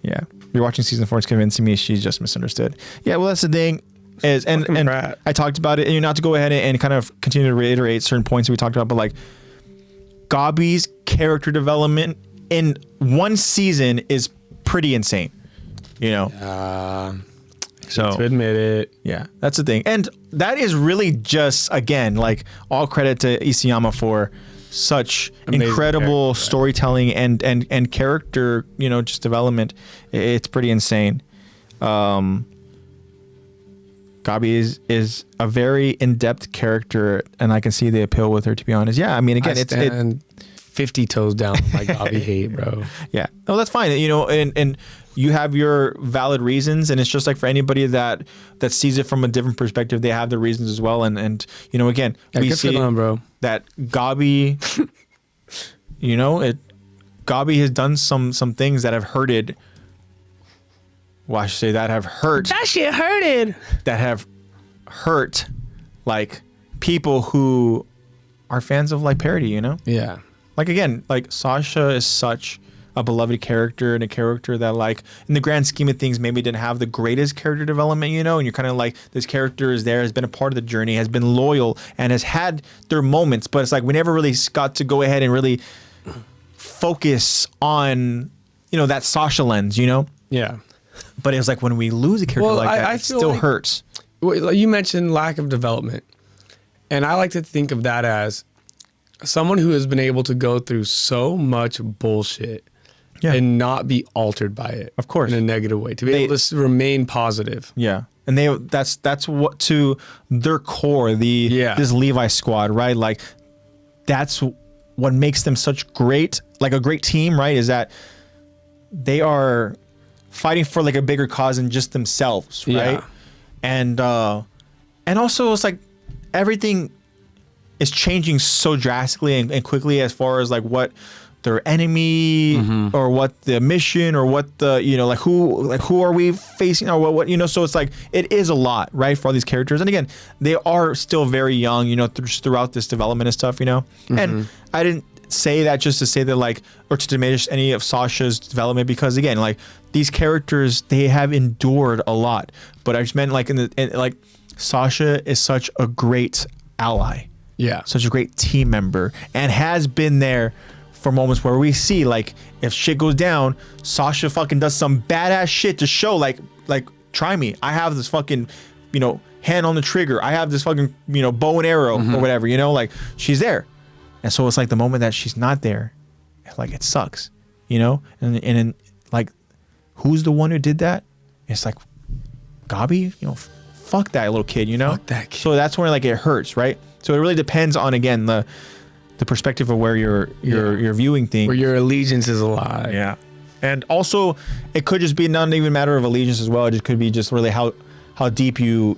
Yeah. You're watching season 4, it's convincing me she's just misunderstood. Yeah, well, that's the thing. And I talked about it, and you're not to go ahead and kind of continue to reiterate certain points that we talked about, but like Gabi's character development in one season is pretty insane, you know? So to admit it. Yeah, that's the thing. And that is really just, again, like all credit to Isayama for such amazing incredible storytelling and character, you know, just development. It's pretty insane. Gabi is a very in-depth character, and I can see the appeal with her, to be honest. Yeah, I mean, again, it's 50 toes down like Gabi hate, bro. Yeah, no, that's fine. You know, and you have your valid reasons, and it's just like for anybody that sees it from a different perspective, they have their reasons as well. And you know, again, we see bro. that Gabi, you know, Gabi has done some things that have hurted. Well, I should say that have hurt. That shit hurted. That have hurt, like people who are fans of like parody. You know. Yeah. Like again, like Sasha is such a beloved character, and a character that, like, in the grand scheme of things, maybe didn't have the greatest character development, you know, and you're kind of like, this character is there, has been a part of the journey, has been loyal, and has had their moments, but it's like we never really got to go ahead and really focus on, you know, that Sasha lens, you know? Yeah. But it was like when we lose a character that, it still hurts. You mentioned lack of development, and I like to think of that as someone who has been able to go through so much bullshit and not be altered by it. Of course. In a negative way. To be able to remain positive. Yeah. And that's what to their core, this Levi squad, right? Like that's what makes them such great, like a great team, right? Is that they are fighting for like a bigger cause than just themselves, right? And also it's like everything is changing so drastically and quickly as far as like what their enemy or what the mission or what the, you know, like who are we facing or what, you know, so it's like it is a lot, right, for all these characters. And again, they are still very young, you know, throughout this development and stuff, you know. And I didn't say that just to say that like, or to diminish any of Sasha's development, because again, like these characters, they have endured a lot. But I just meant like like Sasha is such a great ally, such a great team member, and has been there for moments where we see like if shit goes down, Sasha fucking does some badass shit to show like try me, I have this fucking, you know, hand on the trigger, I have this fucking, you know, bow and arrow or whatever, you know, like she's there. And so it's like the moment that she's not there, like it sucks, you know. And like, who's the one who did that? It's like Gabi, you know, fuck that little kid, you know. Fuck that kid. So that's where like it hurts, right? So it really depends on, again, the perspective of where you're viewing things, where your allegiance is alive. Yeah. And also it could just be not even a matter of allegiance as well. It just could be just really how deep you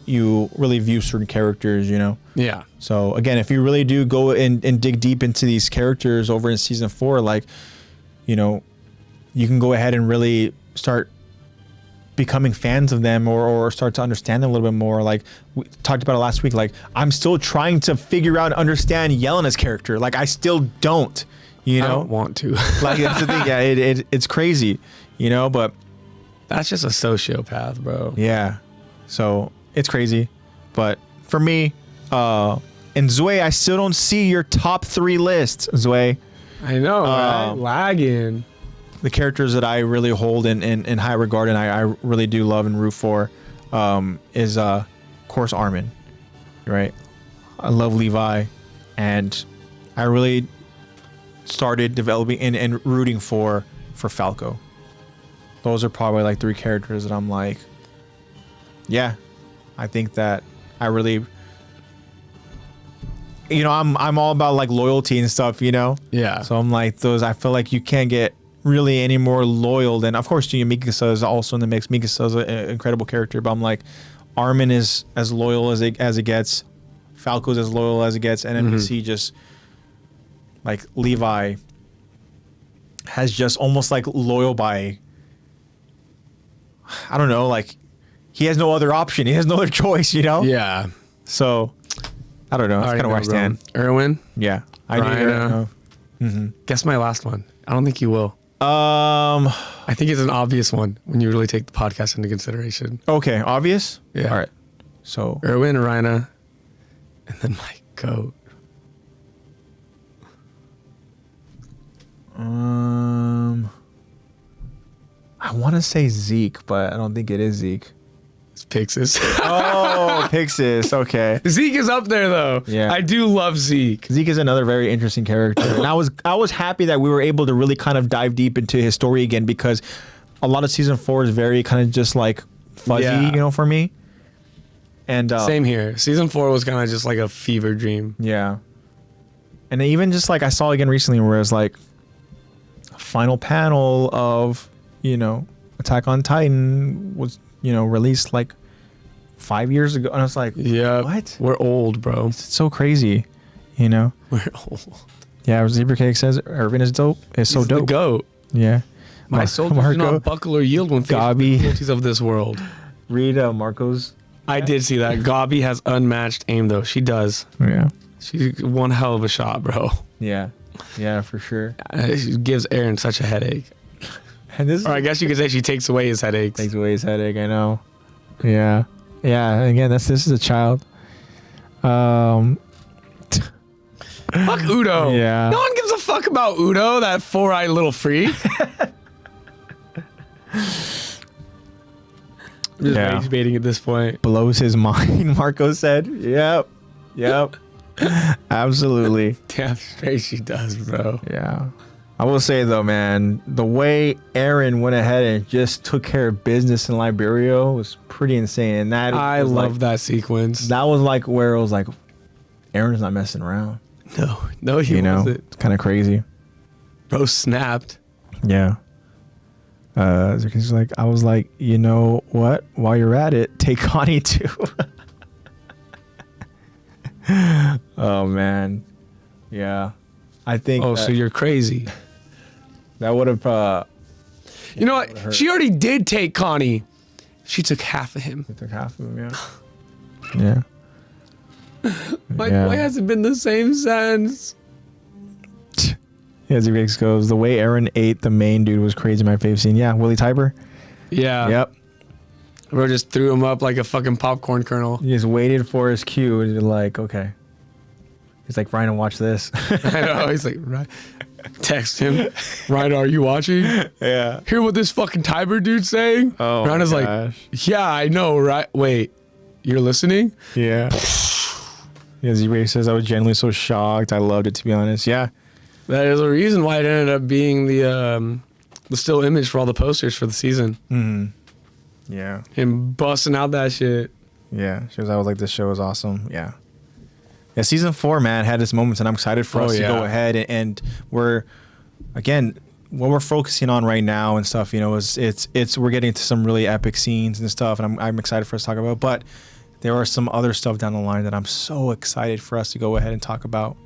really view certain characters, you know. Yeah. So again, if you really do go and dig deep into these characters over in season 4, like, you know, you can go ahead and really start becoming fans of them or start to understand them a little bit more. Like we talked about it last week, like I'm still trying to figure out and understand Yelena's character. Like I still don't, you know. I don't want to. Like that's the thing. Yeah, it's crazy, you know, but that's just a sociopath, bro. Yeah. So it's crazy. But for me, and Zue, I still don't see your top 3 list, Zue. I know, right? Lagging. The characters that I really hold in high regard and I really do love and root for is, of course, Armin, right? I love Levi, and I really started developing and rooting for Falco. Those are probably like 3 characters that I'm like, yeah, I think that I really, you know, I'm all about like loyalty and stuff, you know? Yeah. So I'm like I feel like you can't get really any more loyal than, of course, you know, Mikasa is also in the mix. Mikasa is an incredible character, but I'm like, Armin is as loyal as it gets. Falco's as loyal as it gets. And then we see just like Levi has just almost like loyal by, I don't know, like he has no other option. He has no other choice, you know? Yeah. So I don't know. That's kind of where I stand. Erwin? Yeah. I do. Guess my last one. I don't think you will. I think it's an obvious one when you really take the podcast into consideration. Okay. Obvious? Yeah. All right. So Erwin, Rhina, and then my goat. I want to say Zeke, but I don't think it is Zeke. It's Pixis. Oh, Pixis. Okay. Zeke is up there though. Yeah. I do love Zeke. Zeke is another very interesting character. And I was happy that we were able to really kind of dive deep into his story again, because a lot of season 4 is very kind of just like fuzzy, you know, for me. And same here. Season 4 was kind of just like a fever dream. Yeah. And even just like I saw again recently where it was like a final panel of, you know, Attack on Titan was, you know, released like 5 years ago. And I was like, yeah, what? We're old, bro. It's so crazy, you know? We're old. Yeah, Zebra Cake says Irvin is dope. It's so dope. The GOAT. Yeah. My soldiers do not buckle or yield when faced with the difficulties of this world. Read Marco's. I did see that. Gabi has unmatched aim, though. She does. Yeah. She's one hell of a shot, bro. Yeah. Yeah, for sure. She gives Eren such a headache. And this, or I guess you could say she takes away his headaches. Takes away his headache, I know. Yeah. Yeah, again, this is a child. Fuck Udo. Yeah. No one gives a fuck about Udo, that 4-eyed little freak. I'm just rage baiting at this point. Blows his mind, Marco said. Yep. Absolutely. Damn straight she does, bro. Yeah. I will say though, man, the way Aaron went ahead and just took care of business in Liberia was pretty insane. And that I love that sequence. That was like where it was like, Aaron's not messing around. No, he wasn't. It's kind of crazy. Bro snapped. Yeah. He's like, I was like, you know what? While you're at it, take Connie too. Oh man. Yeah. I think. Oh, so you're crazy. That would have. You know what? She already did take Connie. She took half of him. She took half of him, yeah. Yeah. My boy hasn't been the same since. Yeah, Zeke goes, the way Aaron ate the main dude was crazy. My fave scene. Yeah, Willie Typer. Yeah. Yep. Bro just threw him up like a fucking popcorn kernel. He just waited for his cue and he's like, okay. He's like, Ryan, watch this. I know. He's like, right. Text him. Ryan, are you watching? Yeah. Hear what this fucking Tiber dude's saying? Oh, Ryan is like, yeah, I know, right? Wait, you're listening? Yeah. Yeah, Z-Ray says, I was genuinely so shocked. I loved it, to be honest. Yeah. That is a reason why it ended up being the still image for all the posters for the season. Mm-hmm. Yeah. Him busting out that shit. Yeah. She was, I was like, this show is awesome. Yeah. Yeah, season 4, man, had its moments, and I'm excited for us to go ahead and we're, again, what we're focusing on right now and stuff, you know, it's we're getting to some really epic scenes and stuff, and I'm excited for us to talk about. But there are some other stuff down the line that I'm so excited for us to go ahead and talk about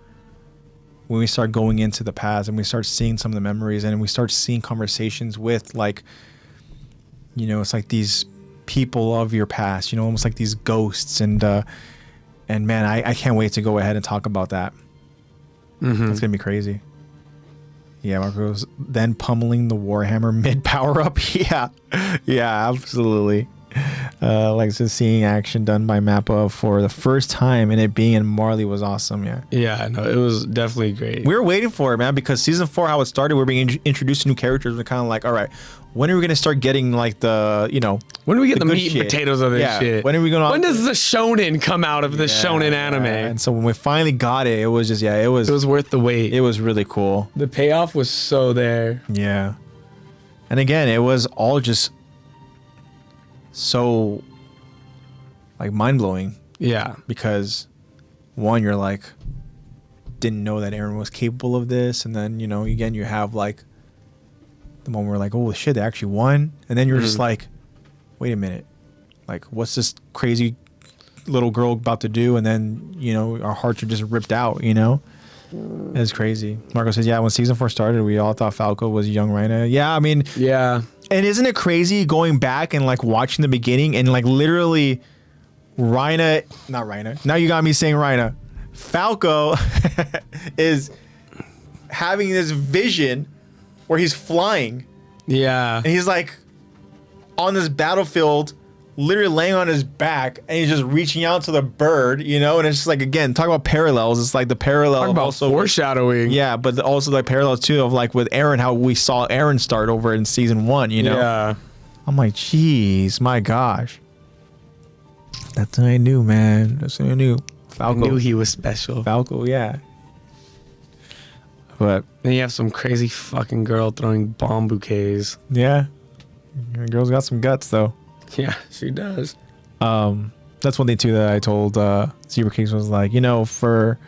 when we start going into the past and we start seeing some of the memories and we start seeing conversations with, like, you know, it's like these people of your past, you know, almost like these ghosts. And man, I can't wait to go ahead and talk about that. Mm-hmm. It's going to be crazy. Yeah, Marco's then pummeling the Warhammer mid power up. Yeah. Yeah, absolutely. Like just seeing action done by Mappa for the first time and it being in Marley was awesome. Yeah. Yeah, no, it was definitely great. We were waiting for it, man, because season 4, how it started, we were being introduced to new characters. We're kind of like, all right, when are we going to start getting like the, you know, when do we get the meat and potatoes of this shit? When are we going to? When does the shonen come out of the shonen anime? And so when we finally got it, it was just, it was worth the wait. It was really cool. The payoff was so there. Yeah. And again, it was all just so like mind-blowing. Yeah. Because one, you're like, didn't know that Aaron was capable of this. And then, you know, again, you have like the moment where like, oh shit, they actually won. And then you're just like, wait a minute. Like, what's this crazy little girl about to do? And then, you know, our hearts are just ripped out, you know? It's crazy. Marco says, yeah, when season 4 started, we all thought Falco was young Rhina. Yeah, I mean, yeah. And isn't it crazy going back and like watching the beginning and like literally not Rhina. Now you got me saying Rhina. Falco is having this vision where he's flying. Yeah. And he's like on this battlefield, literally laying on his back, and he's just reaching out to the bird, you know? And it's just like, again, talk about parallels. It's like the parallel. Talk about also foreshadowing. Yeah, but also like parallels too of like with Aaron, how we saw Aaron start over in season 1, you know? Yeah. I'm like, geez, my gosh. That's what I knew, man. That's what I knew. Falco. I knew he was special. Falco, yeah. But then you have some crazy fucking girl throwing bomb bouquets. Yeah. The girl's got some guts, though. Yeah, she does. That's one thing, too, that I told Zebra Kings was like, you know, for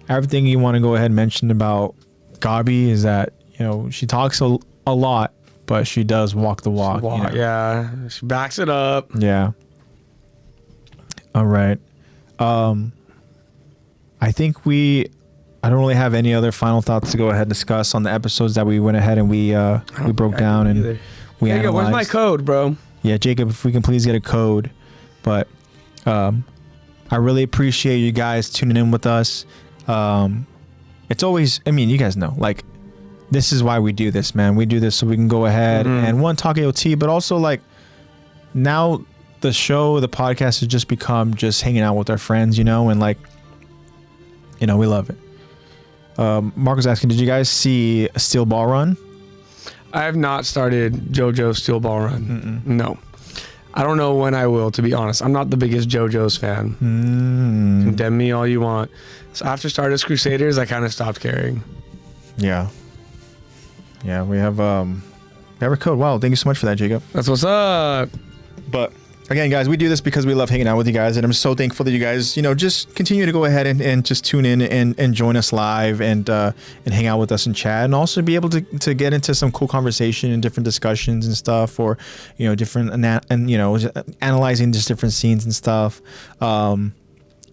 everything you want to go ahead and mention about Gabi is that, you know, she talks a lot, but she does walk the walk. You know? Yeah, she backs it up. Yeah. All right. I think I don't really have any other final thoughts to go ahead and discuss on the episodes that we went ahead and we broke down and we analyzed. Where's my code, bro? Yeah, Jacob, if we can please get a code. But I really appreciate you guys tuning in with us. It's always, I mean, you guys know, like, this is why we do this, man. We do this so we can go ahead and talk AOT, but also like now the show, the podcast has just become just hanging out with our friends, you know, and like, you know, we love it. Mark was asking, did you guys see a Steel Ball Run? I have not started JoJo's Steel Ball Run. No. I don't know when I will, to be honest. I'm not the biggest JoJo's fan. Condemn me all you want. So after Stardust Crusaders, I kind of stopped caring. Yeah. Yeah, we have a code. Wow, thank you so much for that, Jacob. That's what's up. But again, guys, we do this because we love hanging out with you guys, and I'm so thankful that you guys, just continue to go ahead and just tune in and join us live and hang out with us in chat, and also be able to get into some cool conversation and different discussions and stuff, or different analyzing just different scenes and stuff.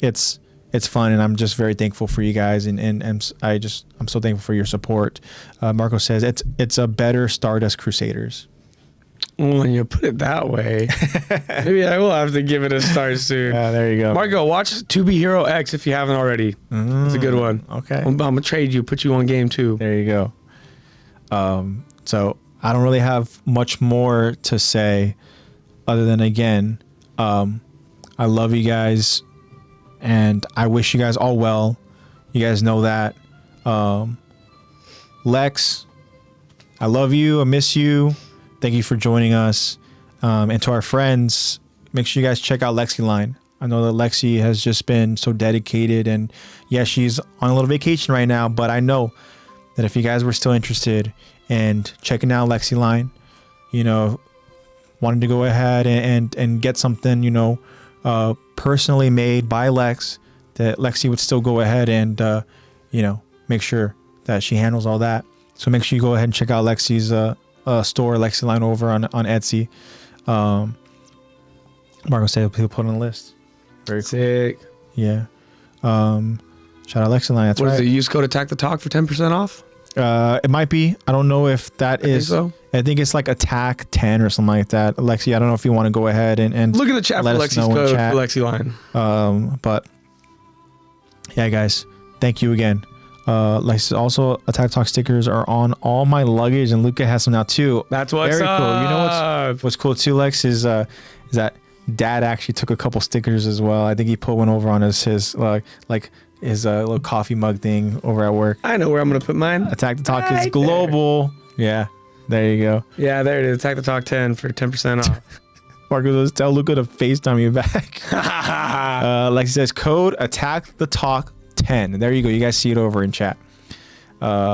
It's fun, and I'm just very thankful for you guys, and I'm so thankful for your support. Marco says it's a better Stardust Crusaders. Well, when you put it that way, maybe I will have to give it a start soon. Yeah, there you go. Marco, watch To Be Hero X if you haven't already. It's a good one. Okay. I'm gonna trade you, put you on game 2. There you go. So I don't really have much more to say other than, again, I love you guys, and I wish you guys all well. You guys know that. Lex, I love you. I miss you. Thank you for joining us. And to our friends, make sure you guys check out Lexy Line. I know that Lexy has just been so dedicated, and yeah, she's on a little vacation right now, but I know that if you guys were still interested in checking out Lexy Line, wanting to go ahead and get something, personally made by Lex, that Lexy would still go ahead and, make sure that she handles all that. So make sure you go ahead and check out Lexy's store, Lexy Line, over on Etsy. Marco said he'll put on the list. Very sick. Cool. Yeah. Shout out Lexy Line. That's what right. Is it? Use code Attack the Talk for 10% off. It might be. I don't know if that is. Think so. I think it's like Attack 10 or something like that. Lexy, I don't know if you want to go ahead and look in the chat for Lexy's code for Lexy Line. But yeah, guys, thank you again. Also, Attack Talk stickers are on all my luggage, and Luca has some now too. That's what's very up. Cool. You know what's cool too, Lex, is that Dad actually took a couple stickers as well. I think he put one over on his little coffee mug thing over at work. I know where I'm gonna put mine. Attack the Talk is global. There. Yeah, there you go. Yeah, there it is. Attack the Talk 10 for 10% off. Marcus, tell Luca to FaceTime you back. Like he says, code Attack the Talk 10. There you go. You guys see it over in chat.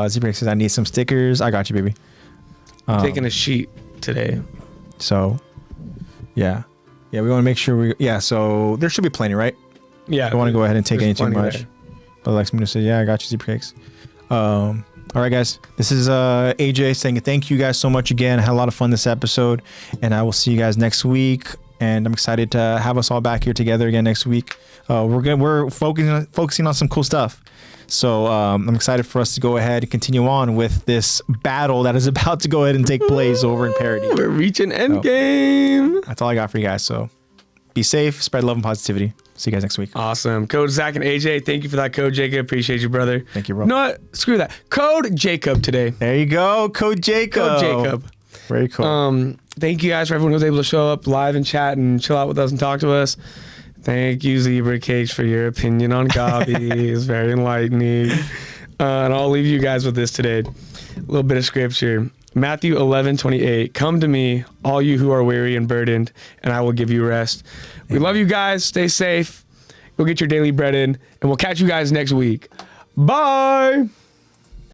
Zeke says, I need some stickers. I got you, baby. I'm taking a sheet today. So, yeah. Yeah, we want to make sure so there should be plenty, right? Yeah. I don't want to go ahead and take any too much. There. But Lex Munoz said, yeah, I got you, Zeke. All right, guys. This is AJ saying thank you guys so much again. I had a lot of fun this episode, and I will see you guys next week. And I'm excited to have us all back here together again next week. We're focusing on some cool stuff. So I'm excited for us to go ahead and continue on with this battle that is about to go ahead and take place over in Parody. We're reaching endgame. That's all I got for you guys. So be safe, spread love and positivity. See you guys next week. Awesome. Code Zach and AJ. Thank you for that code, Jacob. Appreciate you, brother. Thank you, bro. No, screw that. Code Jacob today. There you go. Code Jacob. Code Jacob. Very cool. Thank you guys for everyone who was able to show up live and chat and chill out with us and talk to us. Thank you, Zebra Cage, for your opinion on Gabi. It's very enlightening. And I'll leave you guys with this today. A little bit of scripture. Matthew 11:28. Come to me, all you who are weary and burdened, and I will give you rest. We love you guys. Stay safe. Go get your daily bread in, and we'll catch you guys next week. Bye.